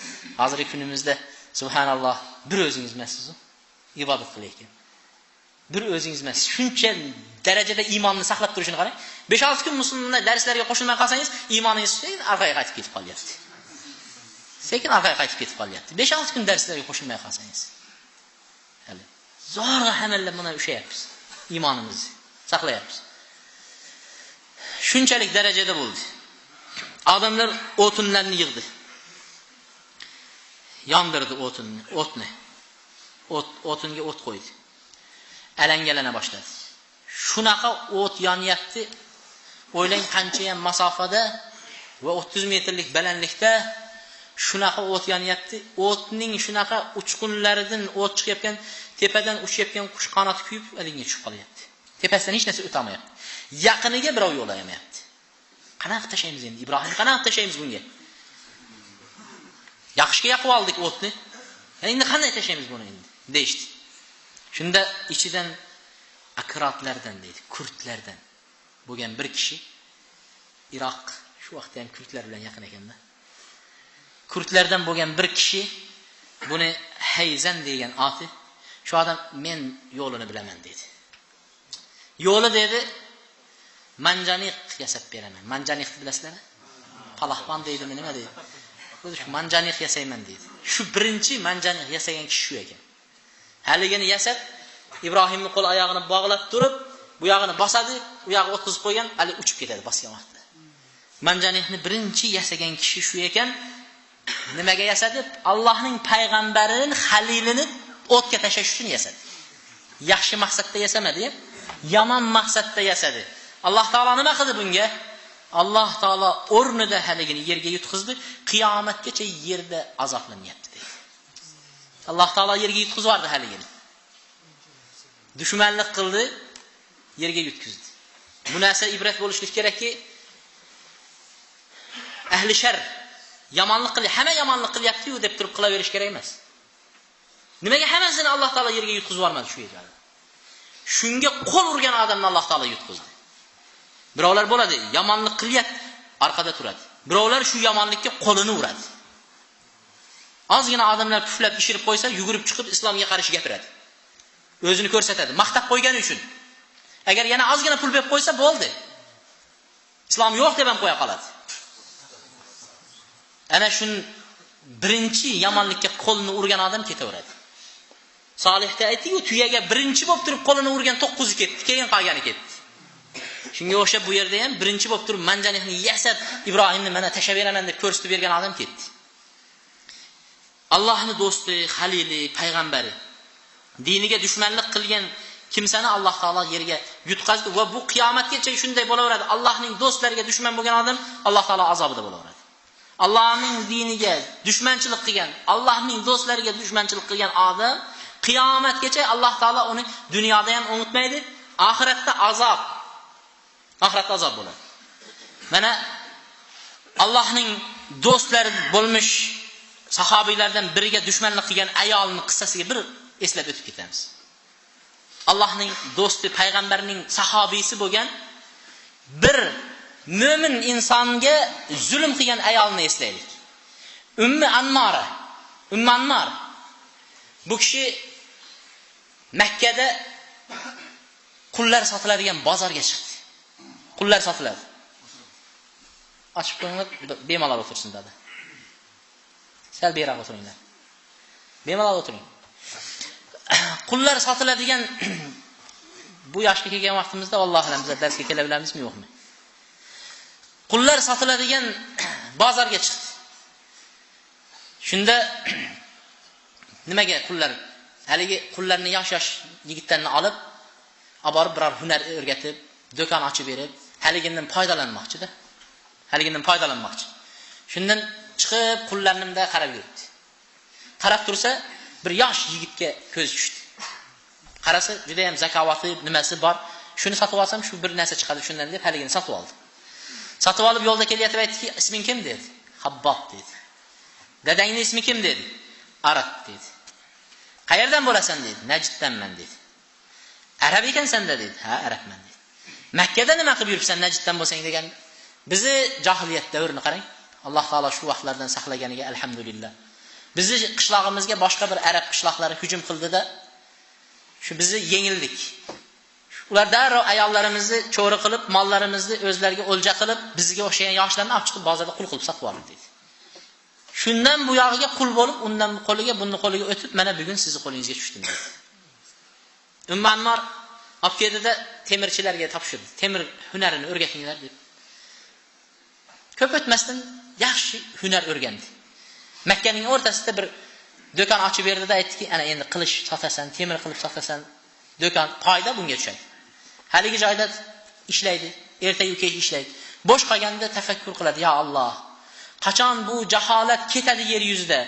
Hozirgi kunimizda Subhanalloh, bir o'zingiz emassiz, ibodat qilayotgan. Bir o'zingiz emassiz. Shuncha darajada iymonni saqlab turishini qarang. 5-6 kun musulmonlar darslarga qo'shilmay qolsangiz, iymoningiz sekin orqaga qaytib ketib qolyapti. Sekin orqaga qaytib ketib qolyapti. 5-6 kun darslarga qo'shilmay qolsangiz. Hali zo'rg'a hamalla buni ushayapmiz. Iymonimizni saqlayapmiz. Shunchalik darajada bo'ldi. Odamlar o'tinlarni yig'di. Yondirdi o'tni. O'tinga o't qo'ydi. Alangalana boshladi. Shunaqa o't yonyapti. O'ylang qancha ham masofada va 30 metrlik balandlikda shunaqa o't yonyapti. O'tning shunaqa uchqunlaridan o't chiqayotgan, tepadan uchayotgan qush qanoti kuyib alinga tushib qolyapti. Tepasidan hech narsa o'tamayapti. Yaqiniga birov yo'l olmayapti. Qanaqa tashaymiz endi? Ibrohim qanaqa tashaymiz bunga? Yaxshiga yoqib oldik o'tni. Endi qanday tashaymiz buni endi? Deydi. Shunda ichidan akratlardan deydi, kurdlardan bo'lgan bir kishi Iroq, shu vaqtda ham kurdlar bilan yaqin ekanda. Kurdlardan bo'lgan bir kishi buni Hayzan degan oti, shu odam men yo'lini bilaman dedi. Yo'li dedi, manjaniq yasab beraman. Manjaniqni bilasizlarmi? Palahvon deydimi, nima deydi? O'zi shu manjaniq yasayman dedi. Shu birinchi manjaniq yasagan kishi shu ekan. Haligini yasab, Ibrohimning qo'l oyog'ini bog'lab turib, bu yog'ini bosadi, u yog'i o'tkazib qo'ygan, hali uchib ketadi bosgan vaqtda. Manjaniqni birinchi yasagan kishi shu ekan. Nimaga yasadi? Allohning payg'ambarining xalilini o'tga tashlash uchun yasadi. Yaxshi maqsadda yasamadi, yomon maqsadda yasadi. Alloh taolo nima qildi bunga? Alloh taolo o'rnida haligini yerga yutqizdi, qiyomatgacha yerda azoblanyapti dedi. Alloh taolo yerga yutqizib yubordi haligini. Dushmanlik qildi, yerga yutkizdi. Bu narsa ibrat bo'lishlik kerakki, ahli shar yomonlik qildi, hamma yomonlik qilyapti-yu deb turib qilaverish kerak emas. Nimaga hammasini Alloh taolo yerga yutkizib yubormadi shu yerda? Shunga qo'l urgan odamni Alloh taolo yutqizdi. Birovlar bo'ladi, yomonlik qilyapti, orqada turadi. Birovlar shu yomonlikka qo'lini uradi. Ozgina odamlar puflab ishirib qo'ysa, yugurib chiqib islomga qarshi gapiradi. O'zini ko'rsatadi, maqtab qo'ygani uchun. Agar yana ozgina pul berib qo'ysa bo'ldi. Islom yo'q deb ham qo'ya qoladi. Ana shun birinchi yomonlikka qo'lini urgan odam ketaveradi. Solihda aytdi-ku, tuyaga birinchi bo'lib turib qo'lini urgan 9 ketdi, keyin qolgani ketdi. Shunga o'xshab bu yerda ham birinchi bo'lib turib manjaniqni yasab, Ibrohimni mana tashab beraman deb ko'rsatib bergan odam ketdi. Allohning do'sti, xalili, payg'ambari diniga dushmanlik qilgan kimsani Alloh taolo yerga yutqazdi va bu qiyomatgacha shunday bo'laveradi. Allohning do'stlariga dushman bo'lgan odam Alloh taolo azobida bo'laveradi. Allohning diniga dushmanchilik qilgan, Allohning do'stlariga dushmanchilik qilgan odam qiyomatgacha Alloh taolo uni dunyoda ham unutmaydi, oxiratda azob. Oxiratda azob bo'ladi. Mana Allohning do'stlari bo'lmish sahobiylardan biriga dushmanlik qilgan ayolning qissasiga bir eslab o'tib ketamiz. Allohning do'sti, payg'ambarning sahobiysi bo'lgan bir mo'min insonga zulm qilgan ayolni eslaylik. Ummu Ammar. Bu kishi Makkada qullar sotiladigan bozorga chiqdi. Qullar sotiladi. Ochib qo'yinglar, bemalol o'tirsin dedi. Sal beriroq o'tiringlar. Bemalol o'tiring. Qullar sotiladigan bu yoshga kelgan vaqtimizda vallohu alam biz darsga kela bilamizmi yo'qmi? Qullar sotiladigan bozorga chiqdi. Shunda nimaga qullar haligi qullarni yosh yigitlarni olib biror hunar o'rgatib, do'kon ochib berib, haligindan foydalanmoqchi. Shundan chiqib qullarni bunday qarab yurdi. Qarab tursa, bir yosh yigitga ko'z tushdi. Qarasa, juda ham zakovati, nimasi bor. Shuni sotib olsam, shu bir narsa chiqadi shundan deb haligini sotib oldi. Sotib olib yo'lda kelyapti, aytdiki, "Isming kim?" dedi. "Habbob" dedi. "Dadangning ismi kim?" dedi. "Arab" dedi. "Qayerdan bo'lasan?" dedi. "Najddanman" dedi. "Arab ekansan-da" dedi. "Ha, arabman" dedi. "Makkada nima qilib yuribsan Najddan bo'lsang?" degan. Bizni jahiliyat davrini qarang. Alloh taolo shu vaqtlardan saqlaganiga alhamdulillah. Bizni qishlog'imizga boshqa bir arab qishloqlari hujum qildida, shu bizni yengildik. Ular darrov ayollarimizni cho'ri qilib, mollarimizni o'zlariga o'lja qilib, bizga o'xshagan yoshlarni olib chiqib bozorda qul qilib sotib oldi dedi. Shundan bu yog'iga qul bo'lib, undan bu qo'liga, bunning qo'liga o'tib, mana bugun sizning qo'lingizga tushdim dedi. Ammor olib keldi-da temirchilarga topshirdi. Temir hunarini o'rgatinglar deb. Ko'p o'tmasdan yaxshi hunar o'rgandi. Makkaning o'rtasida bir do'kon ochib berdi-da, aytdiki, ana endi qilish sotasan, temir qilib sotasan, do'kon qoida bunga tushadi. Haligi joyda ishlaydi, ertayu kech ishlaydi. Bo'sh qolganda tafakkur qiladi, ya Alloh, qachon bu jaholat ketadi yer yuzida?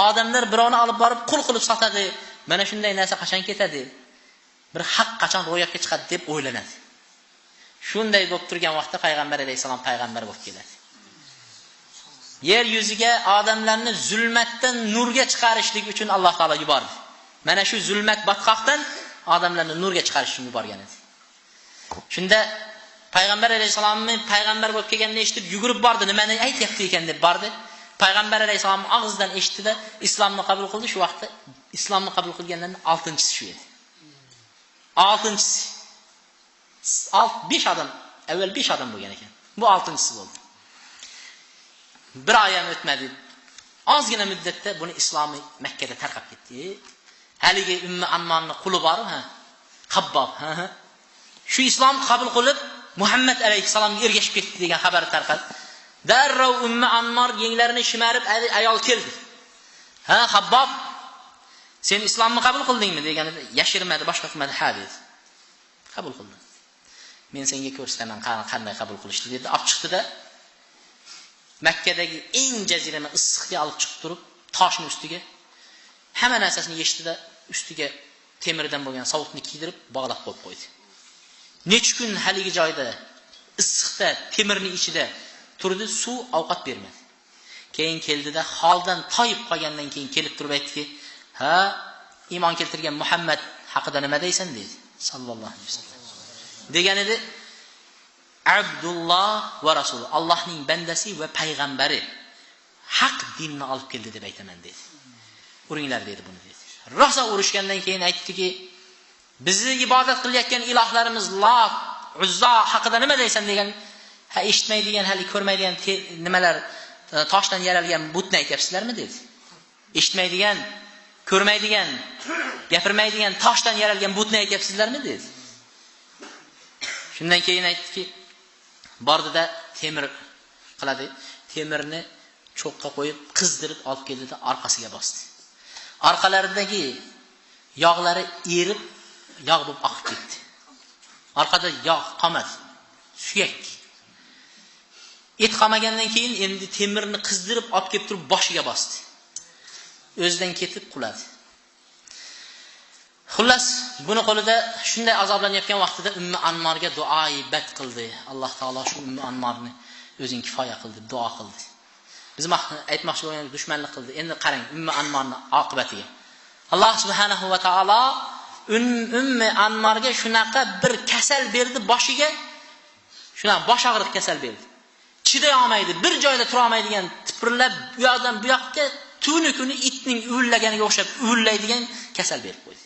Odamlar birovni olib borib qul qilib sotadi. Mana shunday narsa qachon ketadi? Bir haq qachon ro'yobga chiqadi deb o'ylanadi. Shunday bo'lib turgan vaqtda payg'ambar alayhisalom payg'ambar bo'lib keladi. Yer yuziga odamlarni zulmatdan nurga chiqarishlik uchun Alloh taolo yubordi. Mana shu zulmat botqoqdan odamlarni nurga chiqarish uchun yuborgan edi. Shunda payg'ambar alayhisalomni payg'ambar bo'lib kelganini eshitib yugurib bordi, nimani aytayapti ekan deb bordi. Payg'ambar alayhisalom og'zidan eshitdi-da, islomni qabul qildi. Shu vaqtda islomni qabul qilganlarning 6-chisi shu edi. 6-chisi. 5 odam, avval 5 odam bo'lgan ekan. Bu 6-chisi bo'ldi. Bir oy ham o'tmadi. Ozgina muddatda buni islomi Makkada tarqab ketdi. Haligi Ummu Ammonning quli bor, Qabbob, shu islom qabul qilib Muhammad alayhisalomga ergashib ketdi degan xabar tarqadi. Darrov Ummu Ammor yenglarini shimarib ayol keldi. Qabbob, sen islomni qabul qildingmi deganida yashirmadi, boshqa qilmadi, ha dedi. Qabul qildim. Men senga ko'rsataman qanday qabul qilishni dedi. Olib chiqdi-da Makkadagi eng jazirama issiqga olib chiqib turib, toshning ustiga hamma narsasini yechdi-da, ustiga temirdan bo'lgan sovuqni kiydirib, bog'lab qo'yib qo'ydi. Necha kun haligi joyda issiqda, temirning ichida turdi, suv, ovqat bermadi. Keyin keldi-da, holdan toyib qolgandan keyin kelib turib aytdiki, "Ha, iymon keltirgan Muhammad haqida nima deysan?" dedi. Sallallohu alayhi vasallam. Degan edi, Abdulloh va Rasul, Allohning bandasi va payg'ambari haq dinni olib keldi deb aytaman dedi. Uringlar dedi buni dedi. Rosa urushgandan keyin aytdiki, bizni ibodat qilayotgan ilohlarimiz Lat, Uzza haqida nima deysan degan, ha eshitmaydigan, hali ko'rmaydigan nimalar toshdan yaralgan butni aytyapsizlarmi dedi. Eshitmaydigan, ko'rmaydigan, gapirmaydigan toshdan yaralgan butni aytyapsizlarmi dedi. Shundan keyin aytdiki, bordida temir qiladi. Temirni cho'qqa qo'yib, qizdirib olib keldi-da, orqasiga bosdi. Orqalaridagi yog'lari erib, yog' bo'lib oqib ketdi. Orqada yog' qolmadi. Suyak. Et qolmagandan keyin endi temirni qizdirib olib kelib turib boshiga bosdi. O'zidan ketib quladi. Xullas, buni qo'lida shunday azoblanayotgan vaqtida Ummu Ammorga duoibat qildi. Alloh taolo shu Ummu Ammorni o'zing kifoya qildi, duo qildi. Biz aytmoqchi bo'lgan dushmanlik qildi. Endi qarang Ummu Ammorning oqibatiga. Alloh subhanahu va taolo Ummu Ammorga shunaqa bir kasal berdi boshiga. Shunaqa bosh og'riq kasal berdi. Chiday olmaydi, bir joyda tura olmaydigan, tipirlab bu yoqdan bu yoqqa kuni itning uvillaganiga o'xshab uvillaydigan kasal berib qo'ydi.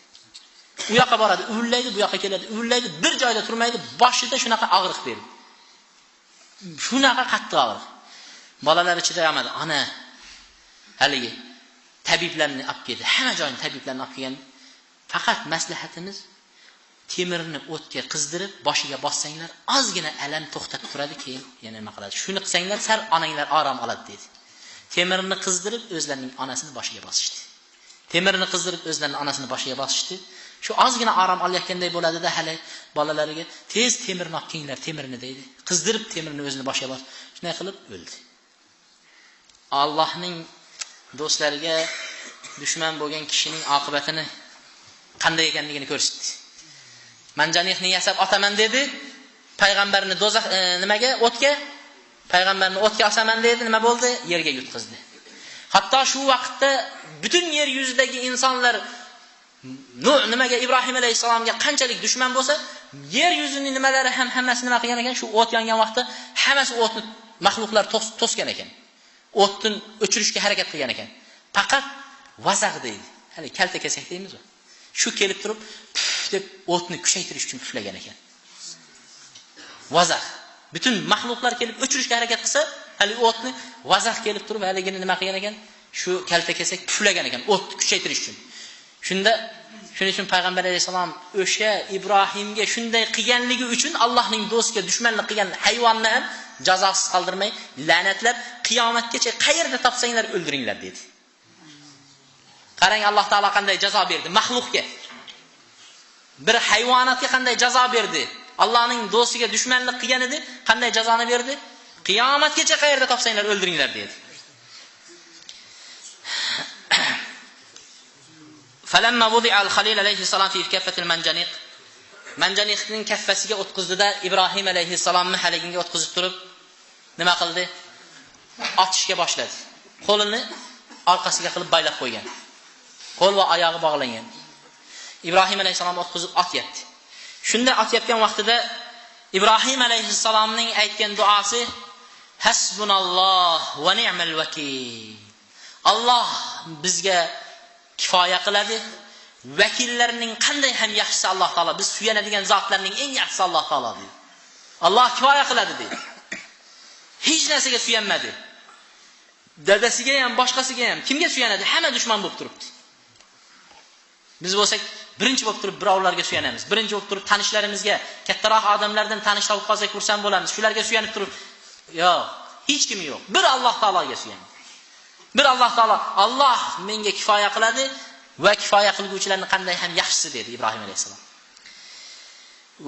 U yoqqa boradi, uvillaydi, bu yoqqa keladi, uvillaydi, bir joyda turmaydi, boshida shunaqa og'riq berdi. Shunaqa qattiq og'riq. Bolalar chiday olmadi. Ana haligi tabiblarni olib keldi. Hamma joyni tabiblarni olib kelgan. Faqat maslahatimiz temirni o'tga qizdirib, boshiga bossanglar, ozgina alam to'xtab turadi, keyin yana nima qiladi. Shuni qilsanglar, sal onanglar orom oladi dedi. Temirni qizdirib, o'zlarining onasini boshiga bosishdi. Temirni qizdirib, o'zlarining onasini boshiga bosishdi. Shu ozgina orom olayotganday bo'ladi-da, hali bolalariga tez temirni olib kelinglar, temirni deydi. Qizdirib temirni o'zini boshiga bos. Shunday qilib o'ldi. Allohning do'stlariga dushman bo'lgan kishining oqibatini qanday ekanligini ko'rsatdi. Manjanihni yasab otaman dedi, payg'ambarni do'zax nimaga? O'tga. Payg'ambarni o'tga osaman dedi, nima bo'ldi? Yerga yutqizdi. Hatto shu vaqtda butun yer yuzidagi insonlar nimaga Ibrohim alayhisalomga qanchalik dushman bo'lsa, yer yuzining nimalari ham hammasi nima qilgan ekan? Shu o't yongan vaqtda hammasi o'tni mahluqlar to'sgan ekan. O'tni o'chirishga harakat qilgan ekan. Faqat vazaq deydi. Hali kalta kesak deymiz o. Shu kelib turib, deb o'tni kuchaytirish uchun puflagan ekan. Vazaq. Bütün mahluqlar kelib o'chirishga harakat qilsa, hali o'tni vazaq kelib turib, haligini nima qilgan ekan? Shu kalta kesak puflagan ekan, o'tni kuchaytirish uchun. Shuning uchun payg'ambar alayhisalom o'sha Ibrohimga shunday qilganligi uchun Allohning do'stiga dushmanlik qilgan hayvonni ham jazosiz qoldirmay, la'natlab, qiyomatgacha qayerda topsanglar o'ldiringlar dedi. Qarang Alloh taolo qanday jazo berdi mahluqga. Bir hayvonotga qanday jazo berdi. Allohning do'stiga dushmanlik qilgan edi, qanday jazoni berdi? Qiyomatgacha qayerda topsanglar o'ldiringlar dedi. Falamma wudi'a al-Khalil alayhi salam fi kaffati al-manjaniq. Manjaniqning kaffasiga o'tkazdi-da Ibrohim alayhisalomni haligiga o'tkazib turib nima qildi? Otishga boshladi. Qo'lini orqasiga qilib baylab qo'ygan. Qo'l va oyog'i bog'langan. Ibrohim alayhisalom o'tkazib otyapti. Shunda otyapgan vaqtida Ibrohim alayhisalomning aytgan duosi Hasbunalloh va ni'mal vakil. Alloh bizga kifoya qiladi. Vakillarning qanday ham yaxshisi Alloh taolo, biz suyanadigan zotlarning eng yaxshisi Alloh taolo dedi. Alloh kifoya qiladi dedi. Hech narsaga suyanmadi. Dadasiga ham, boshqasiga ham kimga suyanadi? Hamma dushman bo'lib turibdi. Biz bo'lsak birinchi bo'lib turib birovlarga suyanamiz. Birinchi bo'lib turib tanishlarimizga, kattaroq odamlardan tanish topib qolsak xursand bo'lamiz. Shularga suyanib turib, yo'q, hech kim yo'q. Bir Alloh taologa suyanamiz. Bir Alloh taolo, Alloh menga kifoya qiladi va kifoya qilguvchilarning qanday ham yaxshisi dedi Ibrohim alayhisalom.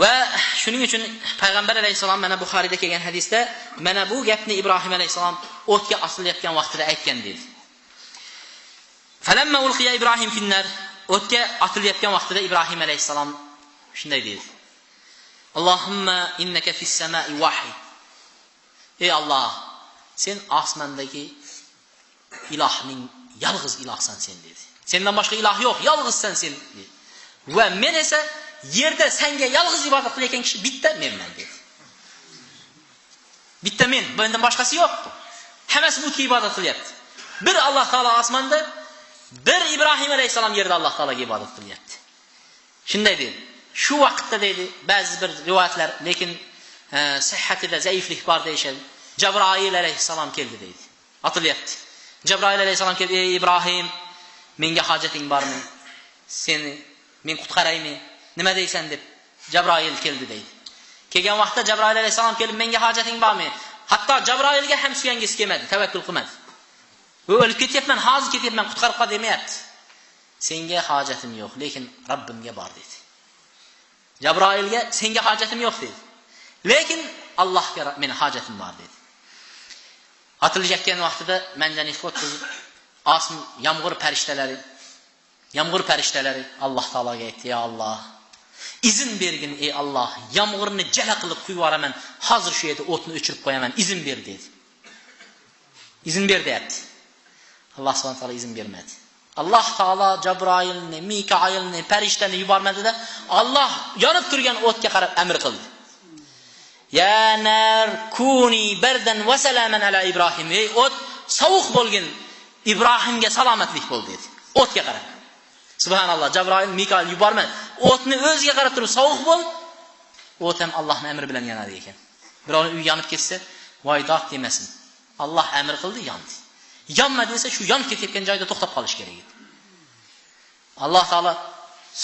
Va shuning uchun payg'ambar alayhisalom mana Buxoriyda kelgan hadisda mana bu gapni Ibrohim alayhisalom o'tga osilayotgan vaqtida aytgan dedi. Falamma ulqiya Ibrohim finnar, o'tga otilayotgan vaqtida Ibrohim alayhisalom shunday dedi. Allohumma innaka fis samai wahid. Ey Alloh, sen osmondagi ilohning yolg'iz ilohsan sen dedi. Sendan boshqa iloh yo'q, yolg'izsan sen dedi. Va men esa yerda senga yolg'iz ibodat qilayotgan kishi bitta menman dedi. Bitta men, bundan boshqasi yo'q. Hammasi butga ibodat qilyapti. Bir Alloh taolo osmonda, bir Ibrohim alayhisalom yerda Alloh taologa ibodat qilyapti. Shunday dedi. Shu vaqtda dedi, ba'zi bir rivoyatlar, lekin sihhatida zaiflik bor deyishadi. Jabroil alayhisalom keldi dedi. Atilyapti. Jabroil alayhisalom keldi, ey Ibrohim, menga hojating bormi? Seni men qutqaraymi? Nima deysan deb Jabroil keldi deydi. Kelgan vaqtda Jabroil alayhisalom kelib, menga hojating bormi? Hatto Jabroilga ham suyangisi kelmadi, tavakkul qilmadi. U o'lib ketyapman, hozir ketyapman, qutqarib qol demayapti. Senga hojatim yo'q, lekin Rabbimga bor dedi. Jabroilga senga hojatim yo'q dedi. Lekin Allohga meni hojatim bor dedi. Otilayotgan vaqtida manjaniqqa o'tkazib, osmon yomg'ir farishtalari Alloh taologa aytdi: "Ya Alloh, izn bergin ey Alloh, yomg'irni jala qilib quyib yuboraman, hozir shu yerda o'tni o'chirib qo'yaman, izn ber" dedi. Izn ber deyapti. Alloh subhanahu va taolo izn bermadi. Alloh taolo Jabroilni, Mikoilni, farishtani yubormadi-da, Alloh yonib turgan o'tga qarab amr qildi. Ya nar kuni bardan va salaman ala Ibrohim. Ey o't, sovuq bo'lgin, Ibrohimga salomatlik bo'l dedi. O'tga qarab. Subhanalloh, Jabroil, Mikoil yubormadi. O'tni o'ziga qarab turib sovuq bo'l. O't ham Allohning amri bilan yonadi ekan. Birovning uyi yonib ketsa, voy doq demasin. Alloh amr qildi, yondi. Yonmadi desa, shu yonib ketayotgan joyda to'xtab qolish kerak edi. Alloh taolo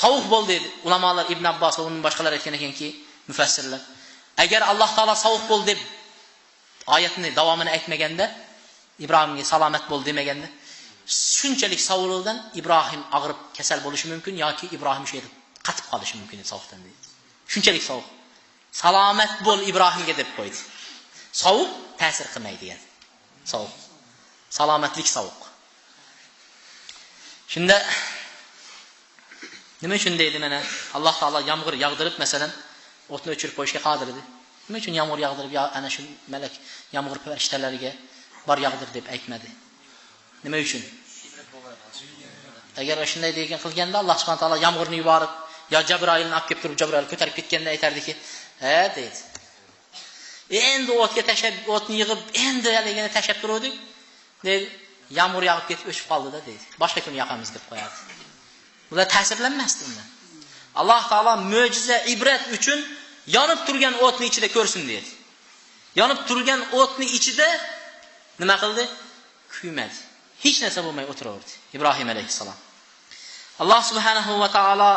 sovuq bo'l dedi. Ulamolar Ibn Abbos va uning boshqalar aytgan ekanki, mufassirlar, agar Alloh taolo sovuq bo'l deb oyatni davomini aytmaganda, Ibrohimga salomat bo'l demaganda, shunchalik sovuqdan Ibrohim og'rib kasal bo'lishi mumkin yoki Ibrohim shu yerda qatib qolishi mumkin edi sovuqdan dedi. Shunchalik sovuq. Salomat bo'l Ibrohimga deb qo'ydi. Sovuq ta'sir qilmaydi degan. Sovuq. Salomatlik sovuq. Shunda nima uchun deydi mana Alloh taolo yomg'ir yog'dirib masalan o'tni o'chirib qo'yishga qodir edi. Nima uchun yomg'ir yog'dirib yo ana shu malak yomg'ir farishtalariga bor yog'dir deb aytmadi? Nima uchun? Agar shunday degan qilganda Alloh subhanahu taolo yomg'irni yuborib yo Jabroilni olib kelib turib Jabroil ko'tarib ketganda aytardiki, deydi. Endi o'tga tashab, o'tni yig'ib, endi haligini tashab turuvdik. Deydi, yağmur yağıp ketib o'chib qoldi-da deydi. Boshqa kun yoqamiz deb qo'yadi. Bular ta'sirlanmasdi undan. Alloh taolo mo'jiza, ibrat uchun yonib turgan o'tning ichida ko'rsin dedi. Yonib turgan o'tning ichida nima qildi? Kuymadi. Hech narsa bo'lmay o'tiraverdi Ibrohim alayhissalom. Alloh subhanahu va taolo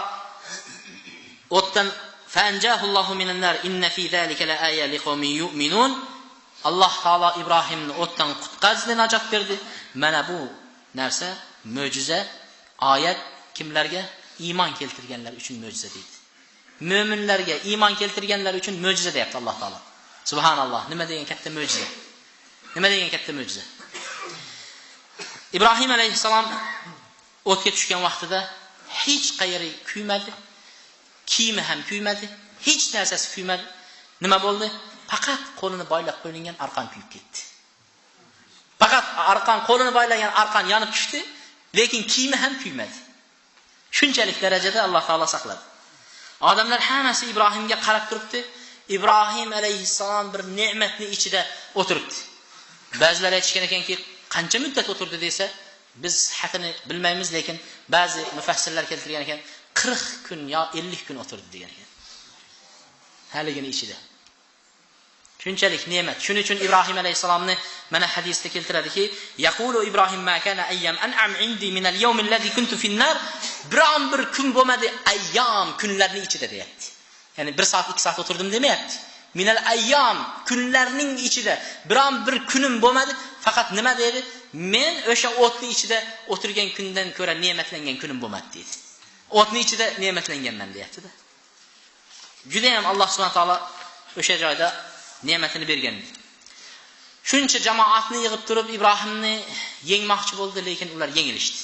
o'tdan fanjahullohu minan nar inna fi zalika la aya liqaumin yu'minun. Alloh taolo Ibrohimni o'tdan qutqazdi, najot berdi. Mana bu narsa mo'jiza, oyat kimlarga? Iymon keltirganlar uchun mo'jiza deydi. Mo'minlarga, iymon keltirganlar uchun mo'jiza deyapti Alloh taolo. Subhanalloh, nima degan katta mo'jiza. Nima degan katta mo'jiza. Ibrohim alayhissalom o'tga tushgan vaqtida hech qayeri kuymadi, kiyimi ham kuymadi, hech narsasi kuymadi. Nima bo'ldi? Faqat qo'lini boylab qo'yilgan arqon kuyib ketdi. Faqat arqon, qo'lini boylagan arqon yonib tushdi, lekin kiyimi ham kuymadi. Shunchalik darajada Alloh taolo saqladi. Odamlar hammasi Ibrohimga qarab turibdi. Ibrohim alayhissalom bir ne'matni ichida o'tiribdi. Ba'zilar aytishgan ekanki, qancha muddat o'tirdi desa, biz haqini bilmaymiz, lekin ba'zi mufassirlar keltirgan ekan, 40 kun yo 50 kun o'tirdi degan ekan. Haligini ichida. Shunchalik ne'mat. Shuning uchun Ibrohim alayhisalomni mana hadisda keltiradiki, yaqulu Ibrohim ma kana ayyam an'am indi min al-yawm alladhi kuntu fi an-nar. Biron bir kun bo'lmadi, ayyam kunlarning ichida deyapti. Ya'ni 1 soat 2 soat o'tirdim demayapti. Min al-ayyam kunlarning ichida biron bir kunim bo'lmadi, faqat nima dedi? Men o'sha o'tning ichida o'tirgan kundan ko'ra ne'matlangan kunim bo'lmadi dedi. O'tning ichida ne'matlanganman deyapti-da. Juda ham Alloh subhanahu va taolo o'sha joyda ne'matini bergan. Shuncha jamoatni yig'ib turib Ibrohimni yengmoqchi bo'ldi, lekin ular yengilishdi.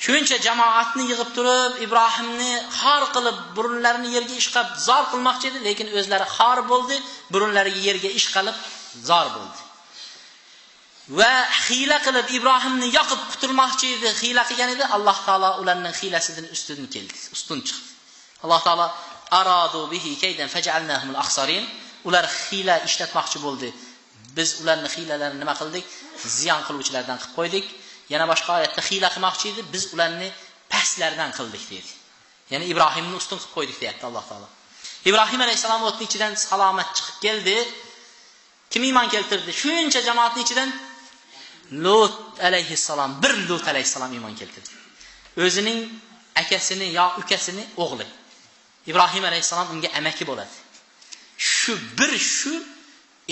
Shuncha jamoatni yig'ib turib Ibrohimni xor qilib, burunlarini yerga ishqab zor qilmoqchi edi, lekin o'zlari xor bo'ldi, burunlariga yerga ishqalib zor bo'ldi. Va xiyla qilib Ibrohimni yoqib qutulmoqchi edi, xiyla qilgan edi, Alloh taolo ularning xiylasidan ustun keldi, ustun chiqdi. Alloh taolo aradu bihi kaydan faj'alnahum al-akhsarin. Ular xiyla ishlatmoqchi bo'ldi. Biz ularning xiylalarini nima qildik? Ziyon qiluvchilardan qilib qo'ydik. Yana boshqa oyatda xiyla qilmoqchi edi, biz ularni pastlardan qildik dedi. Ya'ni Ibrohimni ustun qilib qo'ydik deyapti Alloh taolo. Ibrohim alayhisalom o'tning ichidan salomat chiqib keldi. Kim iymon keltirdi? Shuncha jamoatning ichidan Lut alayhisalom, bir Lut alayhisalom iymon keltirdi. O'zining akasini yo ukasini o'g'li. Ibrohim alayhisalom unga amaki bo'ladi. Shu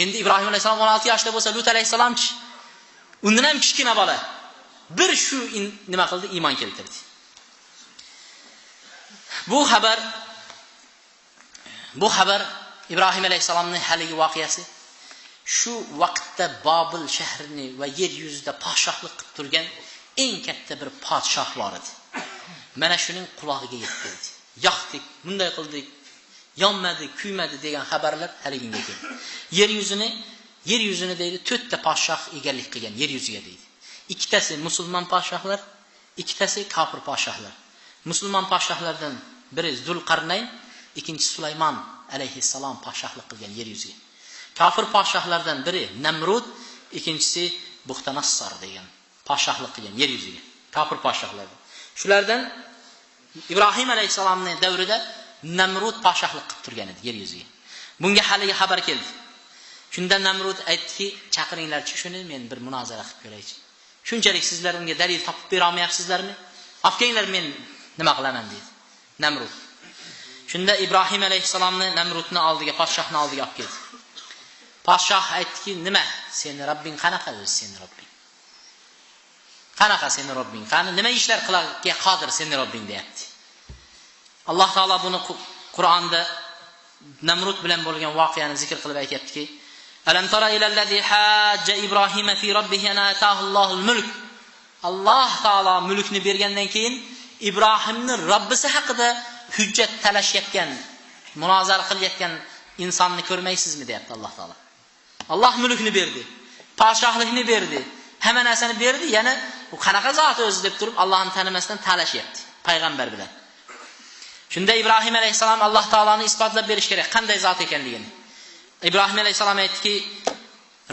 endi Ibrohim alayhisalom 16 yoshda bo'lsa, Lut alayhisalomchi undan ham kichkina bola. Bir shu nima qildi? Iymon keltirdi. Bu xabar Ibrohim alayhisalomning haligi voqeasi shu vaqtda Bobil shahrini va yer yuzida podshohlik qilib turgan eng katta bir podshoh bor edi. Mana shuning quloqiga yetdi. Yoqdik, bunday qildik, yonmadi, kuymadi degan xabarlar haliginga keldi. Yer yuzini deydi 4 ta podshoh egallik qilgan yer yuziga deydi. Ikkitasi musulmon podshohlar, ikkitasi kofir podshohlar. Musulmon podshohlardan biri Zulqarnayn, ikkinchisi Sulaymon alayhissalom podshohlik qilgan yer yuziga. Kofir podshohlardan biri Namrud, ikkinchisi Buxtanassar degan podshohlik qilgan yer yuziga. Kofir podshohlar. Shulardan Ibrohim alayhissalomning davrida Namrud podshohlik qilib turgan edi yer yuziga. Bunga haligi xabar keldi. Shunda Namrud aytdiki, chaqiringlar-chi shuni, men bir munozara qilib ko'raychi. Shunchalik sizlar unga dalil topib bera olmayapsizlarmi? Olganglar, men nima qilaman dedi Namrud. Shunda Ibrohim alayhissalomni Namrudni oldiga, podshohning oldiga olib keldi. Podshoh aytdiki, nima? Seni Robbing qanaqa o'zi seni Robbing? Qanaqa seni Robbing? Qani nima ishlar qilishga qodir seni Robbing deyapti. Alloh taolo buni Qur'onda Namrud bilan bo'lgan voqeani zikr qilib aytayaptiki, alam tara ilallazi hajja Ibrohima fi robbih ana ataahu Allohul mulk. Alloh taolo mulkni bergandan keyin Ibrohimning Robbisi haqida hujjat talashayotgan, munozara qilayotgan insonni ko'rmaysizmi deyapti Alloh taolo. Alloh mulkni berdi, podshohlikni berdi, hamma narsani berdi, yana u qanaqa zot o'zi deb turib Allohni tanimasdan talashyapti payg'ambar bilan. Shunda Ibrohim alayhisalom Alloh taoloni isbotlab berish kerak, qanday zot ekanligini. Ibrohim alayhisalom aytdiki,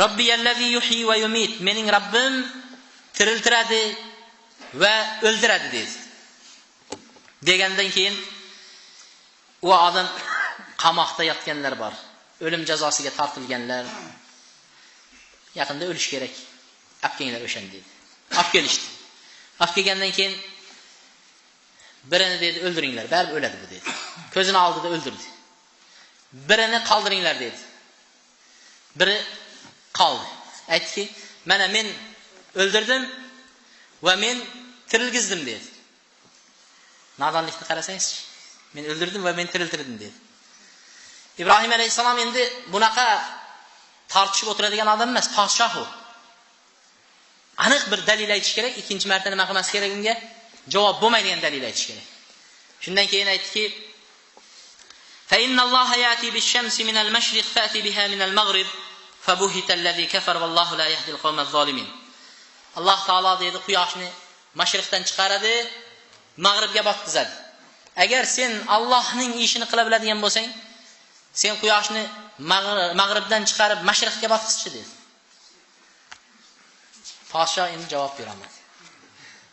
Robbiyallazi yuhyi va yumit, mening Robbim tiriltiradi va o'ldiradi dedi. Degandan keyin u odam qamoqda yotganlar bor. O'lim jazosiga tortilganlar. Yaqinda o'lish kerak. Olib kelinglar o'shan dedi. Olib kelishdi. Olib kelgandan keyin birini dedi o'ldiringlar, baribir o'ladi bu dedi. Ko'zini oldida o'ldirdi. Birini qoldiringlar dedi. Biri qoldi. Aytdiki, "Mana men o'ldirdim va men tirilgizdim" dedi. Nodonlikni qarasangiz, men o'ldirdim va men tiriltirdim dedi. Ibrohim alayhisalom endi bunaqa tortishib o'tiradigan odam emas, podshoh u. Aniq bir dalil aytish kerak, ikkinchi marta nima qilmas kerak unga? Javob bo'lmaydigan dalil aytish kerak. Shundan keyin aytdiki: "Fa innalloha yati bish-shamsi min al-mashriq fa'ti biha min al-maghrib, fabuhita allazi kafar vallohu la yahdi al-qawma az-zalimin." Alloh taolo dedi, quyoshni mashriqdan chiqaradi, mag'ribga botqizadi. Agar sen Allohning ishini qila biladigan bo'lsang, sen quyoshni mag'ribdan chiqarib mashriqga botqizchi dedi. Podsho endi javob berolmadi.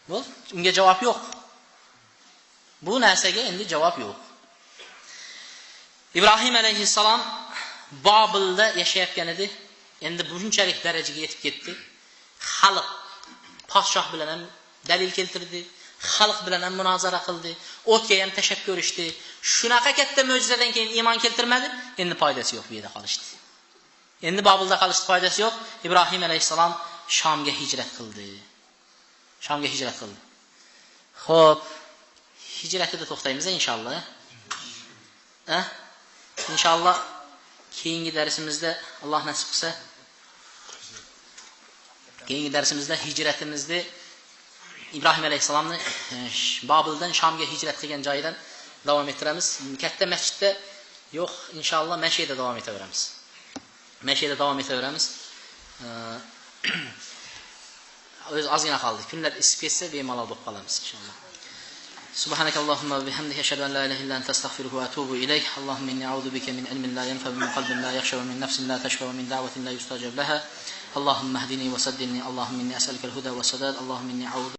Bu unga javob yo'q. Bu narsaga endi javob yo'q. Ibrohim alayhissalom Bobilda yashayotgan edi. Endi bunchalik darajaga yetib ketdi. Xalq podshoh bilan ham dalil keltirdi, xalq bilan ham munozara qildi, o'tga ham tashab ko'rishdi. Shunaqa katta mo'jizadan keyin iymon keltirmadi, endi foydasi yo'q, bu yerda qolishdi. Endi Bobilda qolishning foydasi yo'q. Ibrohim alayhissalom Shomga hijrat qildi. Shomga hijrat qildi. Xo'p, hijratida to'xtaymiz inshaalloh. Inshaalloh keyingi darsimizda Alloh nasib qilsa, keyingi darsimizda hijratimizni Ibrohim alayhisalomni Bobildan Shomga hijrat qilgan joyidan davom ettiramiz. Katta masjidda yo'q, inshaalloh mashiyada davom etaveramiz. Mashiyada davom etaveramiz. O'z ozgina qoldi. Kunlar isib ketsa bemalol bo'lib qolamiz inshaalloh. Subhanakallahumma va bihamdika ashhadu an la ilaha illa anta astaghfiruka va atubu ilayk. Allahumma inni a'udhu bika min ilmin la yanfa wa min qalbin la yakhsha wa min nafsin la tashqa wa min da'watin la yustajab laha. Allahumma hdini wa saddidni. Allahumma inni as'aluka al-huda wa sadad. Allahumma inni a'udhu